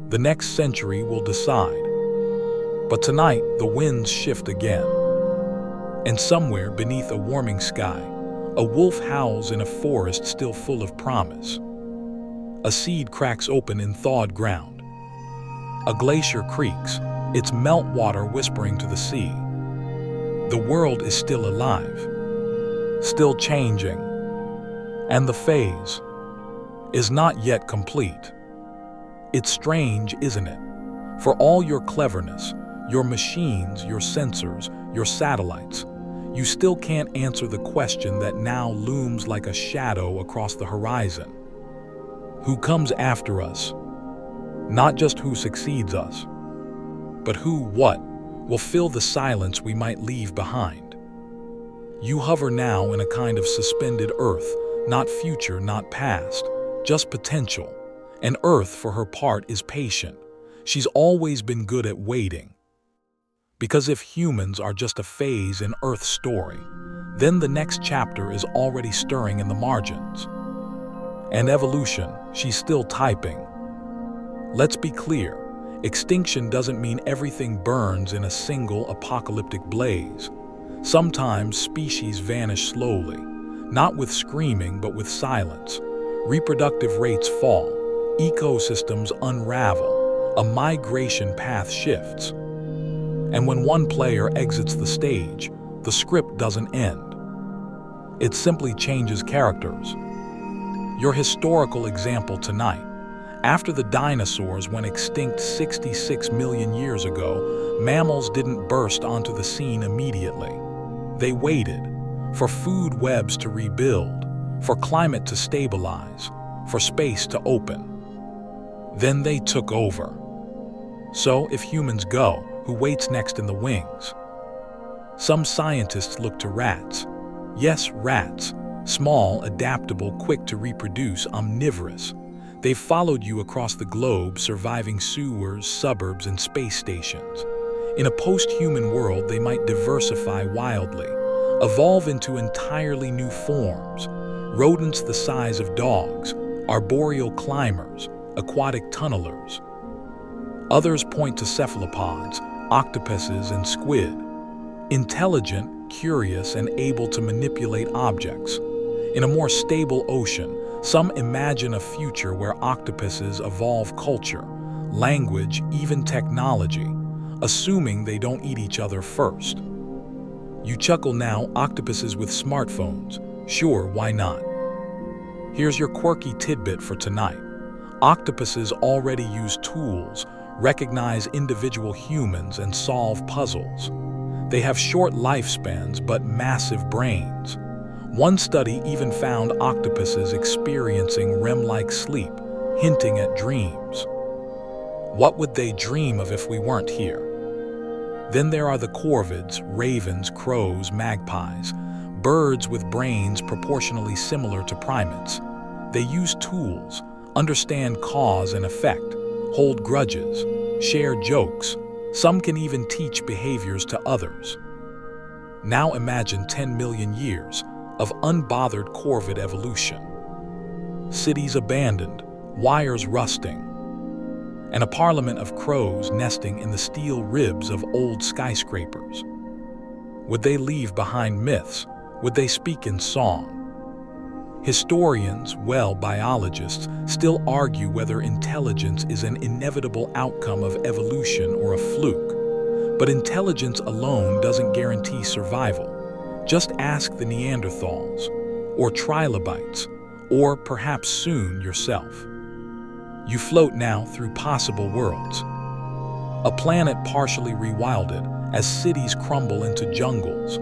The next century will decide. But tonight, the winds shift again. And somewhere beneath a warming sky, a wolf howls in a forest still full of promise. A seed cracks open in thawed ground. A glacier creaks, its meltwater whispering to the sea. The world is still alive, still changing, and the phase is not yet complete. It's strange, isn't it? For all your cleverness, your machines, your sensors, your satellites, you still can't answer the question that now looms like a shadow across the horizon. Who comes after us? Not just who succeeds us, but what will fill the silence we might leave behind. You hover now in a kind of suspended Earth, not future, not past, just potential. And Earth, for her part, is patient. She's always been good at waiting. Because if humans are just a phase in Earth's story, then the next chapter is already stirring in the margins. And evolution, she's still typing. Let's be clear, extinction doesn't mean everything burns in a single apocalyptic blaze. Sometimes species vanish slowly, not with screaming but with silence. Reproductive rates fall, ecosystems unravel, a migration path shifts. And when one player exits the stage, the script doesn't end. It simply changes characters. Your historical example tonight. After the dinosaurs went extinct 66 million years ago, mammals didn't burst onto the scene immediately. They waited for food webs to rebuild, for climate to stabilize, for space to open. Then they took over. So if humans go, who waits next in the wings? Some scientists look to rats. Yes, rats. Small, adaptable, quick to reproduce, omnivorous. They've followed you across the globe, surviving sewers, suburbs, and space stations. In a post-human world, they might diversify wildly, evolve into entirely new forms. Rodents the size of dogs, arboreal climbers, aquatic tunnelers. Others point to cephalopods, octopuses, and squid. Intelligent, curious, and able to manipulate objects. In a more stable ocean, some imagine a future where octopuses evolve culture, language, even technology, assuming they don't eat each other first. You chuckle now, octopuses with smartphones. Sure, why not? Here's your quirky tidbit for tonight. Octopuses already use tools, recognize individual humans, and solve puzzles. They have short lifespans but massive brains. One study even found octopuses experiencing REM-like sleep, hinting at dreams. What would they dream of if we weren't here? Then there are the corvids, ravens, crows, magpies, birds with brains proportionally similar to primates. They use tools, understand cause and effect, hold grudges, share jokes. Some can even teach behaviors to others. Now imagine 10 million years of unbothered corvid evolution. Cities abandoned, wires rusting, and a parliament of crows nesting in the steel ribs of old skyscrapers. Would they leave behind myths? Would they speak in song? Historians, biologists, still argue whether intelligence is an inevitable outcome of evolution or a fluke. But intelligence alone doesn't guarantee survival. Just ask the Neanderthals, or trilobites, or perhaps soon yourself. You float now through possible worlds. A planet partially rewilded as cities crumble into jungles,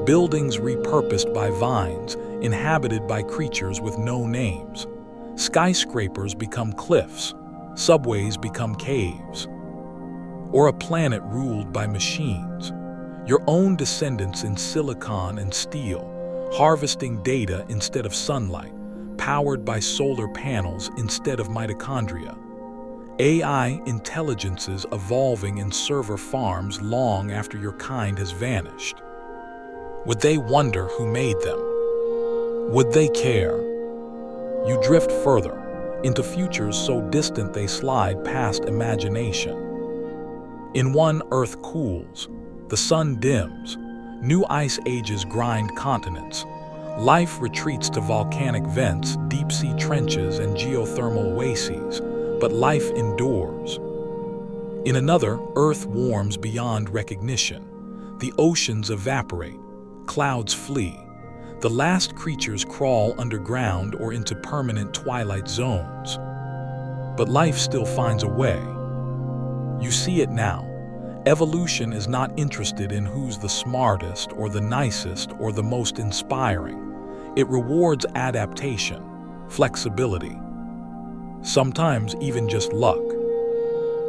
buildings repurposed by vines, inhabited by creatures with no names. Skyscrapers become cliffs, subways become caves. Or a planet ruled by machines. Your own descendants in silicon and steel, harvesting data instead of sunlight, powered by solar panels instead of mitochondria. AI intelligences evolving in server farms long after your kind has vanished. Would they wonder who made them? Would they care? You drift further, into futures so distant they slide past imagination. In one, Earth cools, the sun dims, new ice ages grind continents. Life retreats to volcanic vents, deep-sea trenches, and geothermal oases, but life endures. In another, Earth warms beyond recognition. The oceans evaporate, clouds flee. The last creatures crawl underground or into permanent twilight zones. But life still finds a way. You see it now. Evolution is not interested in who's the smartest or the nicest or the most inspiring. It rewards adaptation, flexibility, sometimes even just luck,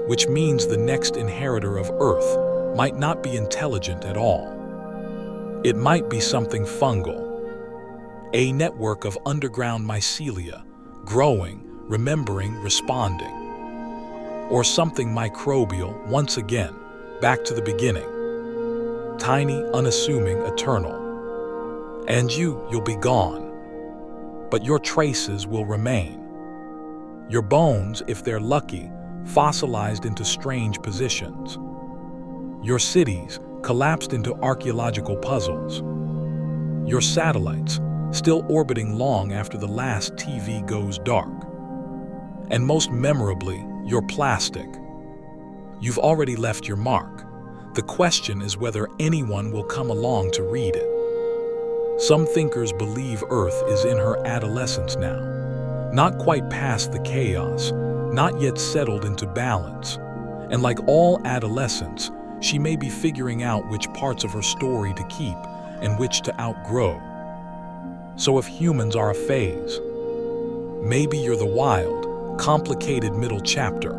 which means the next inheritor of Earth might not be intelligent at all. It might be something fungal, a network of underground mycelia, growing, remembering, responding. Or something microbial, once again, back to the beginning. Tiny, unassuming, eternal. And you'll be gone. But your traces will remain. Your bones, if they're lucky, fossilized into strange positions. Your cities collapsed into archaeological puzzles. Your satellites still orbiting long after the last TV goes dark. And most memorably, your plastic. You've already left your mark. The question is whether anyone will come along to read it. Some thinkers believe Earth is in her adolescence now, not quite past the chaos, not yet settled into balance. And like all adolescents, she may be figuring out which parts of her story to keep and which to outgrow. So if humans are a phase, maybe you're the wild, complicated middle chapter.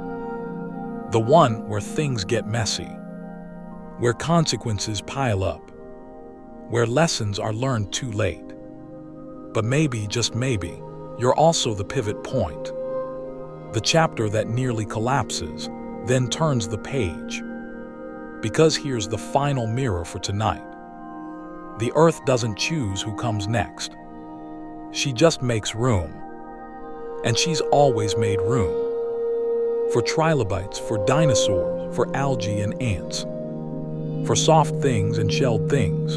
The one where things get messy, where consequences pile up, where lessons are learned too late. But maybe, just maybe, you're also the pivot point. The chapter that nearly collapses, then turns the page. Because here's the final mirror for tonight. The Earth doesn't choose who comes next. She just makes room. And she's always made room. For trilobites, for dinosaurs, for algae and ants. For soft things and shelled things.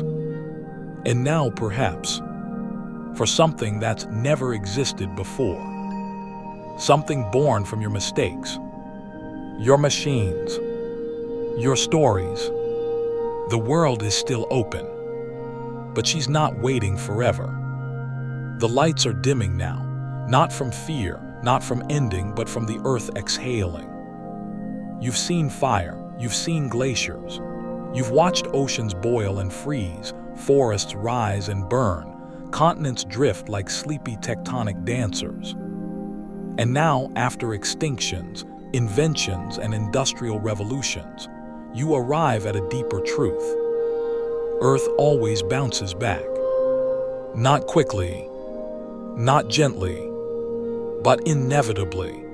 And now, perhaps, for something that's never existed before. Something born from your mistakes, your machines, your stories. The world is still open, but she's not waiting forever. The lights are dimming now, not from fear, not from ending, but from the Earth exhaling. You've seen fire, you've seen glaciers, you've watched oceans boil and freeze, forests rise and burn, continents drift like sleepy tectonic dancers. And now, after extinctions, inventions, and industrial revolutions, you arrive at a deeper truth. Earth always bounces back. Not quickly, not gently, but inevitably.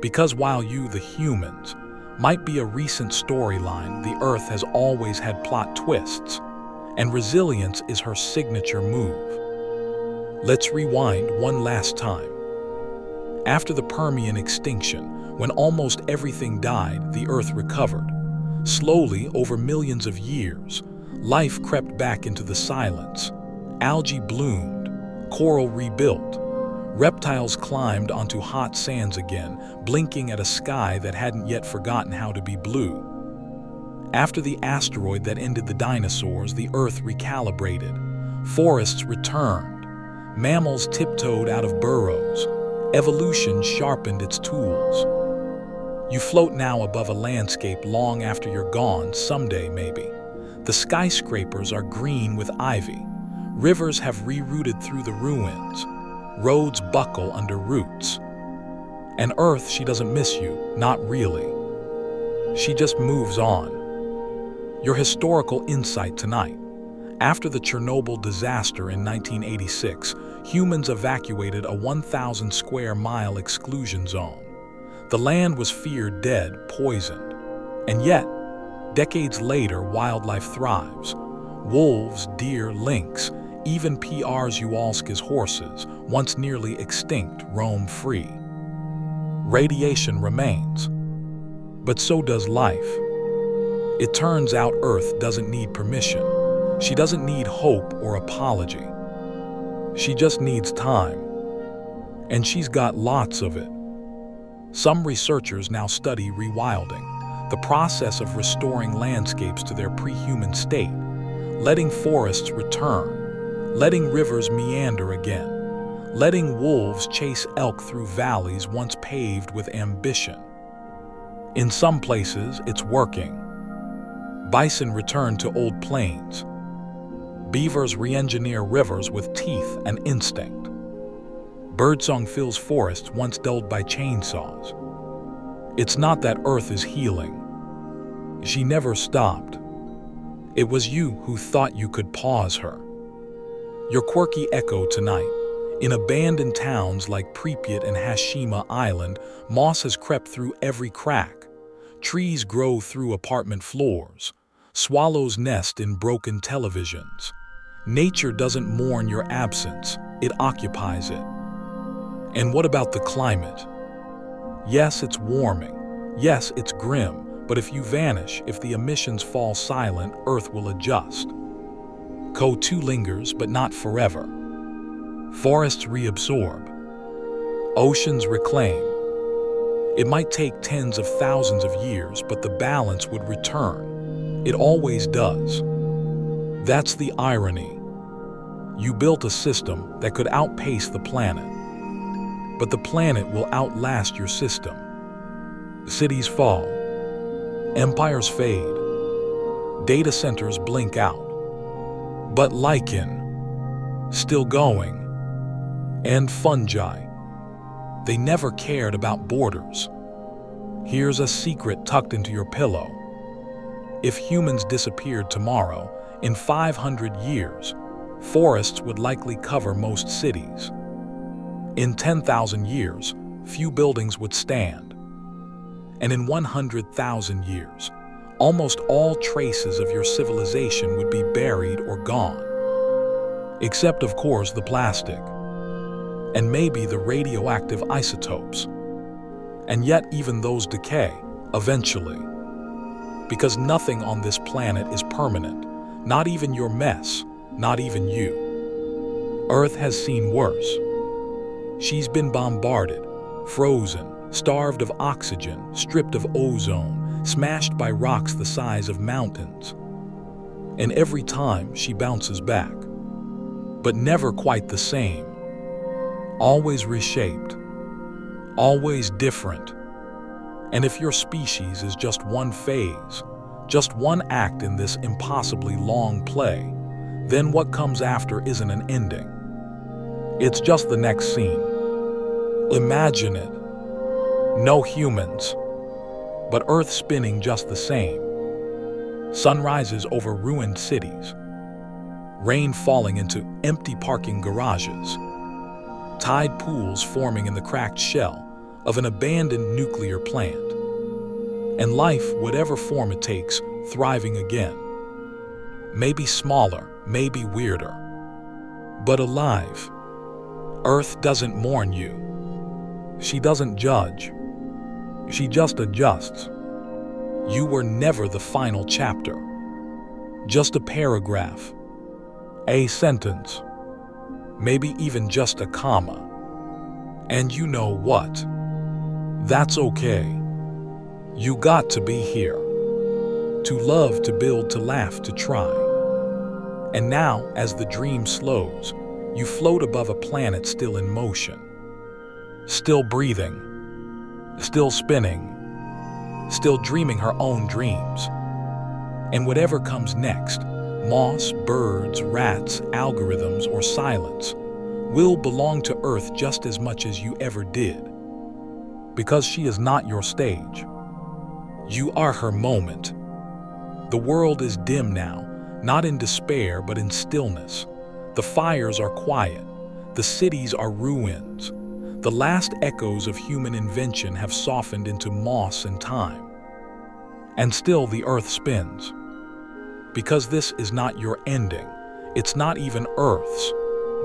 Because while you, the humans, might be a recent storyline, the Earth has always had plot twists, and resilience is her signature move. Let's rewind one last time. After the Permian extinction, when almost everything died, the Earth recovered. Slowly, over millions of years, life crept back into the silence. Algae bloomed, coral rebuilt, reptiles climbed onto hot sands again, blinking at a sky that hadn't yet forgotten how to be blue. After the asteroid that ended the dinosaurs, the Earth recalibrated. Forests returned. Mammals tiptoed out of burrows. Evolution sharpened its tools. You float now above a landscape long after you're gone, someday maybe. The skyscrapers are green with ivy. Rivers have rerouted through the ruins. Roads buckle under roots. And Earth, she doesn't miss you, not really. She just moves on. Your historical insight tonight. After the Chernobyl disaster in 1986, humans evacuated a 1,000 square mile exclusion zone. The land was feared dead, poisoned. And yet, decades later, wildlife thrives. Wolves, deer, lynx, even P.R.'s Uwalska's horses, once nearly extinct, roam free. Radiation remains. But so does life. It turns out Earth doesn't need permission. She doesn't need hope or apology. She just needs time. And she's got lots of it. Some researchers now study rewilding, the process of restoring landscapes to their pre-human state, letting forests return, letting rivers meander again, letting wolves chase elk through valleys once paved with ambition. In some places, it's working. Bison return to old plains. Beavers re-engineer rivers with teeth and instinct. Birdsong fills forests once dulled by chainsaws. It's not that Earth is healing. She never stopped. It was you who thought you could pause her. Your quirky echo tonight. In abandoned towns like Pripyat and Hashima Island, moss has crept through every crack. Trees grow through apartment floors. Swallows nest in broken televisions. Nature doesn't mourn your absence, it occupies it. And what about the climate? Yes, it's warming. Yes, it's grim. But if you vanish, if the emissions fall silent, Earth will adjust. CO2 lingers, but not forever. Forests reabsorb. Oceans reclaim. It might take tens of thousands of years, but the balance would return. It always does. That's the irony. You built a system that could outpace the planet. But the planet will outlast your system. Cities fall. Empires fade. Data centers blink out. But lichen, still going. And fungi, they never cared about borders. Here's a secret tucked into your pillow. If humans disappeared tomorrow, in 500 years, forests would likely cover most cities. In 10,000 years, few buildings would stand. And in 100,000 years, almost all traces of your civilization would be buried or gone. Except, of course, the plastic. And maybe the radioactive isotopes. And yet even those decay, eventually. Because nothing on this planet is permanent, not even your mess, not even you. Earth has seen worse. She's been bombarded, frozen, starved of oxygen, stripped of ozone, smashed by rocks the size of mountains. And every time she bounces back. But never quite the same. Always reshaped. Always different. And if your species is just one phase, just one act in this impossibly long play, then what comes after isn't an ending. It's just the next scene. Imagine it. No humans, but Earth spinning just the same. Sunrises over ruined cities. Rain falling into empty parking garages. Tide pools forming in the cracked shell of an abandoned nuclear plant. And life, whatever form it takes, thriving again. Maybe smaller, maybe weirder, but alive. Earth doesn't mourn you. She doesn't judge. She just adjusts. You were never the final chapter. Just a paragraph. A sentence. Maybe even just a comma. And you know what? That's okay. You got to be here. To love, to build, to laugh, to try. And now, as the dream slows, you float above a planet still in motion. Still breathing. Still spinning. Still dreaming her own dreams. And whatever comes next, moss, birds, rats, algorithms, or silence, will belong to Earth just as much as you ever did. Because she is not your stage. You are her moment. The world is dim now, not in despair but in stillness. The fires are quiet. The cities are ruins. The last echoes of human invention have softened into moss and time. And still the Earth spins. Because this is not your ending. It's not even Earth's.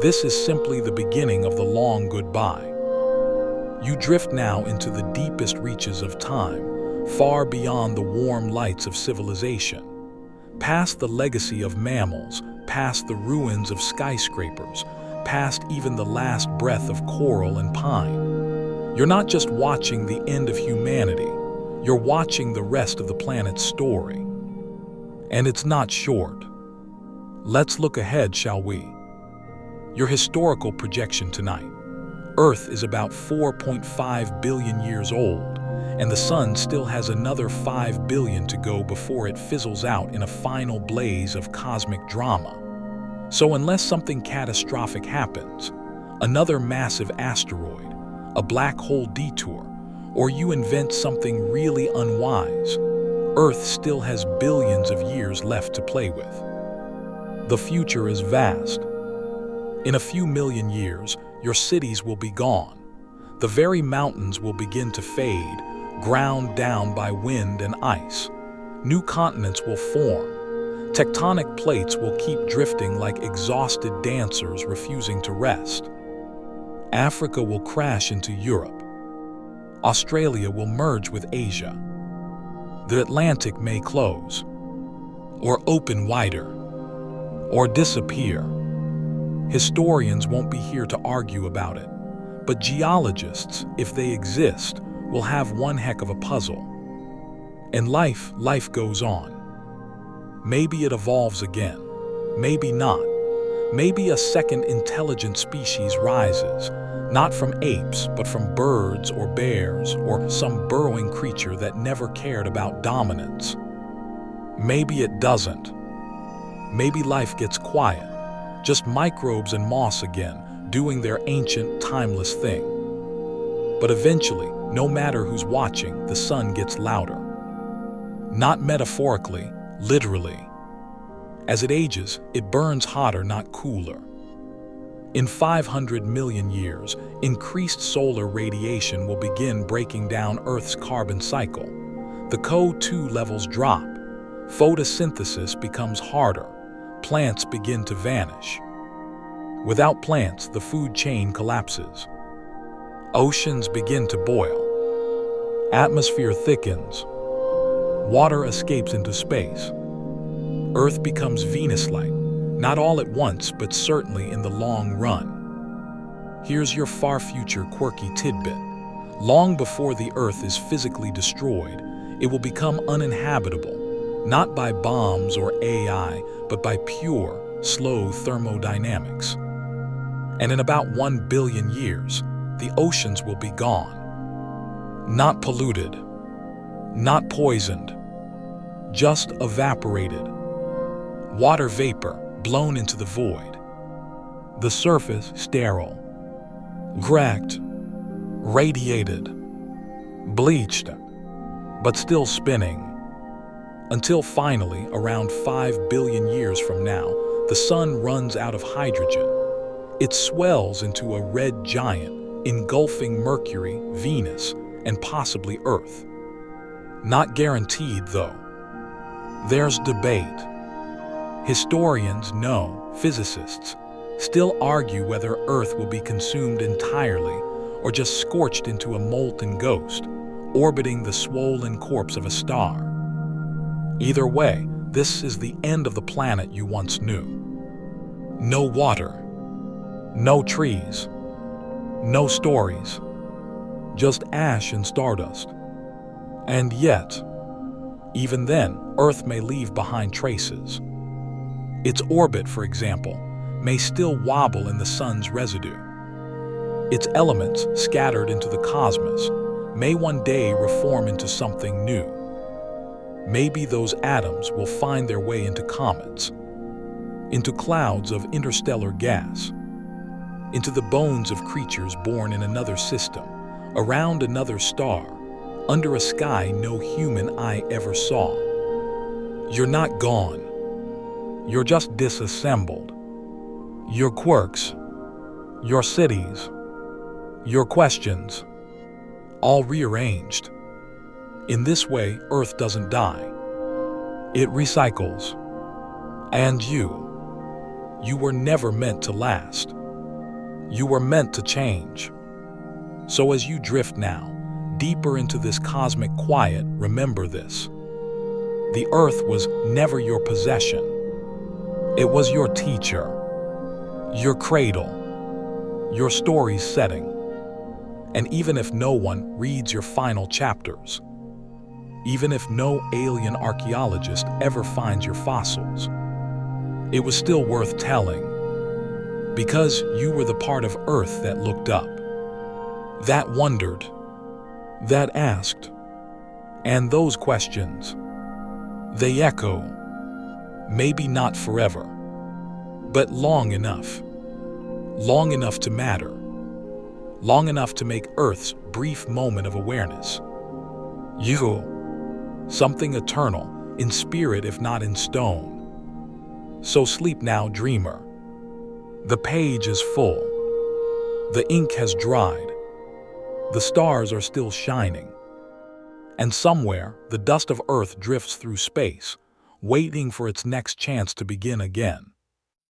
This is simply the beginning of the long goodbye. You drift now into the deepest reaches of time, far beyond the warm lights of civilization, past the legacy of mammals, past the ruins of skyscrapers, past even the last breath of coral and pine. You're not just watching the end of humanity, you're watching the rest of the planet's story. And it's not short. Let's look ahead, shall we? Your historical projection tonight. Earth is about 4.5 billion years old, and the Sun still has another 5 billion to go before it fizzles out in a final blaze of cosmic drama. So unless something catastrophic happens, another massive asteroid, a black hole detour, or you invent something really unwise, Earth still has billions of years left to play with. The future is vast. In a few million years, your cities will be gone. The very mountains will begin to fade, ground down by wind and ice. New continents will form. Tectonic plates will keep drifting like exhausted dancers refusing to rest. Africa will crash into Europe. Australia will merge with Asia. The Atlantic may close, or open wider, or disappear. Historians won't be here to argue about it, but geologists, if they exist, will have one heck of a puzzle. And life goes on. Maybe it evolves again, maybe not. Maybe a second intelligent species rises, not from apes, but from birds or bears or some burrowing creature that never cared about dominance. Maybe it doesn't. Maybe life gets quiet, just microbes and moss again, doing their ancient, timeless thing. But eventually, no matter who's watching, the sun gets louder. Not metaphorically, literally. As it ages, it burns hotter, not cooler. In 500 million years, increased solar radiation will begin breaking down Earth's carbon cycle. The CO2 levels drop. Photosynthesis becomes harder. Plants begin to vanish. Without plants, the food chain collapses. Oceans begin to boil. Atmosphere thickens. Water escapes into space. Earth becomes Venus-like, not all at once, but certainly in the long run. Here's your far future quirky tidbit. Long before the Earth is physically destroyed, it will become uninhabitable. Not by bombs or AI, but by pure, slow thermodynamics. And in about 1 billion years, the oceans will be gone. Not polluted, not poisoned, just evaporated. Water vapor blown into the void. The surface sterile, cracked, radiated, bleached, but still spinning. Until finally, around 5 billion years from now, the sun runs out of hydrogen. It swells into a red giant, engulfing Mercury, Venus, and possibly Earth. Not guaranteed, though. There's debate. Historians know, physicists, still argue whether Earth will be consumed entirely or just scorched into a molten ghost, orbiting the swollen corpse of a star. Either way, this is the end of the planet you once knew. No water, no trees, no stories, just ash and stardust. And yet, even then, Earth may leave behind traces. Its orbit, for example, may still wobble in the sun's residue. Its elements, scattered into the cosmos, may one day reform into something new. Maybe those atoms will find their way into comets, into clouds of interstellar gas, into the bones of creatures born in another system, around another star, under a sky no human eye ever saw. You're not gone. You're just disassembled. Your quirks, your cities, your questions, all rearranged. In this way, Earth doesn't die. It recycles. And you were never meant to last. You were meant to change. So as you drift now, deeper into this cosmic quiet, remember this. The Earth was never your possession. It was your teacher, your cradle, your story's setting. And even if no one reads your final chapters, even if no alien archaeologist ever finds your fossils, it was still worth telling, because you were the part of Earth that looked up. that wondered, that asked. And those questions, they echo, maybe not forever, but long enough to matter, long enough to make Earth's brief moment of awareness. You, something eternal, in spirit if not in stone. So sleep now, dreamer. The page is full. The ink has dried. The stars are still shining. And somewhere, the dust of Earth drifts through space, waiting for its next chance to begin again.